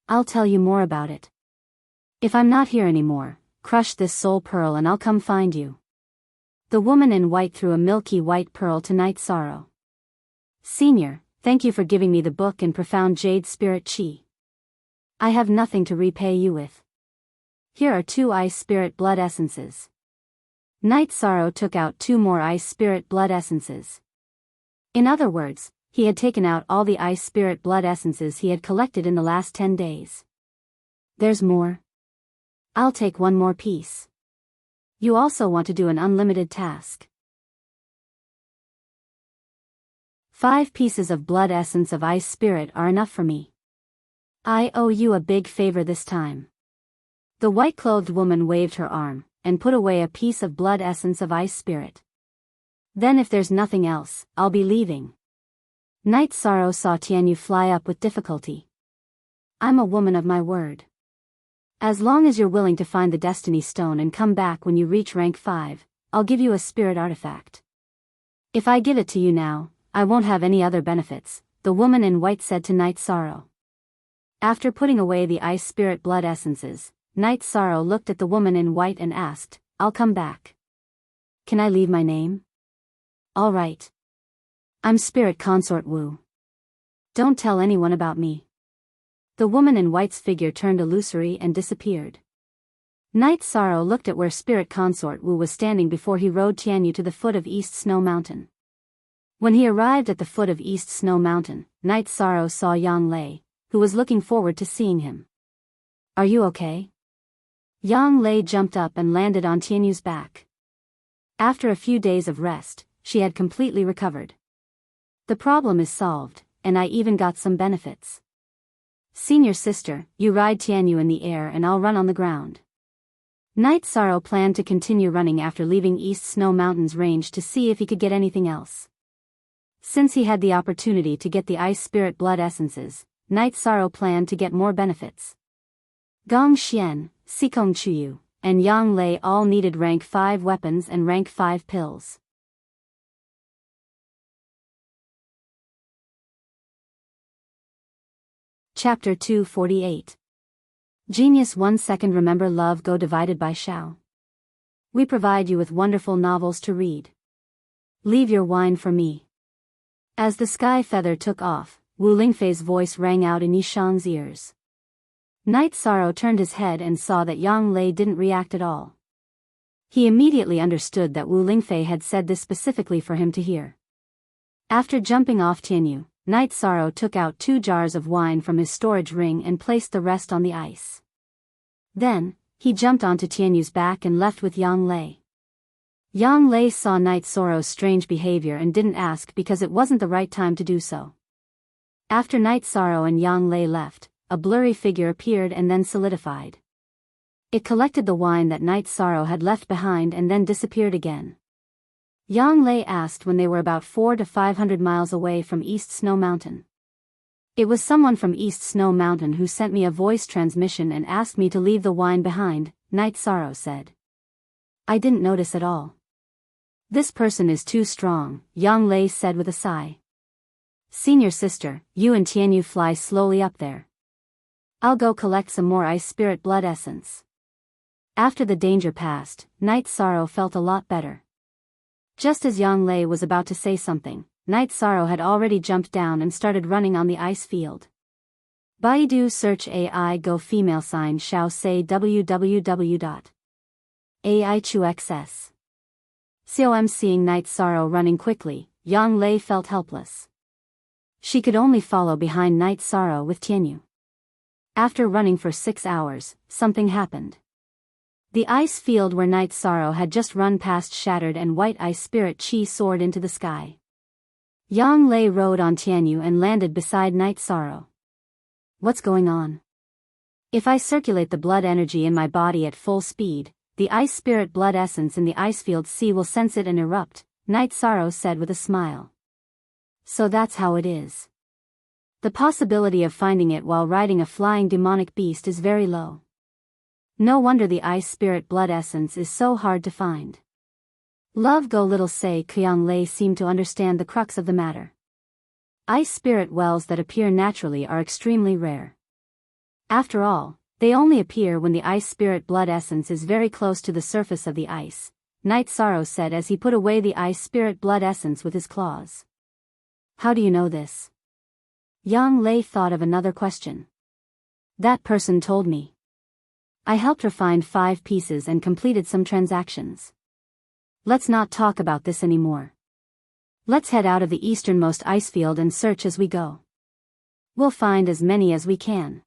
I'll tell you more about it. If I'm not here anymore, crush this soul pearl and I'll come find you. The woman in white threw a milky white pearl to Night Sorrow. Senior, thank you for giving me the book and profound jade spirit chi. I have nothing to repay you with. Here are 2 ice spirit blood essences. Night Sorrow took out 2 more ice spirit blood essences. In other words, he had taken out all the ice spirit blood essences he had collected in the last 10 days. There's more. I'll take 1 more piece. You also want to do an unlimited task. 5 pieces of blood essence of ice spirit are enough for me. I owe you a big favor this time. The white-clothed woman waved her arm, and put away a piece of blood essence of ice spirit. Then if there's nothing else, I'll be leaving. Night Sorrow saw Tianyu fly up with difficulty. I'm a woman of my word. As long as you're willing to find the Destiny Stone and come back when you reach rank 5, I'll give you a spirit artifact. If I give it to you now, I won't have any other benefits, the woman in white said to Night Sorrow. After putting away the ice spirit blood essences, Night Sorrow looked at the woman in white and asked, I'll come back. Can I leave my name? All right. I'm Spirit Consort Wu. Don't tell anyone about me. The woman in white's figure turned illusory and disappeared. Night Sorrow looked at where Spirit Consort Wu was standing before he rode Tianyu to the foot of East Snow Mountain. When he arrived at the foot of East Snow Mountain, Night Sorrow saw Yang Lei, who was looking forward to seeing him. Are you okay? Yang Lei jumped up and landed on Tianyu's back. After a few days of rest, she had completely recovered. The problem is solved, and I even got some benefits. Senior sister, you ride Tianyu in the air and I'll run on the ground. Night Sorrow planned to continue running after leaving East Snow Mountain's range to see if he could get anything else. Since he had the opportunity to get the Ice Spirit blood essences, Night Sorrow planned to get more benefits. Gong Xian, Sikong Chuyu, and Yang Lei all needed rank 5 weapons and rank 5 pills. Chapter 248. Genius 1 second remember love go divided by Shao. We provide you with wonderful novels to read. Leave your wine for me. As the sky feather took off, Wu Lingfei's voice rang out in Yishang's ears. Night Sorrow turned his head and saw that Yang Lei didn't react at all. He immediately understood that Wu Lingfei had said this specifically for him to hear. After jumping off Tianyu, Night Sorrow took out 2 jars of wine from his storage ring and placed the rest on the ice. Then, he jumped onto Tianyu's back and left with Yang Lei. Yang Lei saw Night Sorrow's strange behavior and didn't ask because it wasn't the right time to do so. After Night Sorrow and Yang Lei left, a blurry figure appeared and then solidified. It collected the wine that Night Sorrow had left behind and then disappeared again. Yang Lei asked when they were about 400 to 500 miles away from East Snow Mountain. It was someone from East Snow Mountain who sent me a voice transmission and asked me to leave the wine behind, Night Sorrow said. I didn't notice at all. This person is too strong, Yang Lei said with a sigh. Senior sister, you and Tianyu fly slowly up there. I'll go collect some more Ice Spirit blood essence. After the danger passed, Night Sorrow felt a lot better. Just as Yang Lei was about to say something, Night Sorrow had already jumped down and started running on the ice field. Baidu search AI go female sign Shao say www.aichuxs. Com seeing Night Sorrow running quickly, Yang Lei felt helpless. She could only follow behind Night Sorrow with Tianyu. After running for 6 hours, something happened. The ice field where Night Sorrow had just run past shattered and white ice spirit chi soared into the sky. Yang Lei rode on Tianyu and landed beside Night Sorrow. What's going on? If I circulate the blood energy in my body at full speed, the ice spirit blood essence in the ice field sea will sense it and erupt, Night Sorrow said with a smile. So that's how it is. The possibility of finding it while riding a flying demonic beast is very low. No wonder the ice spirit blood essence is so hard to find. Love go little say Yang Lei seemed to understand the crux of the matter. Ice spirit wells that appear naturally are extremely rare. After all, they only appear when the ice spirit blood essence is very close to the surface of the ice, Night Sorrow said as he put away the ice spirit blood essence with his claws. How do you know this? Yang Lei thought of another question. That person told me. I helped her find 5 pieces and completed some transactions. Let's not talk about this anymore. Let's head out of the easternmost ice field and search as we go. We'll find as many as we can.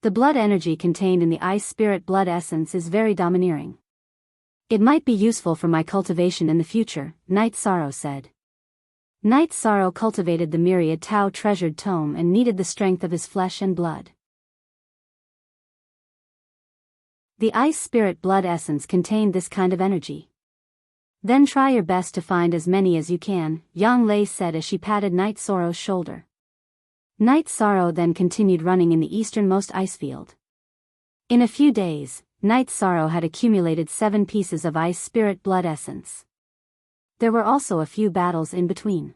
The blood energy contained in the ice spirit blood essence is very domineering. It might be useful for my cultivation in the future, Night Sorrow said. Night Sorrow cultivated the myriad Tao treasured tome and needed the strength of his flesh and blood. The ice spirit blood essence contained this kind of energy. Then try your best to find as many as you can, Yang Lei said as she patted Night Sorrow's shoulder. Night Sorrow then continued running in the easternmost ice field. In a few days, Night Sorrow had accumulated 7 pieces of ice spirit blood essence. There were also a few battles in between.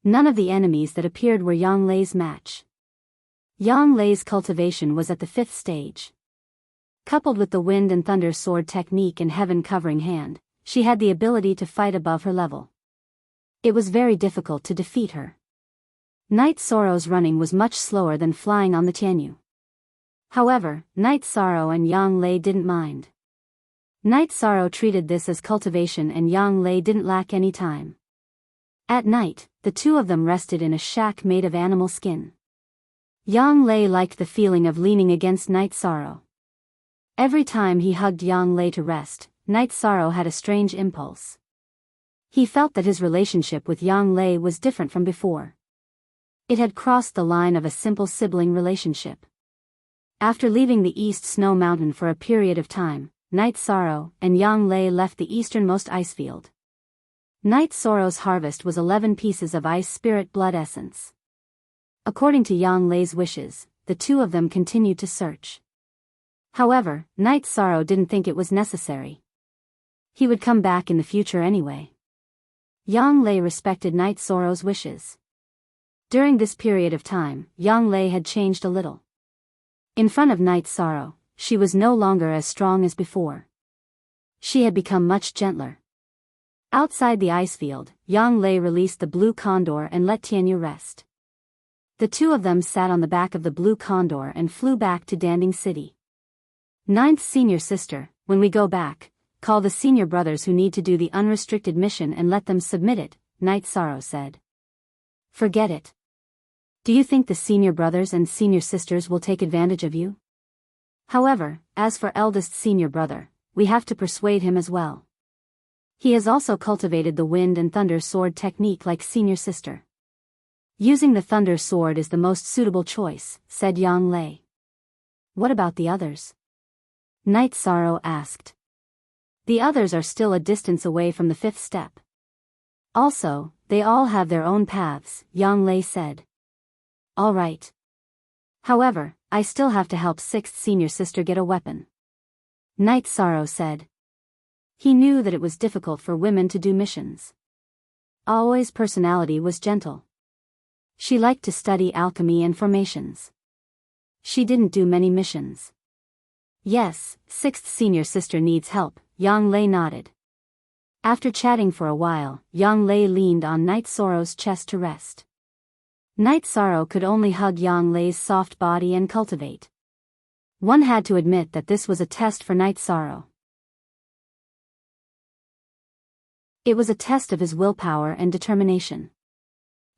None of the enemies that appeared were Yang Lei's match. Yang Lei's cultivation was at the 5th stage. Coupled with the wind and thunder sword technique and heaven covering hand, she had the ability to fight above her level. It was very difficult to defeat her. Night Sorrow's running was much slower than flying on the Tianyu. However, Night Sorrow and Yang Lei didn't mind. Night Sorrow treated this as cultivation and Yang Lei didn't lack any time. At night, the two of them rested in a shack made of animal skin. Yang Lei liked the feeling of leaning against Night Sorrow. Every time he hugged Yang Lei to rest, Night Sorrow had a strange impulse. He felt that his relationship with Yang Lei was different from before. It had crossed the line of a simple sibling relationship. After leaving the East Snow Mountain for a period of time, Night Sorrow and Yang Lei left the easternmost ice field. Night Sorrow's harvest was 11 pieces of ice spirit blood essence. According to Yang Lei's wishes, the two of them continued to search. However, Night Sorrow didn't think it was necessary. He would come back in the future anyway. Yang Lei respected Night Sorrow's wishes. During this period of time, Yang Lei had changed a little. In front of Night Sorrow, she was no longer as strong as before. She had become much gentler. Outside the ice field, Yang Lei released the blue condor and let Tianyu rest. The two of them sat on the back of the blue condor and flew back to Danding City. Ninth senior sister, when we go back, call the senior brothers who need to do the unrestricted mission and let them submit it, Night Sorrow said. Forget it. Do you think the senior brothers and senior sisters will take advantage of you? However, as for eldest senior brother, we have to persuade him as well. He has also cultivated the wind and thunder sword technique like senior sister. Using the thunder sword is the most suitable choice, said Yang Lei. What about the others? Night Sorrow asked. The others are still a distance away from the fifth step. Also, they all have their own paths, Yang Lei said. All right. However, I still have to help sixth senior sister get a weapon. Night Sorrow said. He knew that it was difficult for women to do missions. Always personality was gentle. She liked to study alchemy and formations. She didn't do many missions. Yes, sixth senior sister needs help, Yang Lei nodded. After chatting for a while, Yang Lei leaned on Night Sorrow's chest to rest. Night Sorrow could only hug Yang Lei's soft body and cultivate. One had to admit that this was a test for Night Sorrow. It was a test of his willpower and determination.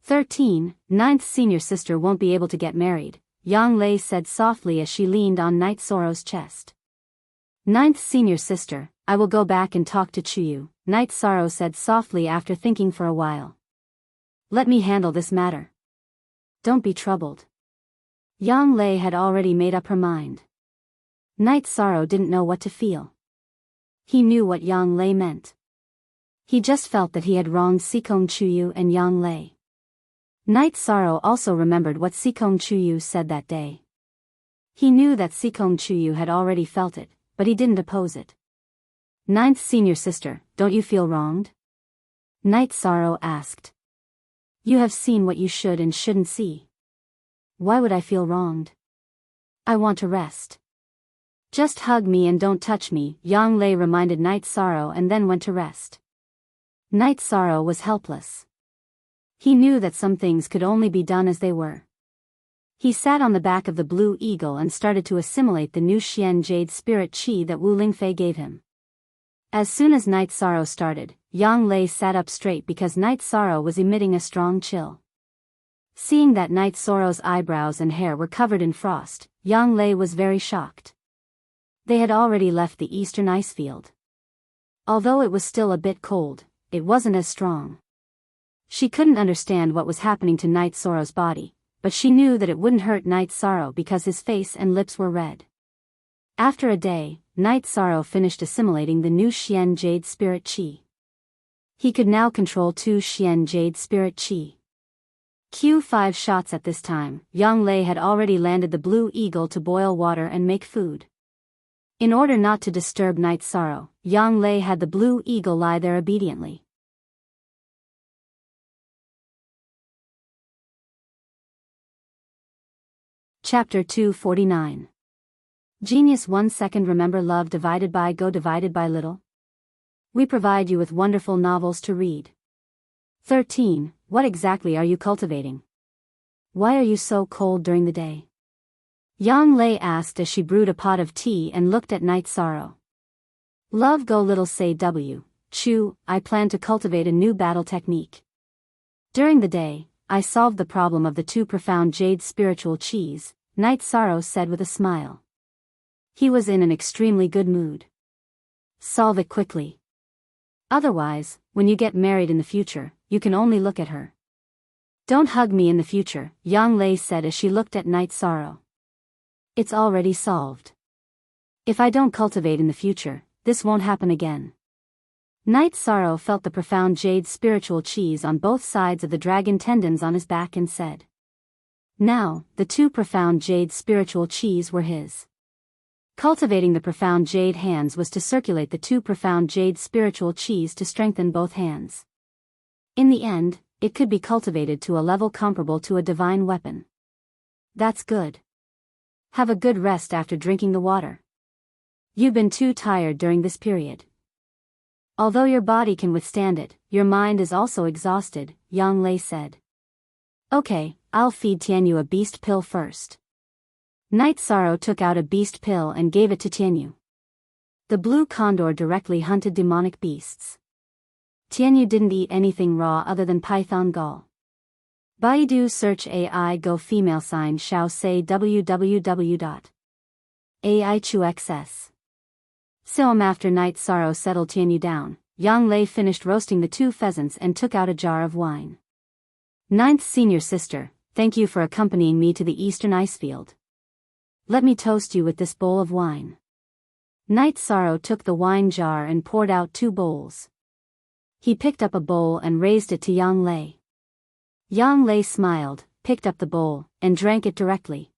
13. Ninth senior sister won't be able to get married, Yang Lei said softly as she leaned on Night Sorrow's chest. Ninth senior sister, I will go back and talk to Chuyu, Night Sorrow said softly after thinking for a while. Let me handle this matter. Don't be troubled. Yang Lei had already made up her mind. Night Sorrow didn't know what to feel. He knew what Yang Lei meant. He just felt that he had wronged Sikong Chuyu and Yang Lei. Night Sorrow also remembered what Sikong Chuyu said that day. He knew that Sikong Chuyu had already felt it, but he didn't oppose it. Ninth senior sister, don't you feel wronged? Night Sorrow asked. You have seen what you should and shouldn't see. Why would I feel wronged? I want to rest. Just hug me and don't touch me, Yang Lei reminded Night Sorrow and then went to rest. Night Sorrow was helpless. He knew that some things could only be done as they were. He sat on the back of the blue eagle and started to assimilate the new Xian Jade spirit chi that Wu Lingfei gave him. As soon as Night Sorrow started, Yang Lei sat up straight because Night Sorrow was emitting a strong chill. Seeing that Night Sorrow's eyebrows and hair were covered in frost, Yang Lei was very shocked. They had already left the eastern ice field. Although it was still a bit cold, it wasn't as strong. She couldn't understand what was happening to Night Sorrow's body, but she knew that it wouldn't hurt Night Sorrow because his face and lips were red. After a day, Night Sorrow finished assimilating the new Xian Jade spirit chi. He could now control 2 Xian Jade spirit chi. Q5 shots at this time, Yang Lei had already landed the blue eagle to boil water and make food. In order not to disturb Night Sorrow, Yang Lei had the blue eagle lie there obediently. Chapter 249. Genius 1 second. Remember love divided by go divided by little? We provide you with wonderful novels to read. 13. What exactly are you cultivating? Why are you so cold during the day? Yang Lei asked as she brewed a pot of tea and looked at Night Sorrow. Love go little say Chu, I plan to cultivate a new battle technique. During the day, I solved the problem of the two profound jade spiritual cheese, Night Sorrow said with a smile. He was in an extremely good mood. Solve it quickly. Otherwise, when you get married in the future, you can only look at her. Don't hug me in the future, Yang Lei said as she looked at Night Sorrow. It's already solved. If I don't cultivate in the future, this won't happen again. Night Sorrow felt the profound jade spiritual cheese on both sides of the dragon tendons on his back and said. Now, the two profound jade spiritual cheese were his. Cultivating the profound jade hands was to circulate the two profound jade spiritual cheese to strengthen both hands. In the end, it could be cultivated to a level comparable to a divine weapon. That's good. Have a good rest after drinking the water. You've been too tired during this period. Although your body can withstand it, your mind is also exhausted, Yang Lei said. Okay, I'll feed Tianyu a beast pill first. Night Sorrow took out a beast pill and gave it to Tianyu. The blue condor directly hunted demonic beasts. Tianyu didn't eat anything raw other than python gall. Baidu search AI go female sign shao say www.aichuxs. After Night Sorrow settled Tianyu down, Yang Lei finished roasting the two pheasants and took out a jar of wine. Ninth senior sister, thank you for accompanying me to the eastern icefield. Let me toast you with this bowl of wine. Night Sorrow took the wine jar and poured out 2 bowls. He picked up a bowl and raised it to Yang Lei. Yang Lei smiled, picked up the bowl, and drank it directly.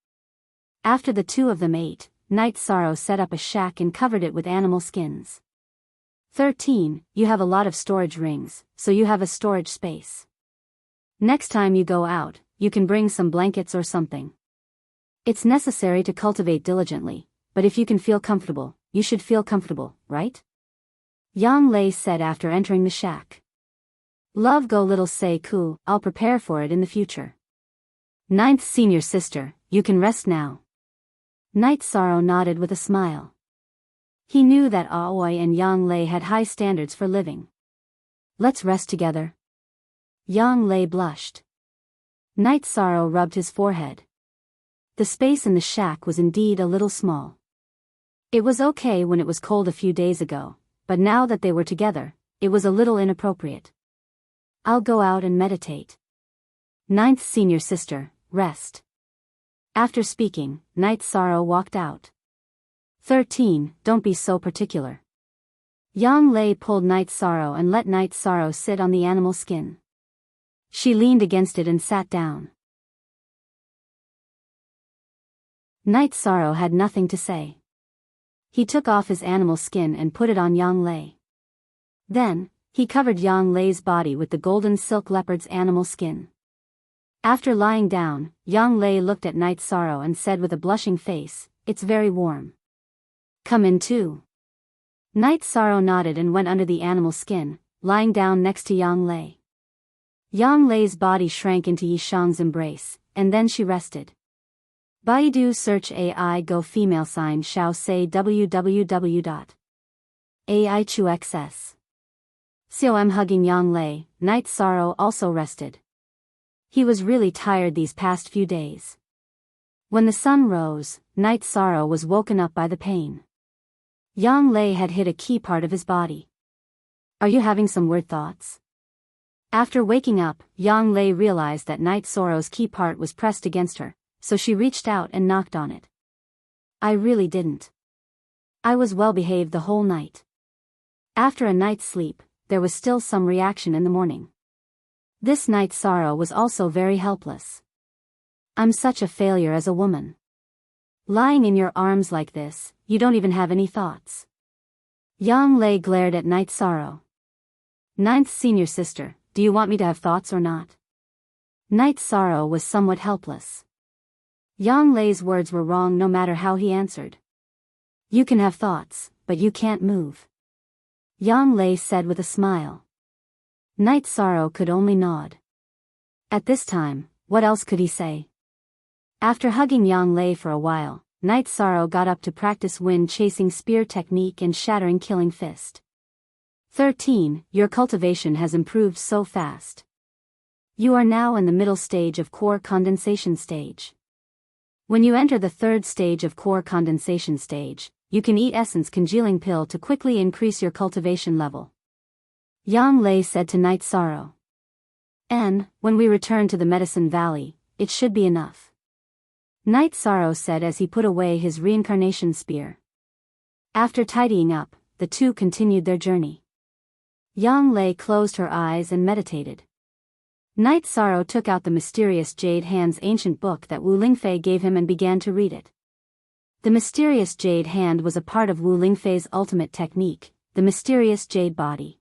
After the two of them ate, Night Sorrow set up a shack and covered it with animal skins. 13. You have a lot of storage rings, so you have a storage space. Next time you go out, you can bring some blankets or something. It's necessary to cultivate diligently, but if you can feel comfortable, you should feel comfortable, right? Yang Lei said after entering the shack. Love go little say Ku, I'll prepare for it in the future. Ninth senior sister, you can rest now. Night Sorrow nodded with a smile. He knew that Aoi and Yang Lei had high standards for living. Let's rest together. Yang Lei blushed. Night Sorrow rubbed his forehead. The space in the shack was indeed a little small. It was okay when it was cold a few days ago, but now that they were together, it was a little inappropriate. I'll go out and meditate. Ninth senior sister, rest. After speaking, Night Sorrow walked out. 13. Don't be so particular. Yang Lei pulled Night Sorrow and let Night Sorrow sit on the animal skin. She leaned against it and sat down. Night Sorrow had nothing to say. He took off his animal skin and put it on Yang Lei. Then, he covered Yang Lei's body with the golden silk leopard's animal skin. After lying down, Yang Lei looked at Night Sorrow and said with a blushing face, "It's very warm. Come in too." Night Sorrow nodded and went under the animal skin, lying down next to Yang Lei. Yang Lei's body shrank into Yishang's embrace, and then she rested. Baidu search AI go female sign shao say www.aichuxs. I'm hugging Yang Lei. Night Sorrow also rested. He was really tired these past few days. When the sun rose, Night Sorrow was woken up by the pain. Yang Lei had hit a key part of his body. Are you having some weird thoughts? After waking up, Yang Lei realized that Night Sorrow's key part was pressed against her, so she reached out and knocked on it. I really didn't. I was well behaved the whole night. After a night's sleep, there was still some reaction in the morning. This Night Sorrow was also very helpless. I'm such a failure as a woman. Lying in your arms like this, you don't even have any thoughts. Yang Lei glared at Night Sorrow. Ninth senior sister, do you want me to have thoughts or not? Night Sorrow was somewhat helpless. Yang Lei's words were wrong no matter how he answered. You can have thoughts, but you can't move. Yang Lei said with a smile. Night Sorrow could only nod. At this time, what else could he say? After hugging Yang Lei for a while, Night Sorrow got up to practice wind-chasing spear technique and shattering killing fist. 13. Your cultivation has improved so fast. You are now in the middle stage of core condensation stage. When you enter the third stage of core condensation stage, you can eat essence congealing pill to quickly increase your cultivation level. Yang Lei said to Night Sorrow. And, when we return to the Medicine Valley, it should be enough. Night Sorrow said as he put away his reincarnation spear. After tidying up, the two continued their journey. Yang Lei closed her eyes and meditated. Night Sorrow took out the mysterious Jade Hand's ancient book that Wu Lingfei gave him and began to read it. The mysterious Jade Hand was a part of Wu Lingfei's ultimate technique, the mysterious Jade Body.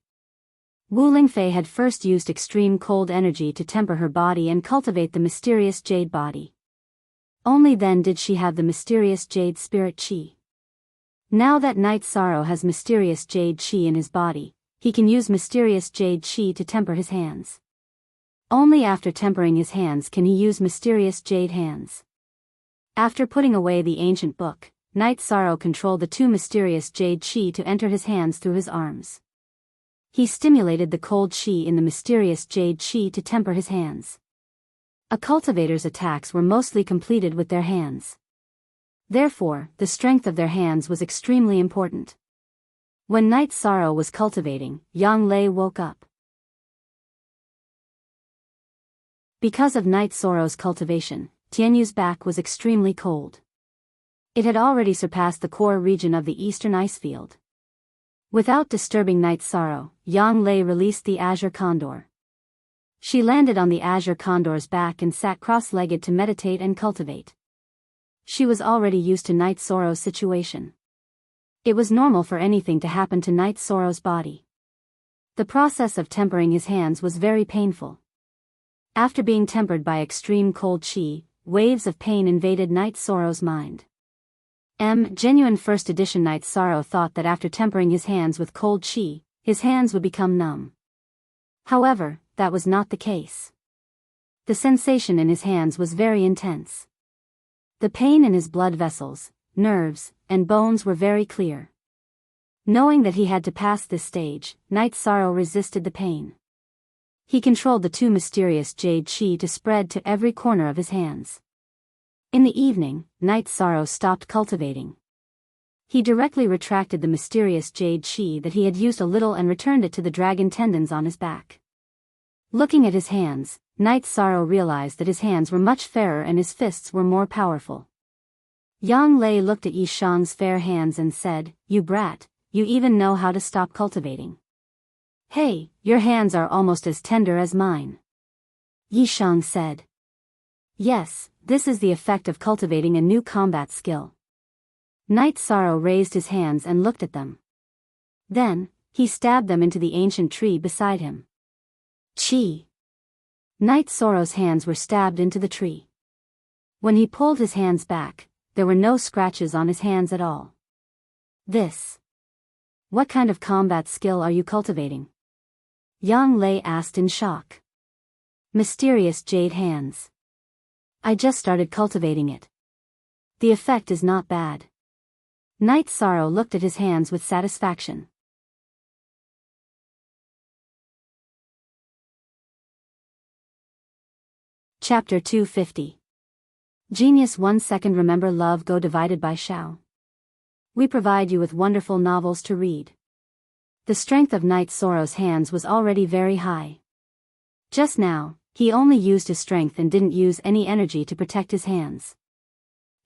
Wu Lingfei had first used extreme cold energy to temper her body and cultivate the mysterious Jade Body. Only then did she have the mysterious Jade Spirit Qi. Now that Night Sorrow has mysterious Jade Qi in his body, he can use mysterious Jade Qi to temper his hands. Only after tempering his hands can he use mysterious Jade Hands. After putting away the ancient book, Night Sorrow controlled the two mysterious Jade Qi to enter his hands through his arms. He stimulated the cold Qi in the mysterious Jade Qi to temper his hands. A cultivator's attacks were mostly completed with their hands. Therefore, the strength of their hands was extremely important. When Night Sorrow was cultivating, Yang Lei woke up. Because of Night Sorrow's cultivation, Tianyu's back was extremely cold. It had already surpassed the core region of the eastern ice field. Without disturbing Night Sorrow, Yang Lei released the Azure Condor. She landed on the Azure Condor's back and sat cross-legged to meditate and cultivate. She was already used to Night Sorrow's situation. It was normal for anything to happen to Night Sorrow's body. The process of tempering his hands was very painful. After being tempered by extreme cold Qi, waves of pain invaded Night Sorrow's mind. Genuine first edition Night Sorrow thought that after tempering his hands with cold Qi, his hands would become numb. However, that was not the case. The sensation in his hands was very intense. The pain in his blood vessels, nerves, and bones were very clear. Knowing that he had to pass this stage, Night Sorrow resisted the pain. He controlled the two mysterious Jade Qi to spread to every corner of his hands. In the evening, Night Sorrow stopped cultivating. He directly retracted the mysterious Jade Qi that he had used a little and returned it to the dragon tendons on his back. Looking at his hands, Night Sorrow realized that his hands were much fairer and his fists were more powerful. Yang Lei looked at Yi Shang's fair hands and said, "You brat, you even know how to stop cultivating. Hey, your hands are almost as tender as mine." Yi Shang said. Yes, this is the effect of cultivating a new combat skill. Night Sorrow raised his hands and looked at them. Then, he stabbed them into the ancient tree beside him. Chi! Night Sorrow's hands were stabbed into the tree. When he pulled his hands back, there were no scratches on his hands at all. This. What kind of combat skill are you cultivating? Yang Lei asked in shock. Mysterious Jade Hands. I just started cultivating it. The effect is not bad. Night Sorrow looked at his hands with satisfaction. Chapter 250. Genius 1 second. Remember Love Go divided by Shao. We provide you with wonderful novels to read. The strength of Night Sorrow's hands was already very high. Just now, he only used his strength and didn't use any energy to protect his hands.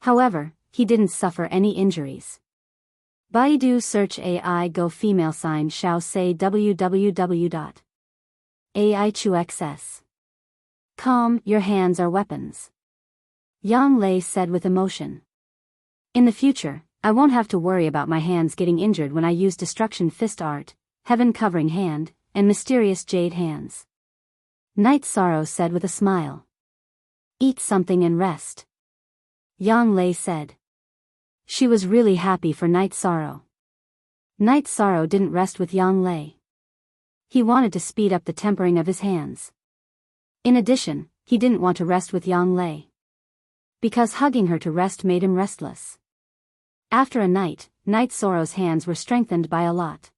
However, he didn't suffer any injuries. Baidu search AI Go female sign Shao say www.aichuxs.com. Your hands are weapons. Yang Lei said with emotion. In the future, I won't have to worry about my hands getting injured when I use Destruction Fist Art, Heaven Covering Hand, and Mysterious Jade Hands. Night Sorrow said with a smile. Eat something and rest. Yang Lei said. She was really happy for Night Sorrow. Night Sorrow didn't rest with Yang Lei. He wanted to speed up the tempering of his hands. In addition, he didn't want to rest with Yang Lei, because hugging her to rest made him restless. After a night, Night Sorrow's hands were strengthened by a lot.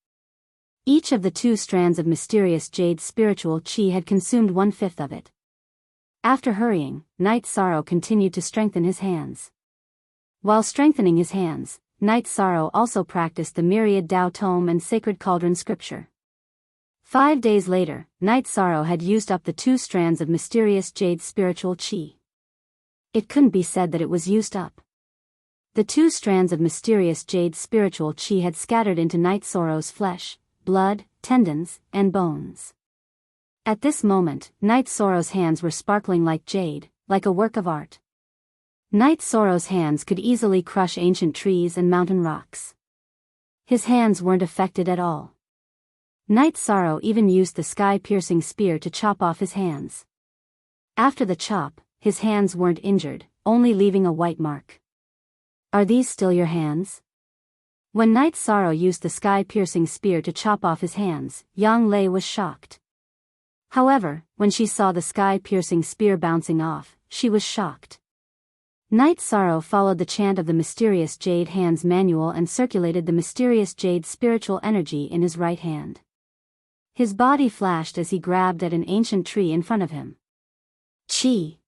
Each of the 2 strands of mysterious jade spiritual chi had consumed 1/5 of it. After hurrying, Night Sorrow continued to strengthen his hands. While strengthening his hands, Night Sorrow also practiced the myriad Tao Tome and Sacred Cauldron scripture. 5 days later, Night Sorrow had used up the 2 strands of mysterious jade spiritual chi. It couldn't be said that it was used up. The 2 strands of mysterious jade spiritual chi had scattered into Night Sorrow's flesh, blood, tendons, and bones. At this moment, Night Sorrow's hands were sparkling like jade, like a work of art. Night Sorrow's hands could easily crush ancient trees and mountain rocks. His hands weren't affected at all. Night Sorrow even used the sky-piercing spear to chop off his hands. After the chop, his hands weren't injured, only leaving a white mark. "Are these still your hands?" When Night Sorrow used the sky-piercing spear to chop off his hands, Yang Lei was shocked. However, when she saw the sky-piercing spear bouncing off, she was shocked. Night Sorrow followed the chant of the mysterious jade hands manual and circulated the mysterious jade spiritual energy in his right hand. His body flashed as he grabbed at an ancient tree in front of him. Chi!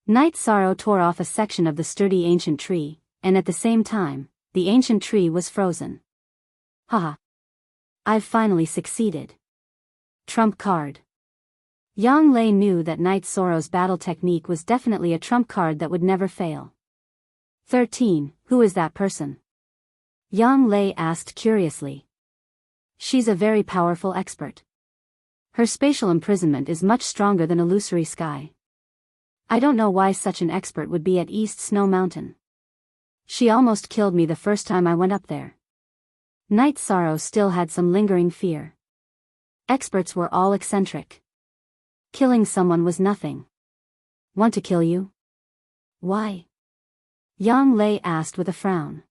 Night Sorrow tore off a section of the sturdy ancient tree, and at the same time, the ancient tree was frozen. Haha! I've finally succeeded. Trump card. Yang Lei knew that Night Sorrow's battle technique was definitely a trump card that would never fail. 13. Who is that person? Yang Lei asked curiously. She's a very powerful expert. Her spatial imprisonment is much stronger than illusory sky. I don't know why such an expert would be at East Snow Mountain. She almost killed me the first time I went up there. Night Sorrow still had some lingering fear. Experts were all eccentric. Killing someone was nothing. Want to kill you? Why? Yang Lei asked with a frown.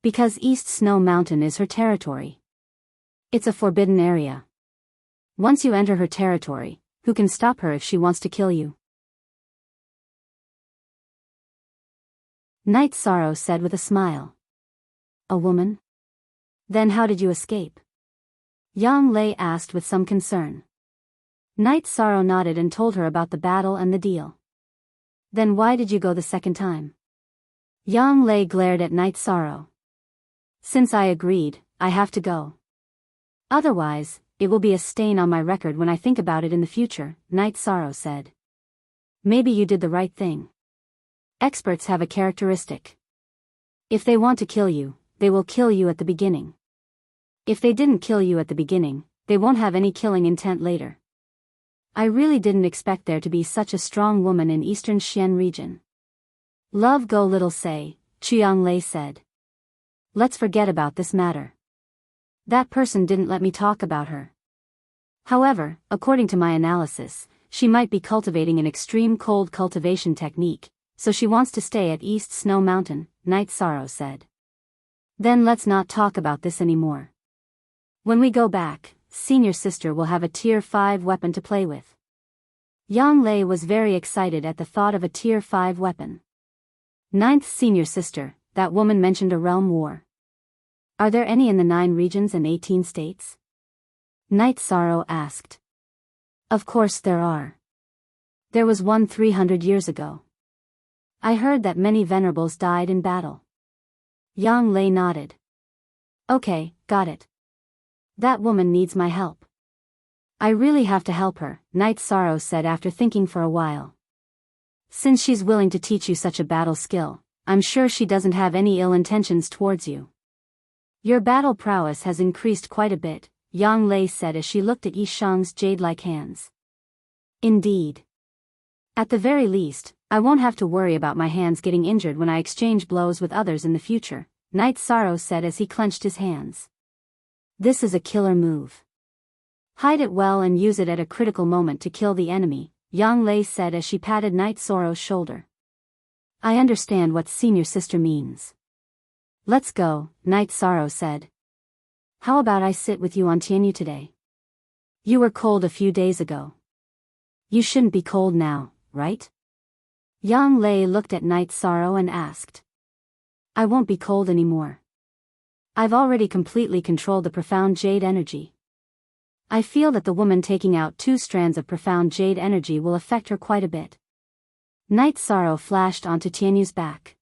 Because East Snow Mountain is her territory. It's a forbidden area. Once you enter her territory, who can stop her if she wants to kill you? Night Sorrow said with a smile. A woman? Then how did you escape? Yang Lei asked with some concern. Night Sorrow nodded and told her about the battle and the deal. Then why did you go the second time? Yang Lei glared at Night Sorrow. Since I agreed, I have to go. Otherwise, it will be a stain on my record when I think about it in the future, Night Sorrow said. Maybe you did the right thing. Experts have a characteristic. If they want to kill you, they will kill you at the beginning. If they didn't kill you at the beginning, they won't have any killing intent later. I really didn't expect there to be such a strong woman in Eastern Xian region. Love go little say, Chiang Lei said. Let's forget about this matter. That person didn't let me talk about her. However, according to my analysis, she might be cultivating an extreme cold cultivation technique, so she wants to stay at East Snow Mountain, Night Sorrow said. Then let's not talk about this anymore. When we go back, Senior Sister will have a Tier 5 weapon to play with. Yang Lei was very excited at the thought of a Tier 5 weapon. Ninth Senior Sister, that woman mentioned a realm war. Are there any in the 9 regions and 18 states? Night Sorrow asked. Of course there are. There was one 300 years ago. I heard that many venerables died in battle. Yang Lei nodded. Okay, got it. That woman needs my help. I really have to help her, Night Sorrow said after thinking for a while. Since she's willing to teach you such a battle skill, I'm sure she doesn't have any ill intentions towards you. Your battle prowess has increased quite a bit, Yang Lei said as she looked at Yishang's jade-like hands. Indeed. At the very least, I won't have to worry about my hands getting injured when I exchange blows with others in the future, Night Sorrow said as he clenched his hands. This is a killer move. Hide it well and use it at a critical moment to kill the enemy, Yang Lei said as she patted Night Sorrow's shoulder. I understand what Senior Sister means. Let's go, Night Sorrow said. How about I sit with you on Tianyu today? You were cold a few days ago. You shouldn't be cold now, right? Yang Lei looked at Night Sorrow and asked. I won't be cold anymore. I've already completely controlled the profound jade energy. I feel that the woman taking out 2 strands of profound jade energy will affect her quite a bit. Night Sorrow flashed onto Tianyu's back.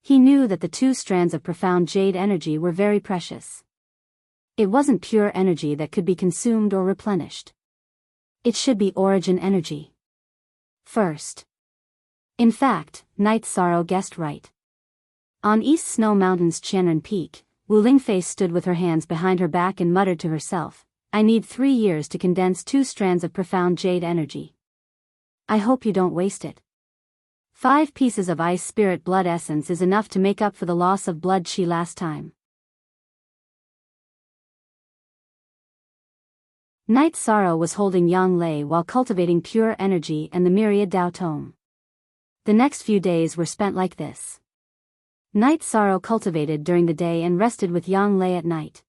He knew that the 2 strands of profound jade energy were very precious. It wasn't pure energy that could be consumed or replenished. It should be origin energy. First. In fact, Night Sorrow guessed right. On East Snow Mountain's Qianren Peak, Wu Lingfei stood with her hands behind her back and muttered to herself, I need 3 years to condense 2 strands of profound jade energy. I hope you don't waste it. 5 pieces of ice spirit blood essence is enough to make up for the loss of blood chi last time. Night Sorrow was holding Yang Lei while cultivating pure energy and the myriad Dao Tome. The next few days were spent like this. Night Sorrow cultivated during the day and rested with Yang Lei at night.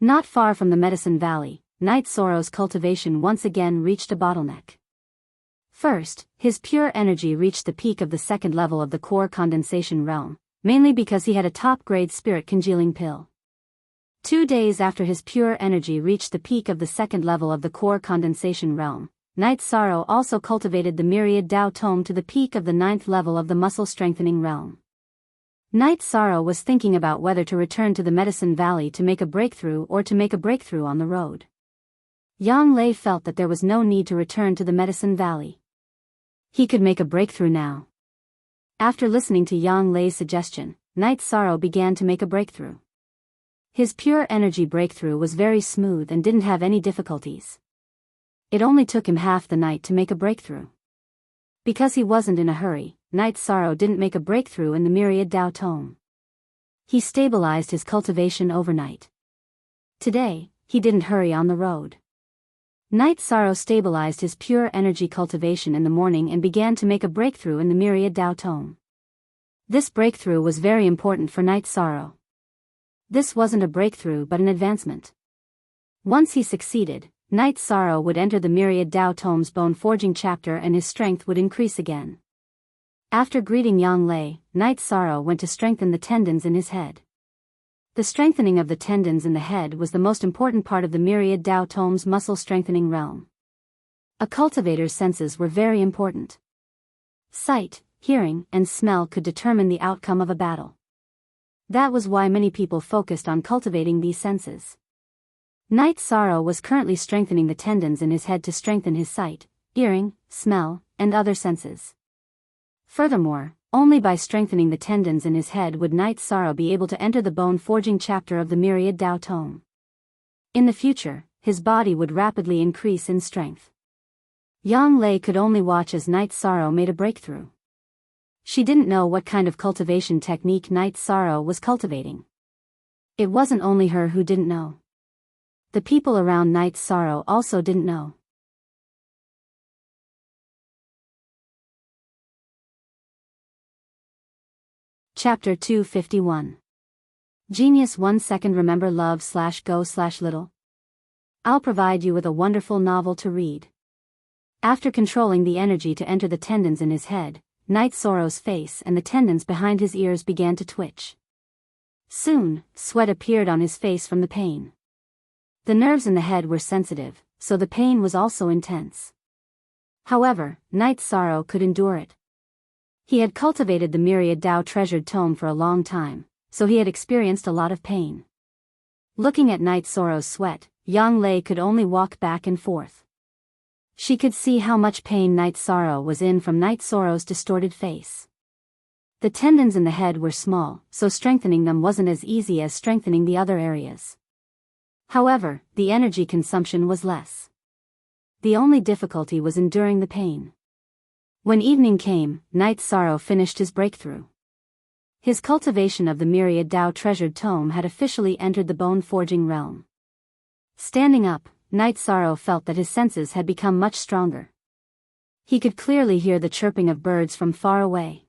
Not far from the Medicine Valley, Night Sorrow's cultivation once again reached a bottleneck. First, his pure energy reached the peak of the 2nd level of the core condensation realm, mainly because he had a top-grade spirit congealing pill. 2 days after his pure energy reached the peak of the 2nd level of the core condensation realm, Night Sorrow also cultivated the myriad Dao Tome to the peak of the 9th level of the muscle strengthening realm. Night Sorrow was thinking about whether to return to the Medicine Valley to make a breakthrough or to make a breakthrough on the road. Yang Lei felt that there was no need to return to the Medicine Valley. He could make a breakthrough now. After listening to Yang Lei's suggestion, Night Sorrow began to make a breakthrough. His pure energy breakthrough was very smooth and didn't have any difficulties. It only took him half the night to make a breakthrough. Because he wasn't in a hurry, Night Sorrow didn't make a breakthrough in the myriad Dao Tome. He stabilized his cultivation overnight. Today, he didn't hurry on the road. Night Sorrow stabilized his pure energy cultivation in the morning and began to make a breakthrough in the myriad Dao Tome. This breakthrough was very important for Night Sorrow. This wasn't a breakthrough but an advancement. Once he succeeded, Night Sorrow would enter the myriad Dao Tome's bone forging chapter and his strength would increase again. After greeting Yang Lei, Night Sorrow went to strengthen the tendons in his head. The strengthening of the tendons in the head was the most important part of the myriad Dao Tome's muscle strengthening realm. A cultivator's senses were very important. Sight, hearing, and smell could determine the outcome of a battle. That was why many people focused on cultivating these senses. Night Sorrow was currently strengthening the tendons in his head to strengthen his sight, hearing, smell, and other senses. Furthermore, only by strengthening the tendons in his head would Night Sorrow be able to enter the bone-forging chapter of the myriad Dao Tome. In the future, his body would rapidly increase in strength. Yang Lei could only watch as Night Sorrow made a breakthrough. She didn't know what kind of cultivation technique Night Sorrow was cultivating. It wasn't only her who didn't know. The people around Night Sorrow also didn't know. Chapter 251. Genius 1 second. Remember love/go/little. I'll provide you with a wonderful novel to read. After controlling the energy to enter the tendons in his head, Night Sorrow's face and the tendons behind his ears began to twitch. Soon, sweat appeared on his face from the pain. The nerves in the head were sensitive, so the pain was also intense. However, Night Sorrow could endure it. He had cultivated the myriad Dao treasured tome for a long time, so he had experienced a lot of pain. Looking at Night Sorrow's sweat, Yang Lei could only walk back and forth. She could see how much pain Night Sorrow was in from Night Sorrow's distorted face. The tendons in the head were small, so strengthening them wasn't as easy as strengthening the other areas. However, the energy consumption was less. The only difficulty was enduring the pain. When evening came, Night Sorrow finished his breakthrough. His cultivation of the myriad Dao treasured tome had officially entered the bone-forging realm. Standing up, Night Sorrow felt that his senses had become much stronger. He could clearly hear the chirping of birds from far away.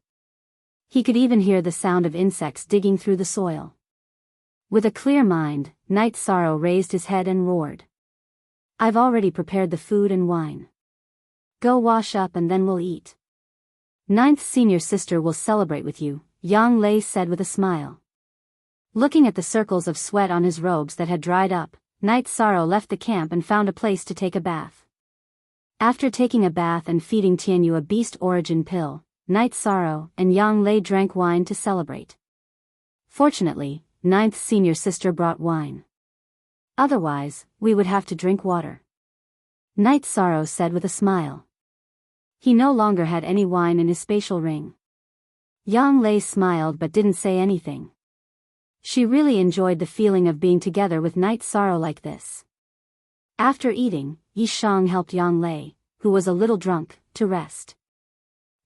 He could even hear the sound of insects digging through the soil. With a clear mind, Night Sorrow raised his head and roared. I've already prepared the food and wine. Go wash up and then we'll eat. Ninth senior sister will celebrate with you, Yang Lei said with a smile. Looking at the circles of sweat on his robes that had dried up, Night Sorrow left the camp and found a place to take a bath. After taking a bath and feeding Tianyu a beast origin pill, Night Sorrow and Yang Lei drank wine to celebrate. Fortunately, ninth senior sister brought wine. Otherwise, we would have to drink water. Night Sorrow said with a smile. He no longer had any wine in his spatial ring. Yang Lei smiled but didn't say anything. She really enjoyed the feeling of being together with Night Sorrow like this. After eating, Yi Shang helped Yang Lei, who was a little drunk, to rest.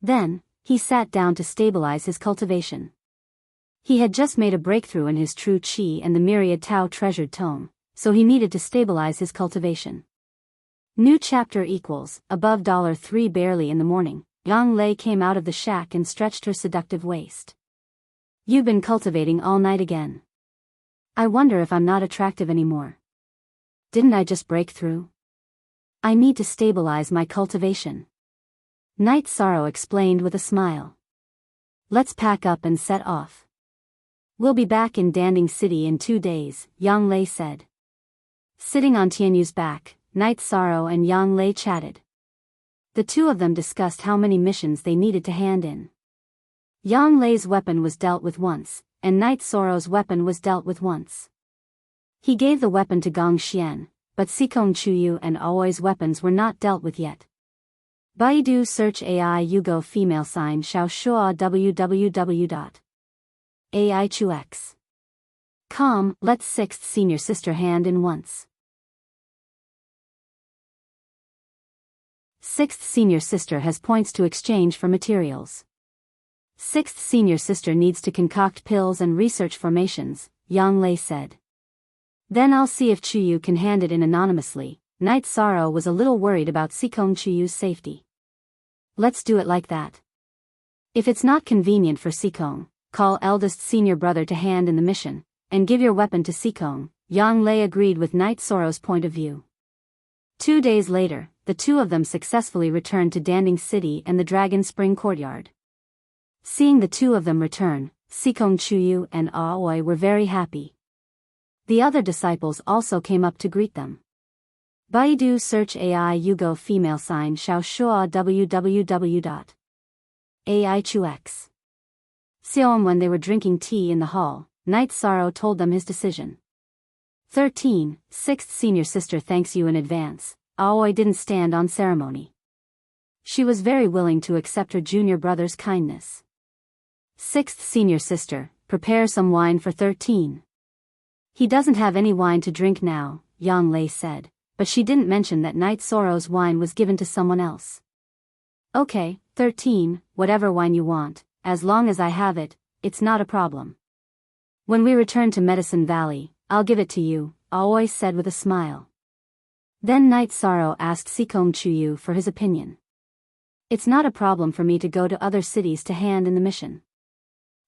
Then, he sat down to stabilize his cultivation. He had just made a breakthrough in his true qi and the myriad Tao treasured tome, so he needed to stabilize his cultivation. New chapter equals, above $3 barely in the morning, Yang Lei came out of the shack and stretched her seductive waist. You've been cultivating all night again. I wonder if I'm not attractive anymore. Didn't I just break through? I need to stabilize my cultivation. Night Sorrow explained with a smile. Let's pack up and set off. We'll be back in Danding City in 2 days, Yang Lei said. Sitting on Tianyu's back, Night Sorrow and Yang Lei chatted. The two of them discussed how many missions they needed to hand in. Yang Lei's weapon was dealt with once, and Night Sorrow's weapon was dealt with once. He gave the weapon to Gong Xian, but Sikong Chuyu and Aoi's weapons were not dealt with yet. Baidu search AI Yugo female sign Xiao Shua www.aichux.com. Let's sixth senior sister hand in once. Sixth senior sister has points to exchange for materials. Sixth senior sister needs to concoct pills and research formations, Yang Lei said. Then I'll see if Chuyu can hand it in anonymously. Night Sorrow was a little worried about Sikong Chuyu's safety. Let's do it like that. If it's not convenient for Sikong, call eldest senior brother to hand in the mission, and give your weapon to Sikong. Yang Lei agreed with Night Sorrow's point of view. 2 days later, the two of them successfully returned to Danding City and the Dragon Spring Courtyard. Seeing the two of them return, Sikong Chuyu and Aoi were very happy. The other disciples also came up to greet them. Baidu search AI Yugo female sign Xiao Shua www.aichux.com. When they were drinking tea in the hall, Night Sorrow told them his decision. 13. Sixth senior sister thanks you in advance. Aoi didn't stand on ceremony. She was very willing to accept her junior brother's kindness. Sixth senior sister, prepare some wine for 13. He doesn't have any wine to drink now, Yang Lei said, but she didn't mention that Night Sorrow's wine was given to someone else. Okay, 13, whatever wine you want, as long as I have it, it's not a problem. When we return to Medicine Valley, I'll give it to you, Aoi said with a smile. Then Night Sorrow asked Sikong Chuyu for his opinion. It's not a problem for me to go to other cities to hand in the mission.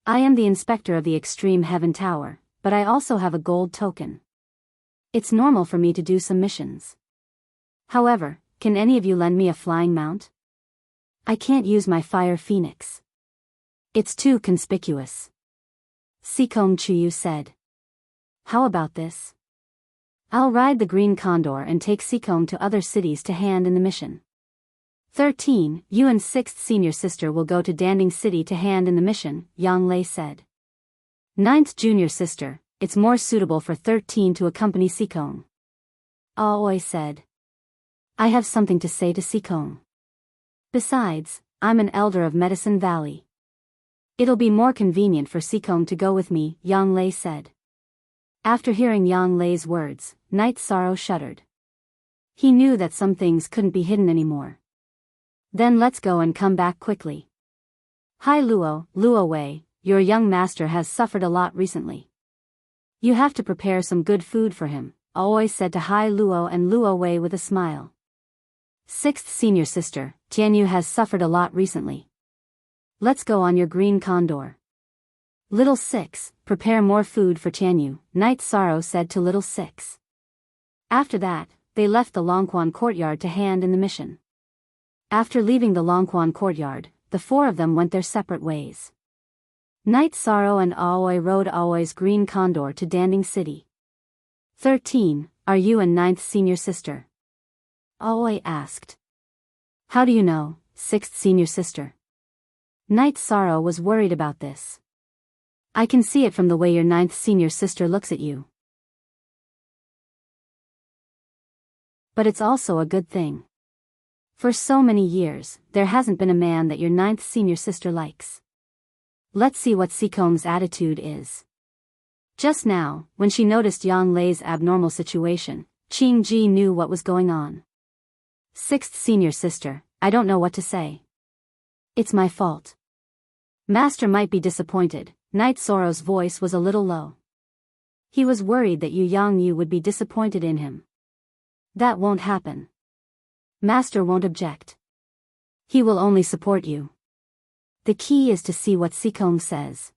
I am the inspector of the Extreme Heaven Tower, but I also have a gold token. It's normal for me to do some missions. However, can any of you lend me a flying mount? I can't use my Fire Phoenix. It's too conspicuous. Sikong Chuyu said. How about this? I'll ride the Green Condor and take Sikong to other cities to hand in the mission. 13. You and sixth senior sister will go to Danding City to hand in the mission, Yang Lei said. Ninth junior sister, it's more suitable for 13 to accompany Sikong. Aoi said. I have something to say to Sikong. Besides, I'm an elder of Medicine Valley. It'll be more convenient for Sikong to go with me, Yang Lei said. After hearing Yang Lei's words, Night Sorrow shuddered. He knew that some things couldn't be hidden anymore. Then let's go and come back quickly. Hi Luo Wei, your young master has suffered a lot recently. You have to prepare some good food for him, Aoi said to Hai Luo and Luo Wei with a smile. Sixth senior sister, Tianyu has suffered a lot recently. Let's go on your Green Condor. Little Six, prepare more food for Tianyu, Night Sorrow said to Little Six. After that, they left the Longquan courtyard to hand in the mission. After leaving the Longquan courtyard, the four of them went their separate ways. Night Sorrow and Aoi rode Aoi's green condor to Danding City. 13. Are you and ninth senior sister? Aoi asked. How do you know, sixth senior sister? Night Sorrow was worried about this. I can see it from the way your ninth senior sister looks at you. But it's also a good thing. For so many years, there hasn't been a man that your ninth senior sister likes. Let's see what Sikong's attitude is. Just now, when she noticed Yang Lei's abnormal situation, Qing Ji knew what was going on. Sixth senior sister, I don't know what to say. It's my fault. Master might be disappointed. Night Sorrow's voice was a little low. He was worried that Yu would be disappointed in him. That won't happen. Master won't object. He will only support you. The key is to see what Sikong says.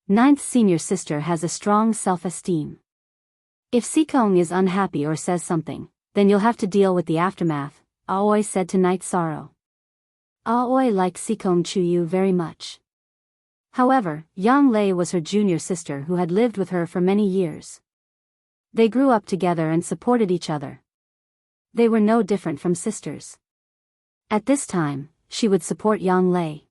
Ninth senior sister has a strong self-esteem. If Sikong is unhappy or says something, then you'll have to deal with the aftermath, Aoi said to Night Sorrow. Aoi liked Sikong Chuyu very much. However, Yang Lei was her junior sister who had lived with her for many years. They grew up together and supported each other. They were no different from sisters. At this time, she would support Yang Lei.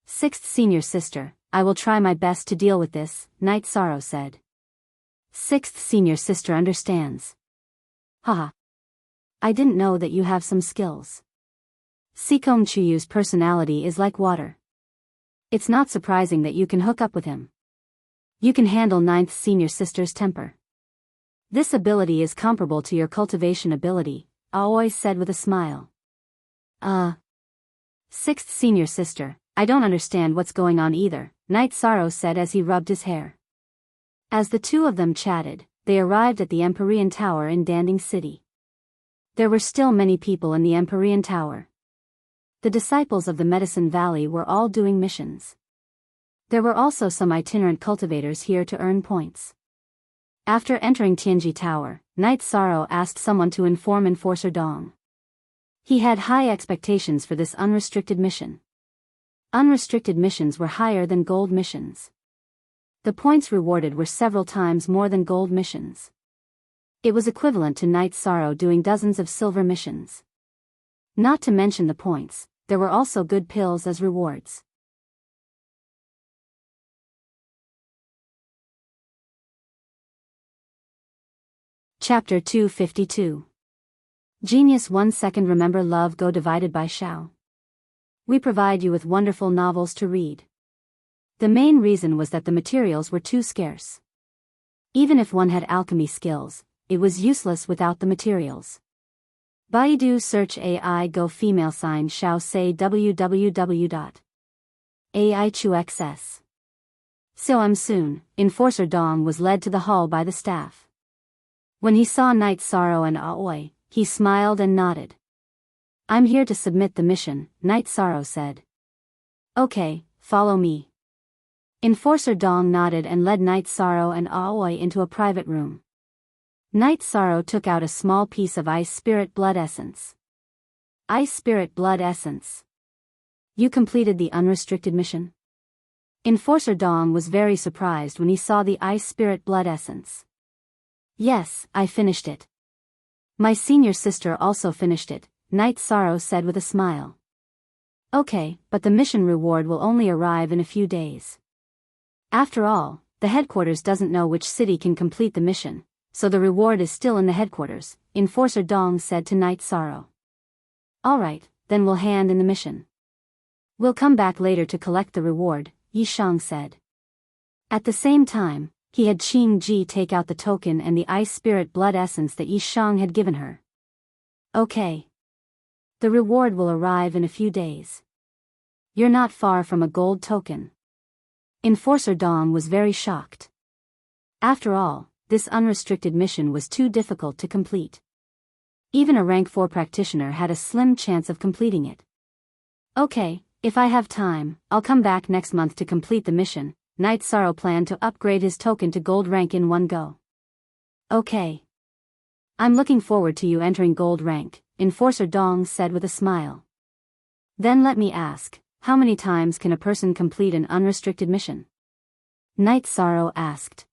Sixth senior sister, I will try my best to deal with this, Night Sorrow said. Sixth senior sister understands. Haha. I didn't know that you have some skills. Sikong Chuyu's personality is like water. It's not surprising that you can hook up with him. You can handle ninth senior sister's temper. This ability is comparable to your cultivation ability, Aoi said with a smile. Sixth senior sister, I don't understand what's going on either, Night Sorrow said as he rubbed his hair. As the two of them chatted, they arrived at the Empyrean Tower in Danding City. There were still many people in the Empyrean Tower. The disciples of the Medicine Valley were all doing missions. There were also some itinerant cultivators here to earn points. After entering Tianji Tower, Night Sorrow asked someone to inform Enforcer Dong. He had high expectations for this unrestricted mission. Unrestricted missions were higher than gold missions. The points rewarded were several times more than gold missions. It was equivalent to Night Sorrow doing dozens of silver missions. Not to mention the points, there were also good pills as rewards. Chapter 252. Genius 1 second. Remember Love Go divided by Xiao. We provide you with wonderful novels to read. The main reason was that the materials were too scarce. Even if one had alchemy skills, it was useless without the materials. Baidu search AI Go female sign Xiao say www.aichuxs. So soon, Enforcer Dong was led to the hall by the staff. When he saw Night Sorrow and Aoi, he smiled and nodded. I'm here to submit the mission, Night Sorrow said. Okay, follow me. Enforcer Dong nodded and led Night Sorrow and Aoi into a private room. Night Sorrow took out a small piece of Ice Spirit Blood Essence. Ice Spirit Blood Essence. You completed the unrestricted mission? Enforcer Dong was very surprised when he saw the Ice Spirit Blood Essence. Yes, I finished it. My senior sister also finished it, Night Sorrow said with a smile. Okay, but the mission reward will only arrive in a few days. After all, the headquarters doesn't know which city can complete the mission, so the reward is still in the headquarters, Enforcer Dong said to Night Sorrow. Alright, then we'll hand in the mission. We'll come back later to collect the reward, Yishang said. At the same time, he had Qing Ji take out the token and the Ice Spirit Blood Essence that Yishang had given her. Okay. The reward will arrive in a few days. You're not far from a gold token. Enforcer Dong was very shocked. After all, this unrestricted mission was too difficult to complete. Even a rank 4 practitioner had a slim chance of completing it. Okay, if I have time, I'll come back next month to complete the mission. Night Sorrow planned to upgrade his token to gold rank in one go. Okay. I'm looking forward to you entering gold rank, Enforcer Dong said with a smile. Then let me ask, how many times can a person complete an unrestricted mission? Night Sorrow asked.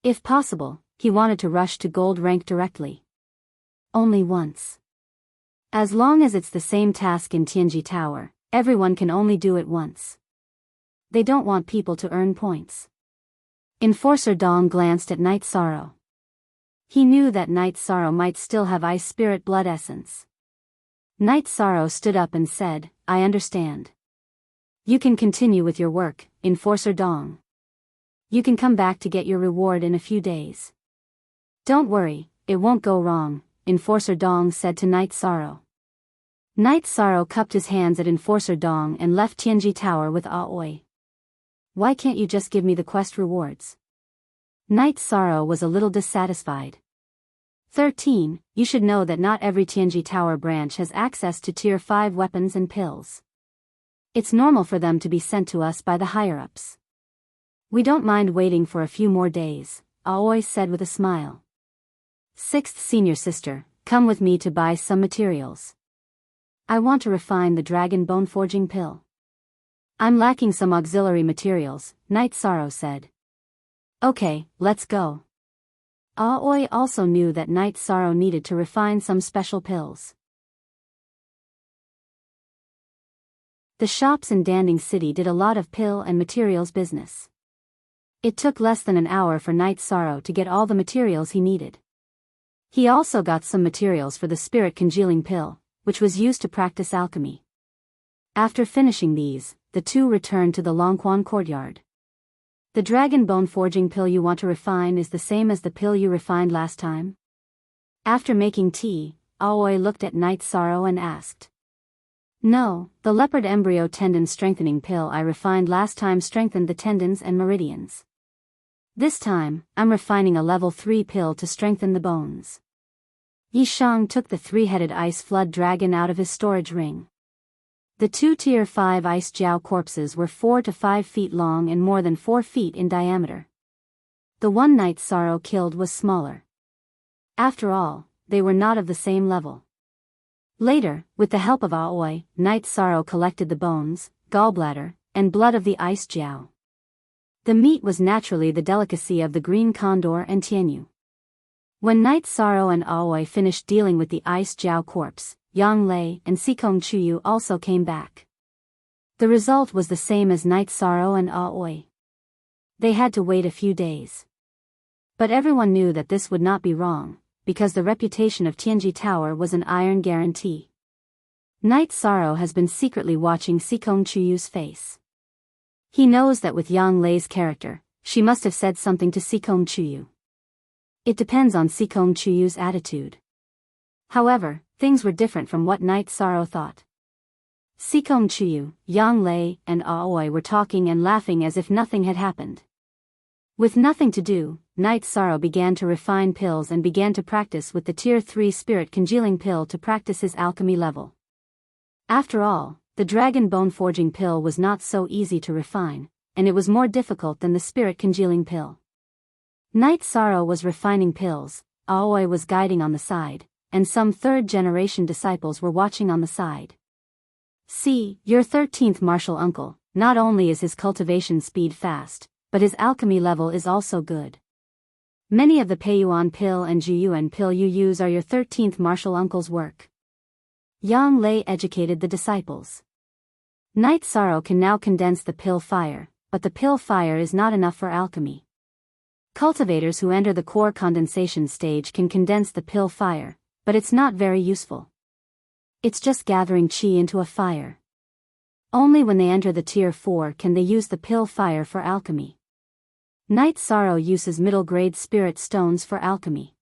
If possible, he wanted to rush to gold rank directly. Only once. As long as it's the same task in Tianji Tower, everyone can only do it once. They don't want people to earn points. Enforcer Dong glanced at Night Sorrow. He knew that Night Sorrow might still have Ice Spirit blood essence. Night Sorrow stood up and said, I understand. You can continue with your work, Enforcer Dong. You can come back to get your reward in a few days. Don't worry, it won't go wrong, Enforcer Dong said to Night Sorrow. Night Sorrow cupped his hands at Enforcer Dong and left Tianji Tower with Aoi. Why can't you just give me the quest rewards? Night Sorrow was a little dissatisfied. 13. You should know that not every Tianji Tower branch has access to Tier 5 weapons and pills. It's normal for them to be sent to us by the higher-ups. We don't mind waiting for a few more days, Aoi said with a smile. 6th Senior Sister, come with me to buy some materials. I want to refine the dragon bone forging pill. I'm lacking some auxiliary materials, Night Sorrow said. Okay, let's go. Aoi also knew that Night Sorrow needed to refine some special pills. The shops in Danding City did a lot of pill and materials business. It took less than an hour for Night Sorrow to get all the materials he needed. He also got some materials for the spirit congealing pill, which was used to practice alchemy. After finishing these, the two returned to the Longquan courtyard. The dragon bone forging pill you want to refine is the same as the pill you refined last time? After making tea, Aoi looked at Night Sorrow and asked. No, the leopard embryo tendon strengthening pill I refined last time strengthened the tendons and meridians. This time, I'm refining a level 3 pill to strengthen the bones. Yi Shang took the 3-headed ice flood dragon out of his storage ring. The 2 Tier 5 ice Jiao corpses were 4 to 5 feet long and more than 4 feet in diameter. The one Night Sorrow killed was smaller. After all, they were not of the same level. Later, with the help of Aoi, Night Sorrow collected the bones, gallbladder, and blood of the ice Jiao. The meat was naturally the delicacy of the green condor and Tianyu. When Night Sorrow and Aoi finished dealing with the ice Jiao corpse, Yang Lei and Sikong Chuyu also came back. The result was the same as Night Sorrow and Aoi. They had to wait a few days. But everyone knew that this would not be wrong, because the reputation of Tianji Tower was an iron guarantee. Night Sorrow has been secretly watching Sikong Chuyu's face. He knows that with Yang Lei's character, she must have said something to Sikong Chuyu. It depends on Sikong Chuyu's attitude. However, things were different from what Night Sorrow thought. Sikong Chuyu, Yang Lei, and Aoi were talking and laughing as if nothing had happened. With nothing to do, Night Sorrow began to refine pills and began to practice with the Tier 3 spirit congealing pill to practice his alchemy level. After all, the dragon bone forging pill was not so easy to refine, and it was more difficult than the spirit congealing pill. Night Sorrow was refining pills, Aoi was guiding on the side, and some third-generation disciples were watching on the side. See, your 13th martial uncle, not only is his cultivation speed fast, but his alchemy level is also good. Many of the Peiyuan pill and Juyuan pill you use are your 13th martial uncle's work. Yang Lei educated the disciples. Night Sorrow can now condense the pill fire, but the pill fire is not enough for alchemy. Cultivators who enter the core condensation stage can condense the pill fire, but it's not very useful. It's just gathering qi into a fire. Only when they enter the Tier 4 can they use the pill fire for alchemy. Night Sorrow uses middle-grade spirit stones for alchemy.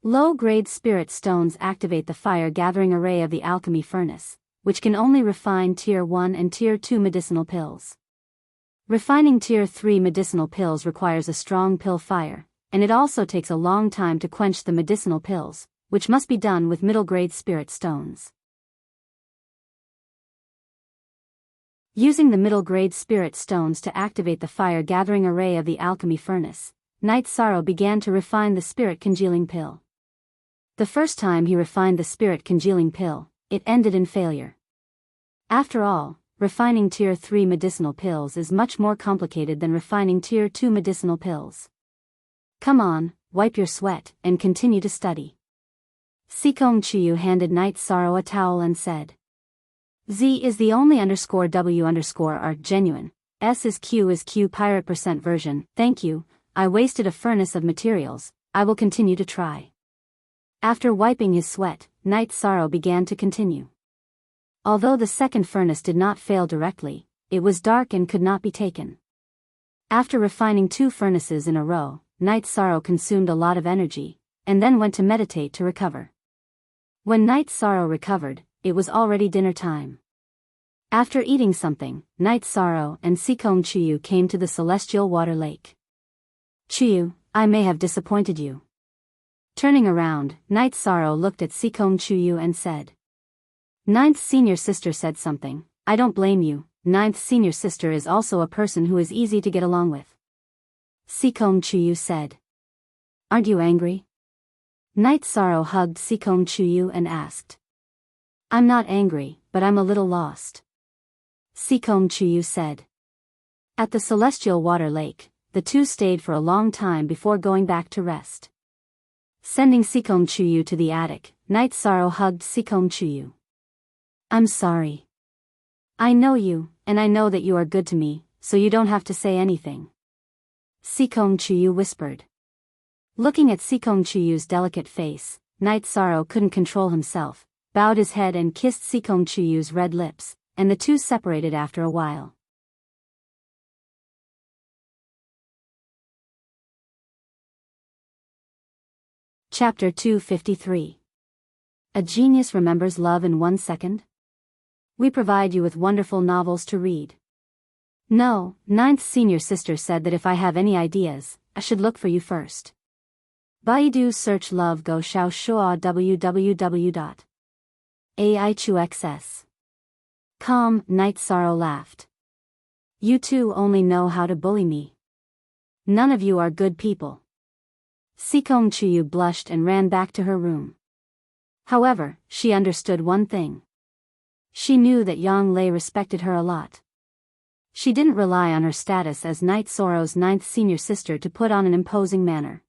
Low-grade spirit stones activate the fire-gathering array of the alchemy furnace, which can only refine Tier 1 and Tier 2 medicinal pills. Refining Tier 3 medicinal pills requires a strong pill fire, and it also takes a long time to quench the medicinal pills, which must be done with middle-grade spirit stones. Using the middle-grade spirit stones to activate the fire-gathering array of the alchemy furnace, Night Sorrow began to refine the spirit congealing pill. The first time he refined the spirit congealing pill, it ended in failure. After all, refining Tier 3 medicinal pills is much more complicated than refining Tier 2 medicinal pills. Come on, wipe your sweat, and continue to study. Sikong Chuyu handed Night Sorrow a towel and said. Z is the only _W_art genuine, S is Q pirate % version, thank you, I wasted a furnace of materials, I will continue to try. After wiping his sweat, Night Sorrow began to continue. Although the second furnace did not fail directly, it was dark and could not be taken. After refining 2 furnaces in a row, Night Sorrow consumed a lot of energy, and then went to meditate to recover. When Night Sorrow recovered, it was already dinner time. After eating something, Night Sorrow and Sikong Chuyu came to the celestial water lake. Chuyu, I may have disappointed you. Turning around, Night Sorrow looked at Sikong Chuyu and said. Ninth senior sister said something, I don't blame you, ninth senior sister is also a person who is easy to get along with. Sikong Chuyu said. Aren't you angry? Night Sorrow hugged Sikong Chuyu and asked. I'm not angry, but I'm a little lost. Sikong Chuyu said. At the celestial water lake, the two stayed for a long time before going back to rest. Sending Sikong Chuyu to the attic, Night Sorrow hugged Sikong Chuyu. I'm sorry. I know you, and I know that you are good to me, so you don't have to say anything. Sikong Chuyu whispered. Looking at Sikong Chuyu's delicate face, Night Sorrow couldn't control himself, bowed his head and kissed Sikong Chuyu's red lips, and the two separated after a while. Chapter 253. A Genius Remembers Love in 1 Second? We provide you with wonderful novels to read. No, ninth senior sister said that if I have any ideas, I should look for you first. Baidu search love go xiao shua www.aichuxs.com. Night Sorrow laughed. You two only know how to bully me. None of you are good people. Sikong Chuyu blushed and ran back to her room. However, she understood one thing. She knew that Yang Lei respected her a lot. She didn't rely on her status as Night Sorrow's ninth senior sister to put on an imposing manner.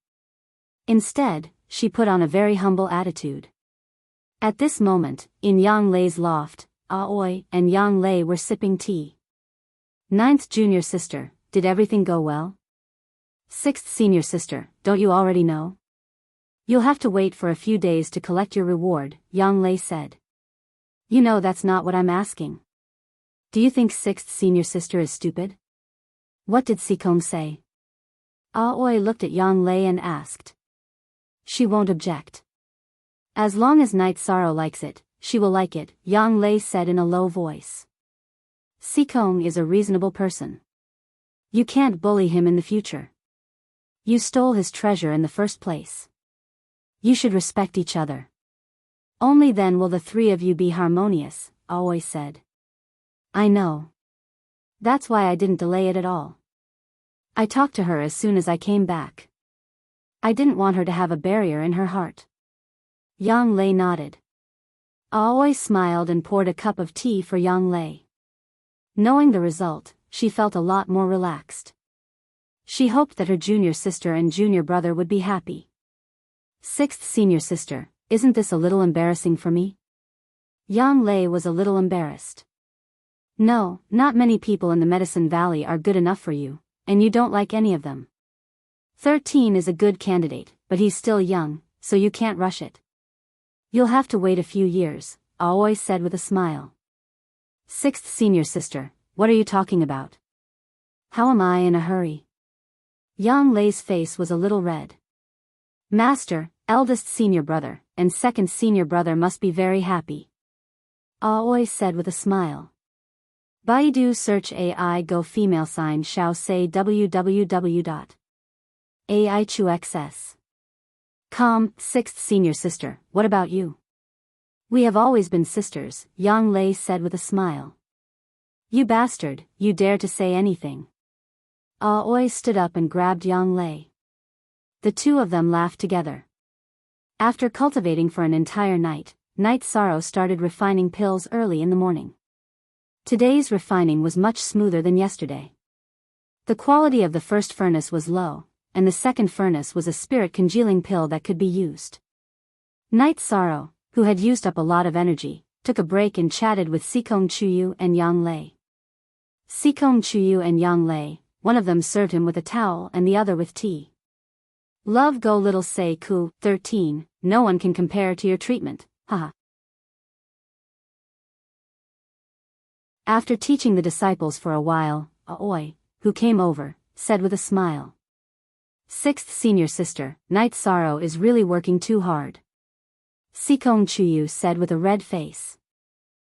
Instead, she put on a very humble attitude. At this moment, in Yang Lei's loft, Aoi and Yang Lei were sipping tea. Ninth junior sister, did everything go well? Sixth senior sister, don't you already know? You'll have to wait for a few days to collect your reward, Yang Lei said. You know that's not what I'm asking. Do you think sixth senior sister is stupid? What did Sikong say? Aoi looked at Yang Lei and asked. She won't object. As long as Night Sorrow likes it, she will like it, Yang Lei said in a low voice. Sikong is a reasonable person. You can't bully him in the future. You stole his treasure in the first place. You should respect each other. Only then will the three of you be harmonious, Aoi said. I know. That's why I didn't delay it at all. I talked to her as soon as I came back. I didn't want her to have a barrier in her heart. Yang Lei nodded. Aoi smiled and poured a cup of tea for Yang Lei. Knowing the result, she felt a lot more relaxed. She hoped that her junior sister and junior brother would be happy. Sixth senior sister, isn't this a little embarrassing for me? Yang Lei was a little embarrassed. No, not many people in the Medicine Valley are good enough for you, and you don't like any of them. 13 is a good candidate, but he's still young, so you can't rush it. You'll have to wait a few years, Aoi said with a smile. Sixth senior sister, what are you talking about? How am I in a hurry? Yang Lei's face was a little red. Master, eldest senior brother, and second senior brother must be very happy. Aoi said with a smile. Baidu search AI go female sign shao say www.aichuxs.com. Sixth senior sister, what about you? We have always been sisters, Yang Lei said with a smile. You bastard, you dare to say anything. Aoi stood up and grabbed Yang Lei. The two of them laughed together. After cultivating for an entire night, Night Sorrow started refining pills early in the morning. Today's refining was much smoother than yesterday. The quality of the first furnace was low, and the second furnace was a spirit congealing pill that could be used. Night Sorrow, who had used up a lot of energy, took a break and chatted with Sikong Chuyu and Yang Lei. Sikong Chuyu and Yang Lei, one of them served him with a towel and the other with tea. Love go little say ku, 13, no one can compare to your treatment, haha. After teaching the disciples for a while, Aoi, who came over, said with a smile. Sixth senior sister, Night Sorrow is really working too hard. Sikong Chuyu said with a red face.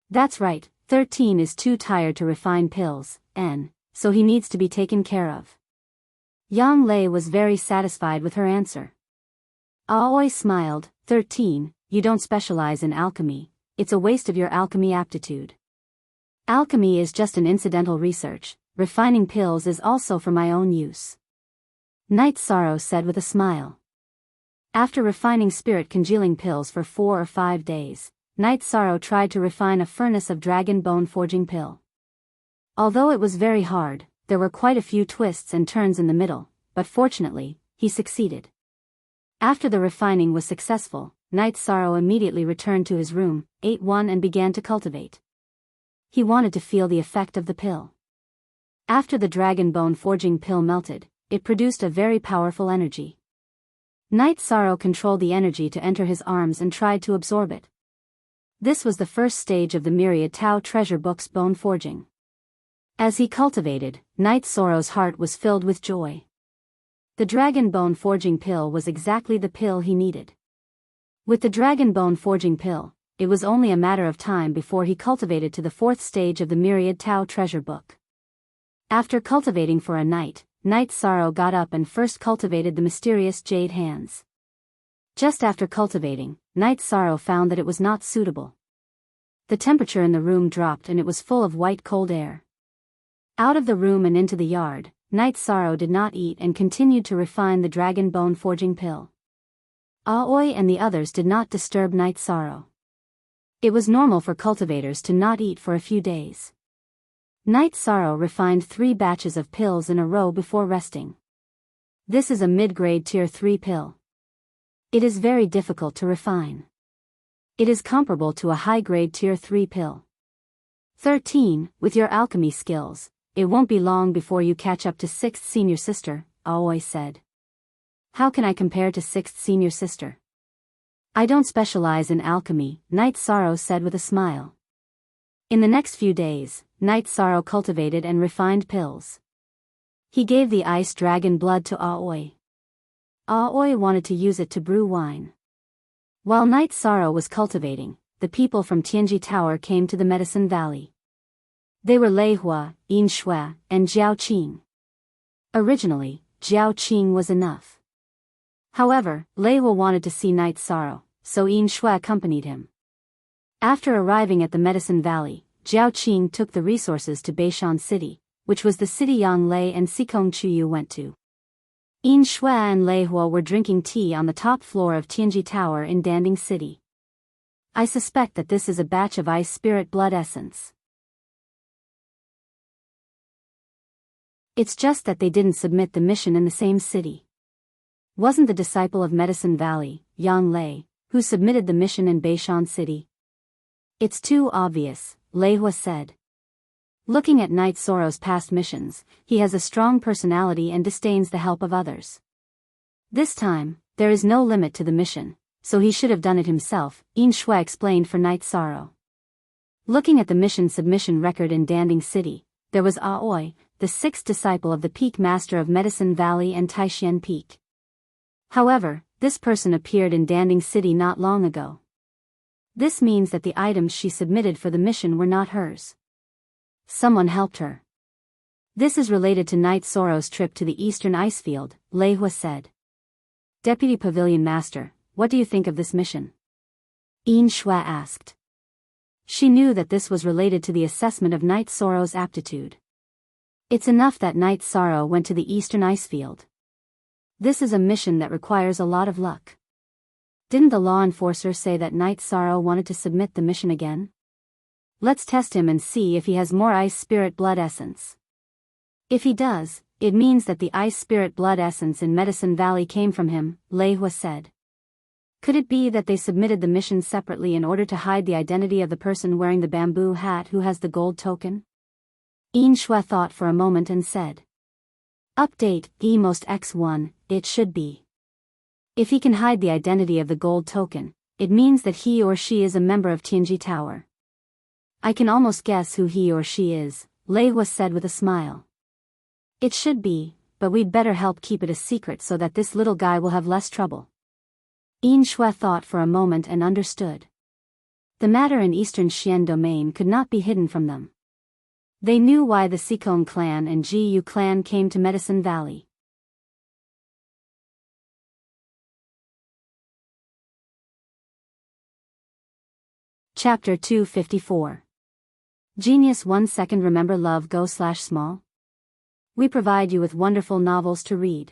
That's right, 13 is too tired to refine pills, so he needs to be taken care of. Yang Lei was very satisfied with her answer. Aoi smiled, 13, you don't specialize in alchemy, it's a waste of your alchemy aptitude. Alchemy is just an incidental research, refining pills is also for my own use. Night Sorrow said with a smile. After refining spirit congealing pills for 4 or 5 days, Night Sorrow tried to refine a furnace of dragon bone forging pill. Although it was very hard, there were quite a few twists and turns in the middle, but fortunately, he succeeded. After the refining was successful, Night Sorrow immediately returned to his room, ate one and began to cultivate. He wanted to feel the effect of the pill. After the dragon bone forging pill melted, it produced a very powerful energy. Night Sorrow controlled the energy to enter his arms and tried to absorb it. This was the first stage of the myriad Tao treasure book's bone forging. As he cultivated, Night Sorrow's heart was filled with joy. The dragon bone forging pill was exactly the pill he needed. With the dragon bone forging pill, it was only a matter of time before he cultivated to the 4th stage of the myriad Tao treasure book. After cultivating for a night, Night Sorrow got up and first cultivated the mysterious jade hands. Just after cultivating, Night Sorrow found that it was not suitable. The temperature in the room dropped and it was full of white cold air. Out of the room and into the yard, Night Sorrow did not eat and continued to refine the dragon bone forging pill. Aoi and the others did not disturb Night Sorrow. It was normal for cultivators to not eat for a few days. Night Sorrow refined 3 batches of pills in a row before resting. This is a mid-grade tier 3 pill. It is very difficult to refine. It is comparable to a high-grade tier 3 pill. 13, with your alchemy skills, it won't be long before you catch up to 6th senior sister, Aoi said. How can I compare to 6th senior sister? I don't specialize in alchemy, Night Sorrow said with a smile. In the next few days, Night Sorrow cultivated and refined pills. He gave the ice dragon blood to Aoi. Aoi wanted to use it to brew wine. While Night Sorrow was cultivating, the people from Tianji Tower came to the Medicine Valley. They were Lei Hua, Yin Shui, and Jiao Qing. Originally, Jiao Qing was enough. However, Lei Hua wanted to see Night Sorrow, so Yin Shui accompanied him. After arriving at the Medicine Valley, Jiao Qing took the resources to Beishan City, which was the city Yang Lei and Sikong Chuyu went to. Yin Shui and Lei Hua were drinking tea on the top floor of Tianji Tower in Danding City. I suspect that this is a batch of ice spirit blood essence. It's just that they didn't submit the mission in the same city. Wasn't the disciple of Medicine Valley, Yang Lei, who submitted the mission in Beishan City? It's too obvious, Lei Hua said. Looking at Night Sorrow's past missions, he has a strong personality and disdains the help of others. This time, there is no limit to the mission, so he should have done it himself, Yin Shui explained for Night Sorrow. Looking at the mission submission record in Danding City, there was Aoi, the 6th disciple of the Peak Master of Medicine Valley and Taishan Peak. However, this person appeared in Danding City not long ago. This means that the items she submitted for the mission were not hers. Someone helped her. This is related to Night Sorrow's trip to the Eastern Icefield, Lei Hua said. Deputy Pavilion Master, what do you think of this mission? Yin Shui asked. She knew that this was related to the assessment of Night Sorrow's aptitude. It's enough that Night Sorrow went to the Eastern Icefield. This is a mission that requires a lot of luck. Didn't the law enforcer say that Night Sorrow wanted to submit the mission again? Let's test him and see if he has more ice spirit blood essence. If he does, it means that the ice spirit blood essence in Medicine Valley came from him, Lei Hua said. Could it be that they submitted the mission separately in order to hide the identity of the person wearing the bamboo hat who has the gold token? Yin Shui thought for a moment and said. Update, E-most X1, it should be. If he can hide the identity of the gold token, it means that he or she is a member of Tianji Tower. I can almost guess who he or she is, Lei Hua said with a smile. It should be, but we'd better help keep it a secret so that this little guy will have less trouble. Yin Shui thought for a moment and understood. The matter in Eastern Xian domain could not be hidden from them. They knew why the Sikong clan and Ji clan came to Medicine Valley. Chapter 254. Genius 1 second. Remember Love Go/Small? We provide you with wonderful novels to read.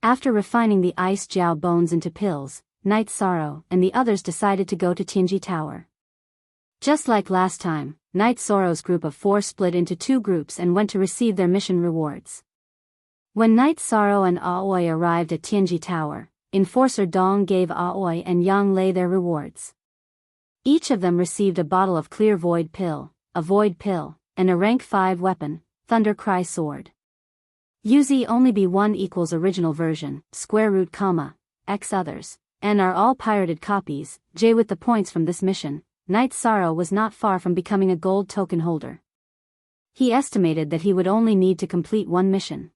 After refining the ice jiao bones into pills, Night Sorrow and the others decided to go to Tianji Tower. Just like last time, Night Sorrow's group of 4 split into 2 groups and went to receive their mission rewards. When Night Sorrow and Aoi arrived at Tianji Tower, Enforcer Dong gave Aoi and Yang Lei their rewards. Each of them received a bottle of clear void pill, a void pill, and a rank 5 weapon, Thunder Cry sword. UZ only B1 equals original version, square root comma, X others, and are all pirated copies. J with the points from this mission, Night Sorrow was not far from becoming a gold token holder. He estimated that he would only need to complete 1 mission.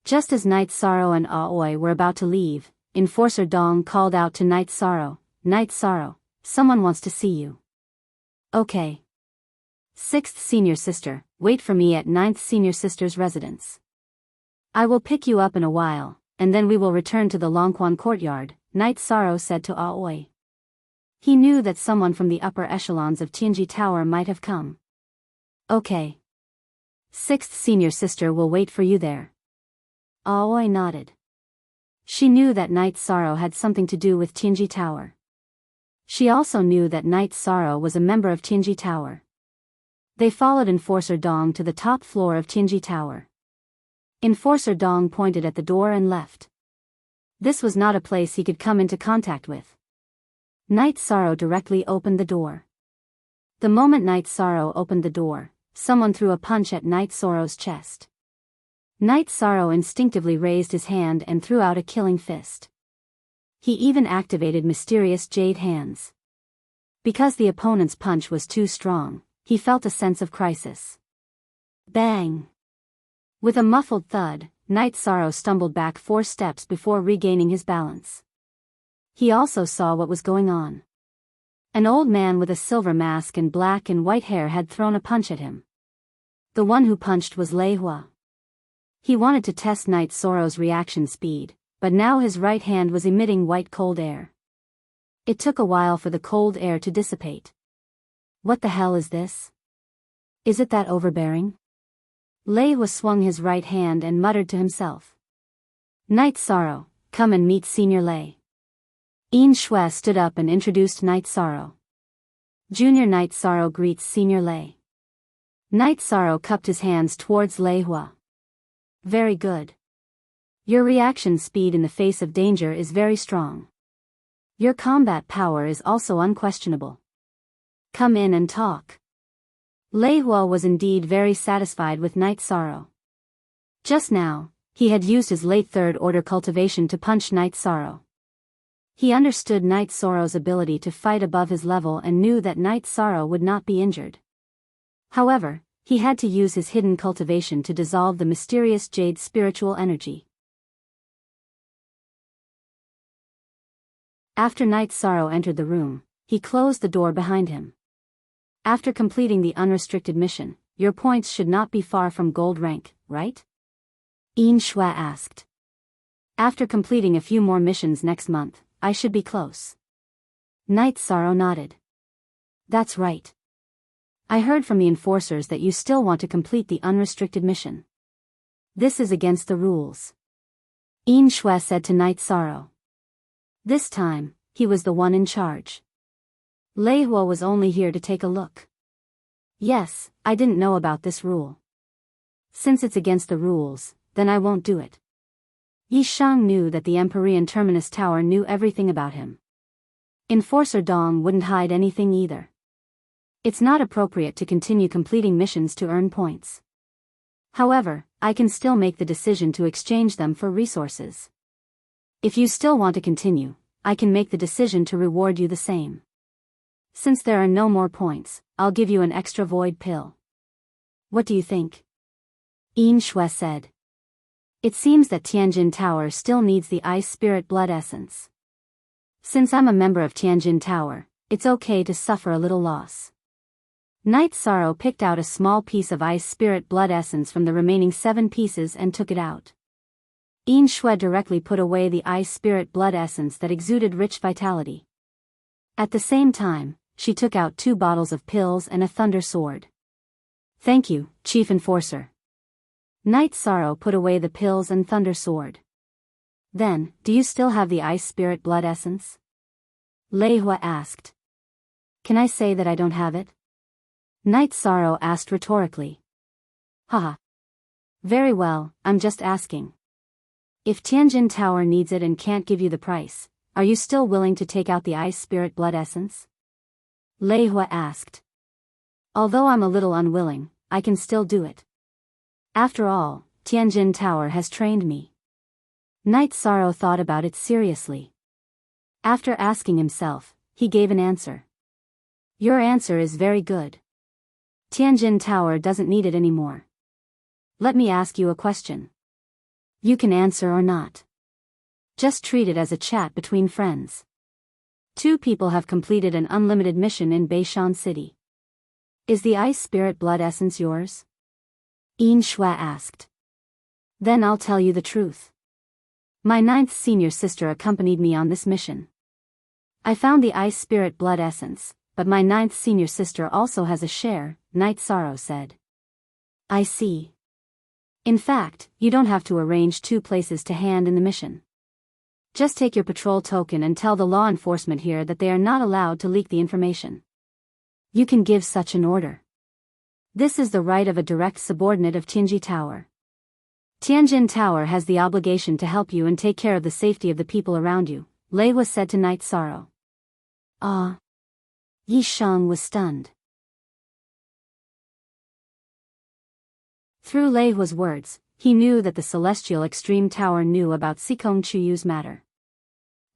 Just as Night Sorrow and Aoi were about to leave, Enforcer Dong called out to Night Sorrow, someone wants to see you. Okay. 6th Senior Sister, wait for me at 9th Senior Sister's residence. I will pick you up in a while, and then we will return to the Longquan courtyard, Night Sorrow said to Aoi. He knew that someone from the upper echelons of Tianji Tower might have come. Okay. 6th Senior Sister will wait for you there. Aoi nodded. She knew that Night Sorrow had something to do with Tianji Tower. She also knew that Night Sorrow was a member of Tianji Tower. They followed Enforcer Dong to the top floor of Tianji Tower. Enforcer Dong pointed at the door and left. This was not a place he could come into contact with. Night Sorrow directly opened the door. The moment Night Sorrow opened the door, someone threw a punch at Night Sorrow's chest. Night Sorrow instinctively raised his hand and threw out a killing fist. He even activated mysterious jade hands. Because the opponent's punch was too strong, he felt a sense of crisis. Bang! With a muffled thud, Night Sorrow stumbled back 4 steps before regaining his balance. He also saw what was going on. An old man with a silver mask and black and white hair had thrown a punch at him. The one who punched was Lei Hua. He wanted to test Night Sorrow's reaction speed, but now his right hand was emitting white cold air. It took a while for the cold air to dissipate. What the hell is this? Is it that overbearing? Lei Hua swung his right hand and muttered to himself. Night Sorrow, come and meet Senior Lei. Yin Shui stood up and introduced Night Sorrow. Junior Night Sorrow greets Senior Lei. Night Sorrow cupped his hands towards Lei Hua. Very good. Your reaction speed in the face of danger is very strong. Your combat power is also unquestionable. Come in and talk. Lei Hua was indeed very satisfied with Night Sorrow. Just now, he had used his late 3rd order cultivation to punch Night Sorrow. He understood Night Sorrow's ability to fight above his level and knew that Night Sorrow would not be injured. However, he had to use his hidden cultivation to dissolve the mysterious jade spiritual energy. After Night Sorrow entered the room, he closed the door behind him. After completing the unrestricted mission, your points should not be far from gold rank, right? Yin Shui asked. After completing a few more missions next month, I should be close. Night Sorrow nodded. That's right. I heard from the enforcers that you still want to complete the unrestricted mission. This is against the rules. Yin Shui said to Night Sorrow. This time, he was the one in charge. Lei Hua was only here to take a look. Yes, I didn't know about this rule. Since it's against the rules, then I won't do it. Yi Shang knew that the Empyrean Terminus Tower knew everything about him. Enforcer Dong wouldn't hide anything either. It's not appropriate to continue completing missions to earn points. However, I can still make the decision to exchange them for resources. If you still want to continue, I can make the decision to reward you the same. Since there are no more points, I'll give you an extra void pill. What do you think? Yin Shui said. It seems that Tianjin Tower still needs the Ice Spirit Blood Essence. Since I'm a member of Tianjin Tower, it's okay to suffer a little loss. Night Sorrow picked out a small piece of Ice Spirit Blood Essence from the remaining 7 pieces and took it out. Yin Shui directly put away the Ice Spirit Blood Essence that exuded rich vitality. At the same time, she took out 2 bottles of pills and a thunder sword. Thank you, Chief Enforcer. Night Sorrow put away the pills and thunder sword. Then, do you still have the Ice Spirit Blood Essence? Lei Hua asked. Can I say that I don't have it? Night Sorrow asked rhetorically. Haha. Very well, I'm just asking. If Tianjin Tower needs it and can't give you the price, are you still willing to take out the Ice Spirit Blood Essence? Lei Hua asked. Although I'm a little unwilling, I can still do it. After all, Tianjin Tower has trained me. Night Sorrow thought about it seriously. After asking himself, he gave an answer. Your answer is very good. Tianjin Tower doesn't need it anymore. Let me ask you a question. You can answer or not. Just treat it as a chat between friends. 2 people have completed an unlimited mission in Beishan City. Is the Ice Spirit Blood Essence yours? Yin Shui asked. Then I'll tell you the truth. My 9th senior sister accompanied me on this mission. I found the Ice Spirit Blood Essence, but my 9th senior sister also has a share, Night Sorrow said. I see. In fact, you don't have to arrange 2 places to hand in the mission. Just take your patrol token and tell the law enforcement here that they are not allowed to leak the information. You can give such an order. This is the right of a direct subordinate of Tianjin Tower. Tianjin Tower has the obligation to help you and take care of the safety of the people around you, Lei Hua said to Night Sorrow. Ah. Yi Shang was stunned. Through Lei Hua's words, he knew that the Celestial Extreme Tower knew about Sikong Chuyu's matter.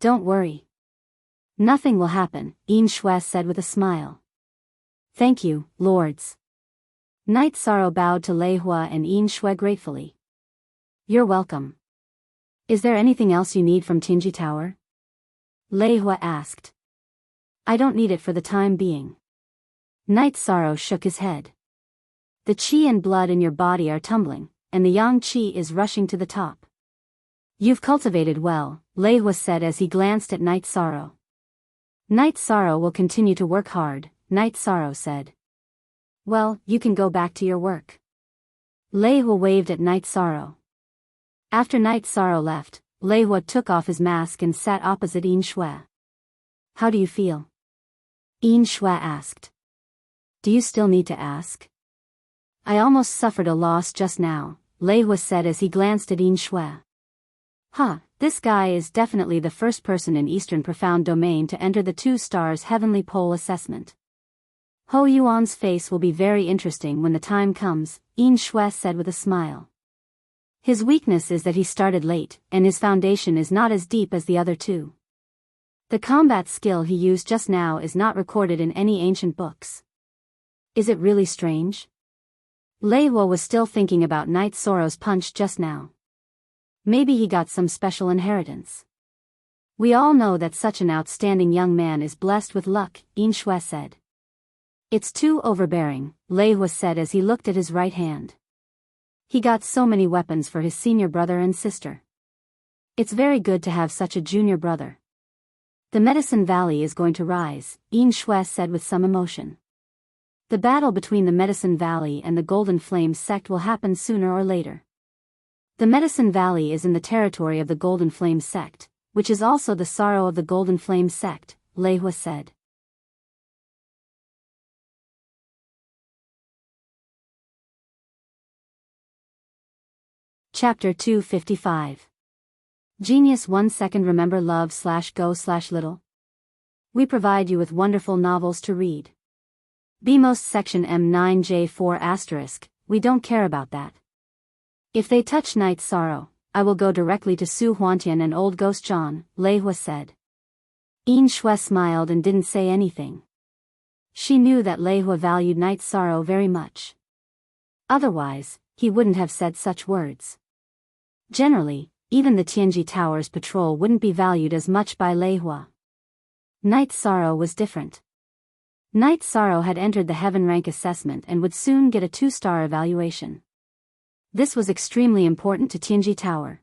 Don't worry. Nothing will happen, Yin Shui said with a smile. Thank you, lords. Night Sorrow bowed to Lei Hua and Yin Shui gratefully. You're welcome. Is there anything else you need from Tianjin Tower? Lei Hua asked. I don't need it for the time being. Night Sorrow shook his head. The qi and blood in your body are tumbling, and the yang qi is rushing to the top. You've cultivated well, Lei Hua said as he glanced at Night Sorrow. Night Sorrow will continue to work hard, Night Sorrow said. Well, you can go back to your work. Lei Hua waved at Night Sorrow. After Night Sorrow left, Lei Hua took off his mask and sat opposite Yin Shui. How do you feel? Yin Shui asked. Do you still need to ask? I almost suffered a loss just now, Lei Hua said as he glanced at Yin Shui. Huh, this guy is definitely the first person in Eastern Profound Domain to enter the 2 stars Heavenly Pole assessment. Ho Yuan's face will be very interesting when the time comes, Yin Shui said with a smile. His weakness is that he started late, and his foundation is not as deep as the other 2. The combat skill he used just now is not recorded in any ancient books. Is it really strange? Lei Hua was still thinking about Night Sorrow's punch just now. Maybe he got some special inheritance. We all know that such an outstanding young man is blessed with luck, Yin Shui said. It's too overbearing, Lei Hua said as he looked at his right hand. He got so many weapons for his senior brother and sister. It's very good to have such a junior brother. The Medicine Valley is going to rise, Yin Shui said with some emotion. The battle between the Medicine Valley and the Golden Flame sect will happen sooner or later. The Medicine Valley is in the territory of the Golden Flame sect, which is also the sorrow of the Golden Flame sect, Lei Hua said. Chapter 255. Genius 1 second remember love/go/little. We provide you with wonderful novels to read. BMOST section M9J4*, we don't care about that. If they touch Night's sorrow, I will go directly to Su Huantian and Old Ghost John, Lei Hua said. Yin Shui smiled and didn't say anything. She knew that Lei Hua valued Night's sorrow very much. Otherwise, he wouldn't have said such words. Generally, even the Tianji Tower's patrol wouldn't be valued as much by Lei Hua. Night's sorrow was different. Night's sorrow had entered the heaven rank assessment and would soon get a 2-star evaluation. This was extremely important to Tianji Tower.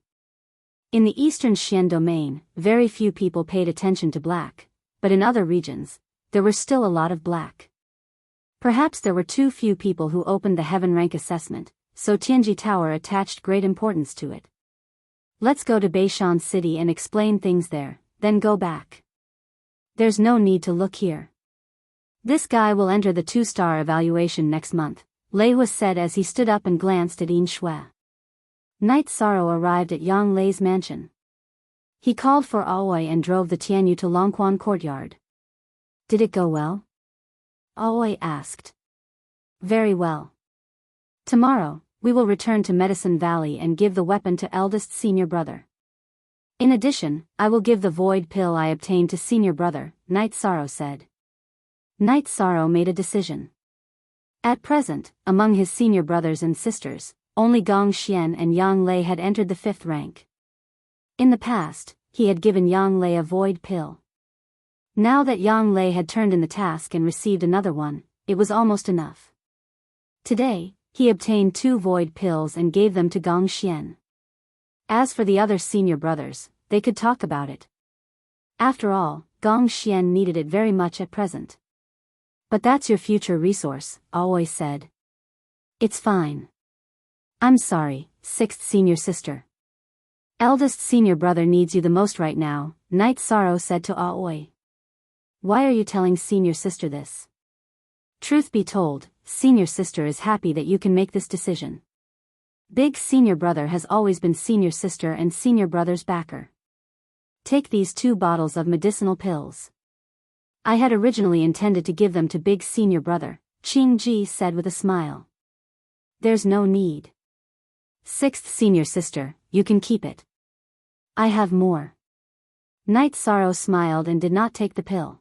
In the eastern Xian domain, very few people paid attention to black, but in other regions, there were still a lot of black. Perhaps there were too few people who opened the heaven rank assessment, so Tianji Tower attached great importance to it. Let's go to Beishan City and explain things there, then go back. There's no need to look here. This guy will enter the 2-star evaluation next month, Lei Hua said as he stood up and glanced at Yin Shui. Night's sorrow arrived at Yang Lei's mansion. He called for Aoi and drove the Tianyu to Longquan courtyard. Did it go well? Aoi asked. Very well. Tomorrow, we will return to Medicine Valley and give the weapon to eldest senior brother. In addition, I will give the void pill I obtained to senior brother, Night's sorrow said. Night's sorrow made a decision. At present, among his senior brothers and sisters, only Gong Xian and Yang Lei had entered the 5th rank. In the past, he had given Yang Lei a void pill. Now that Yang Lei had turned in the task and received another one, it was almost enough. Today, he obtained 2 void pills and gave them to Gong Xian. As for the other senior brothers, they could talk about it. After all, Gong Xian needed it very much at present. But that's your future resource, Aoi said. It's fine. I'm sorry, 6th senior sister. Eldest senior brother needs you the most right now, Night's sorrow said to Aoi. Why are you telling senior sister this? Truth be told, senior sister is happy that you can make this decision. Big senior brother has always been senior sister and senior brother's backer. Take these 2 bottles of medicinal pills. I had originally intended to give them to big senior brother, Qing Ji said with a smile. There's no need. 6th senior sister, you can keep it. I have more. Night's sorrow smiled and did not take the pill.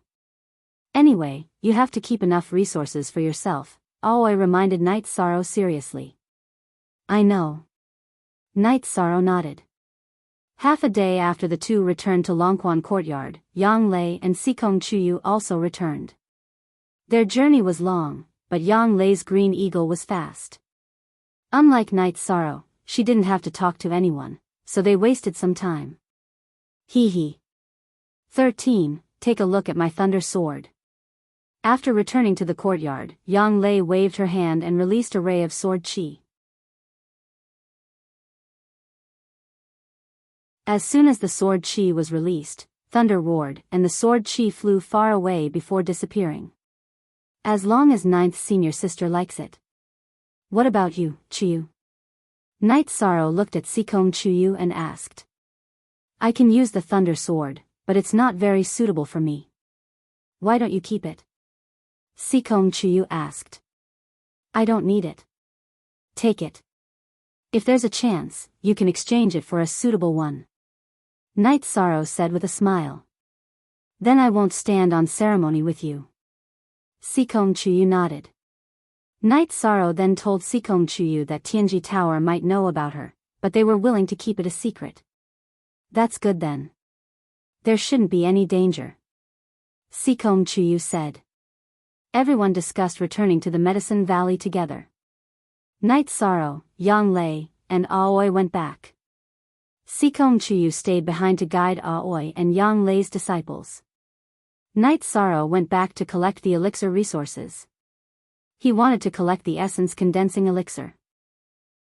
Anyway, you have to keep enough resources for yourself, Aoi reminded Night's sorrow seriously. I know. Night's sorrow nodded. Half a day after the 2 returned to Longquan courtyard, Yang Lei and Sikong Chuyu also returned. Their journey was long, but Yang Lei's green eagle was fast. Unlike Night's sorrow, she didn't have to talk to anyone, so they wasted some time. Hee. 13, take a look at my thunder sword. After returning to the courtyard, Yang Lei waved her hand and released a ray of sword chi. As soon as the sword chi was released, thunder roared and the sword chi flew far away before disappearing. As long as 9th senior sister likes it. What about you, Chuyu? Night's sorrow looked at Sikong Chuyu and asked. I can use the thunder sword, but it's not very suitable for me. Why don't you keep it? Sikong Chuyu asked. I don't need it. Take it. If there's a chance, you can exchange it for a suitable one. Night's sorrow said with a smile. Then I won't stand on ceremony with you. Sikong Chuyu nodded. Night's sorrow then told Sikong Chuyu that Tianji Tower might know about her, but they were willing to keep it a secret. That's good then. There shouldn't be any danger. Sikong Chuyu said. Everyone discussed returning to the Medicine Valley together. Night's sorrow, Yang Lei, and Aoi went back. Sikong Chuyu stayed behind to guide Aoi and Yang Lei's disciples. Night's sorrow went back to collect the elixir resources. He wanted to collect the essence condensing elixir.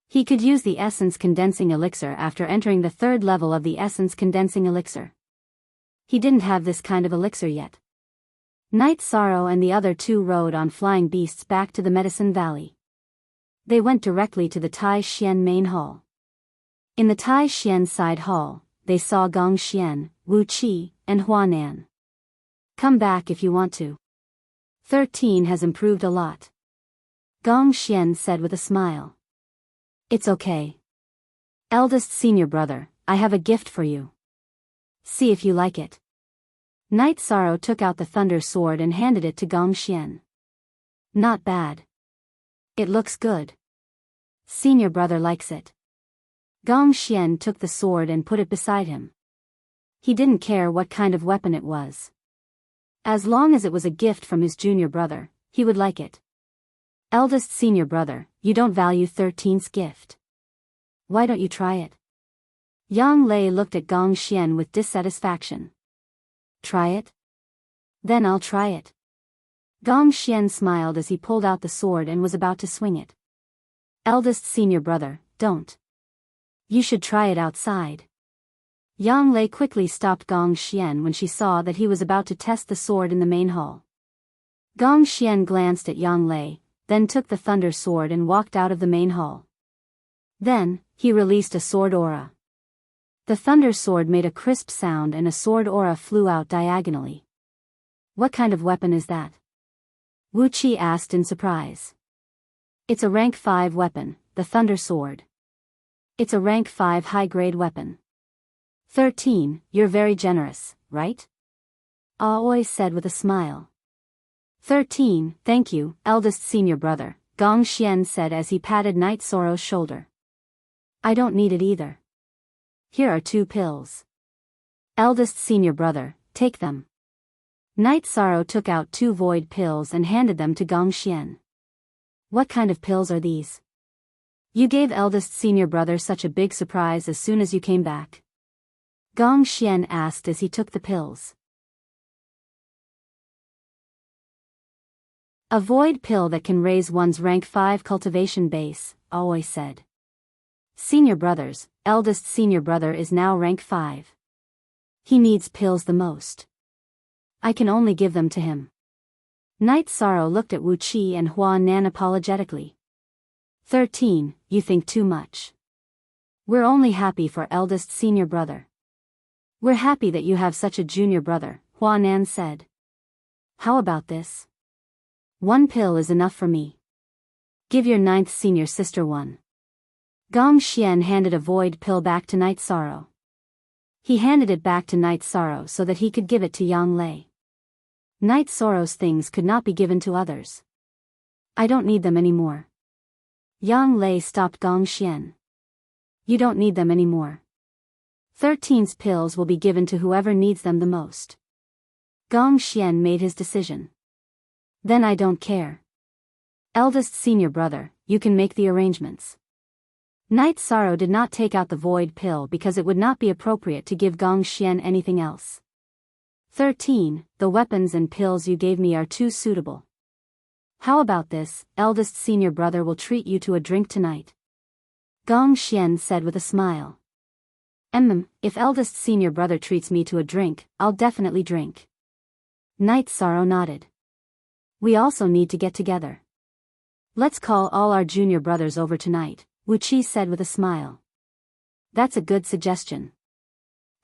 He could use the essence condensing elixir after entering the 3rd level of the essence condensing elixir. He didn't have this kind of elixir yet. Night Sorrow and the other two rode on flying beasts back to the Medicine Valley. They went directly to the Tai Xian main hall. In the Tai Xian side hall, they saw Gong Xian, Wu Qi, and Huanan. Come back if you want to. 13 has improved a lot. Gong Xian said with a smile. It's okay. Eldest senior brother, I have a gift for you. See if you like it. Night Sorrow took out the thunder sword and handed it to Gong Xian. Not bad. It looks good. Senior brother likes it. Gong Xian took the sword and put it beside him. He didn't care what kind of weapon it was. As long as it was a gift from his junior brother, he would like it. Eldest senior brother, you don't value 13's gift. Why don't you try it? Yang Lei looked at Gong Xian with dissatisfaction. Try it? Then I'll try it. Gong Xian smiled as he pulled out the sword and was about to swing it. Eldest senior brother, don't. You should try it outside. Yang Lei quickly stopped Gong Xian when she saw that he was about to test the sword in the main hall. Gong Xian glanced at Yang Lei, then took the thunder sword and walked out of the main hall. Then, he released a sword aura. The thunder sword made a crisp sound and a sword aura flew out diagonally. What kind of weapon is that? Wu Qi asked in surprise. It's a rank 5 weapon, the thunder sword. It's a rank 5 high-grade weapon. 13, you're very generous, right? Aoi said with a smile. 13, thank you, eldest senior brother, Gong Xian said as he patted Night Sorrow's shoulder. I don't need it either. Here are 2 pills. Eldest senior brother, take them. Night Sorrow took out 2 void pills and handed them to Gong Xian. What kind of pills are these? You gave eldest senior brother such a big surprise as soon as you came back. Gong Xian asked as he took the pills. A void pill that can raise one's rank 5 cultivation base, Aoi said. Senior brothers, eldest senior brother is now rank 5. He needs pills the most. I can only give them to him. Night Sorrow looked at Wu Qi and Huanan apologetically. 13, you think too much. We're only happy for eldest senior brother. We're happy that you have such a junior brother, Huanan said. How about this? 1 pill is enough for me. Give your 9th senior sister one. Gong Xian handed a void pill back to Night Sorrow. He handed it back to Night Sorrow so that he could give it to Yang Lei. Night Sorrow's things could not be given to others. I don't need them anymore. Yang Lei stopped Gong Xian. You don't need them anymore. 13's pills will be given to whoever needs them the most. Gong Xian made his decision. Then I don't care. Eldest senior brother, you can make the arrangements. Night Sorrow did not take out the void pill because it would not be appropriate to give Gong Xian anything else. 13, the weapons and pills you gave me are too suitable. How about this, eldest senior brother will treat you to a drink tonight. Gong Xian said with a smile. If eldest senior brother treats me to a drink, I'll definitely drink. Night Sorrow nodded. We also need to get together. Let's call all our junior brothers over tonight, Wu Qi said with a smile. That's a good suggestion.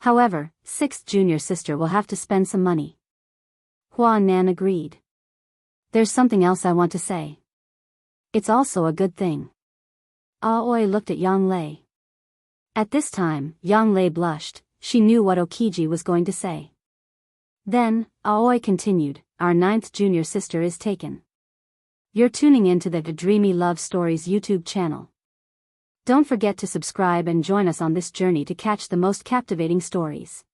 However, 6th junior sister will have to spend some money. Huanan agreed. There's something else I want to say. It's also a good thing. Aoi looked at Yang Lei. At this time, Yang Lei blushed, she knew what Okiji was going to say. Then, Aoi continued, our 9th junior sister is taken. You're tuning into the Dreamy Love Stories YouTube channel. Don't forget to subscribe and join us on this journey to catch the most captivating stories.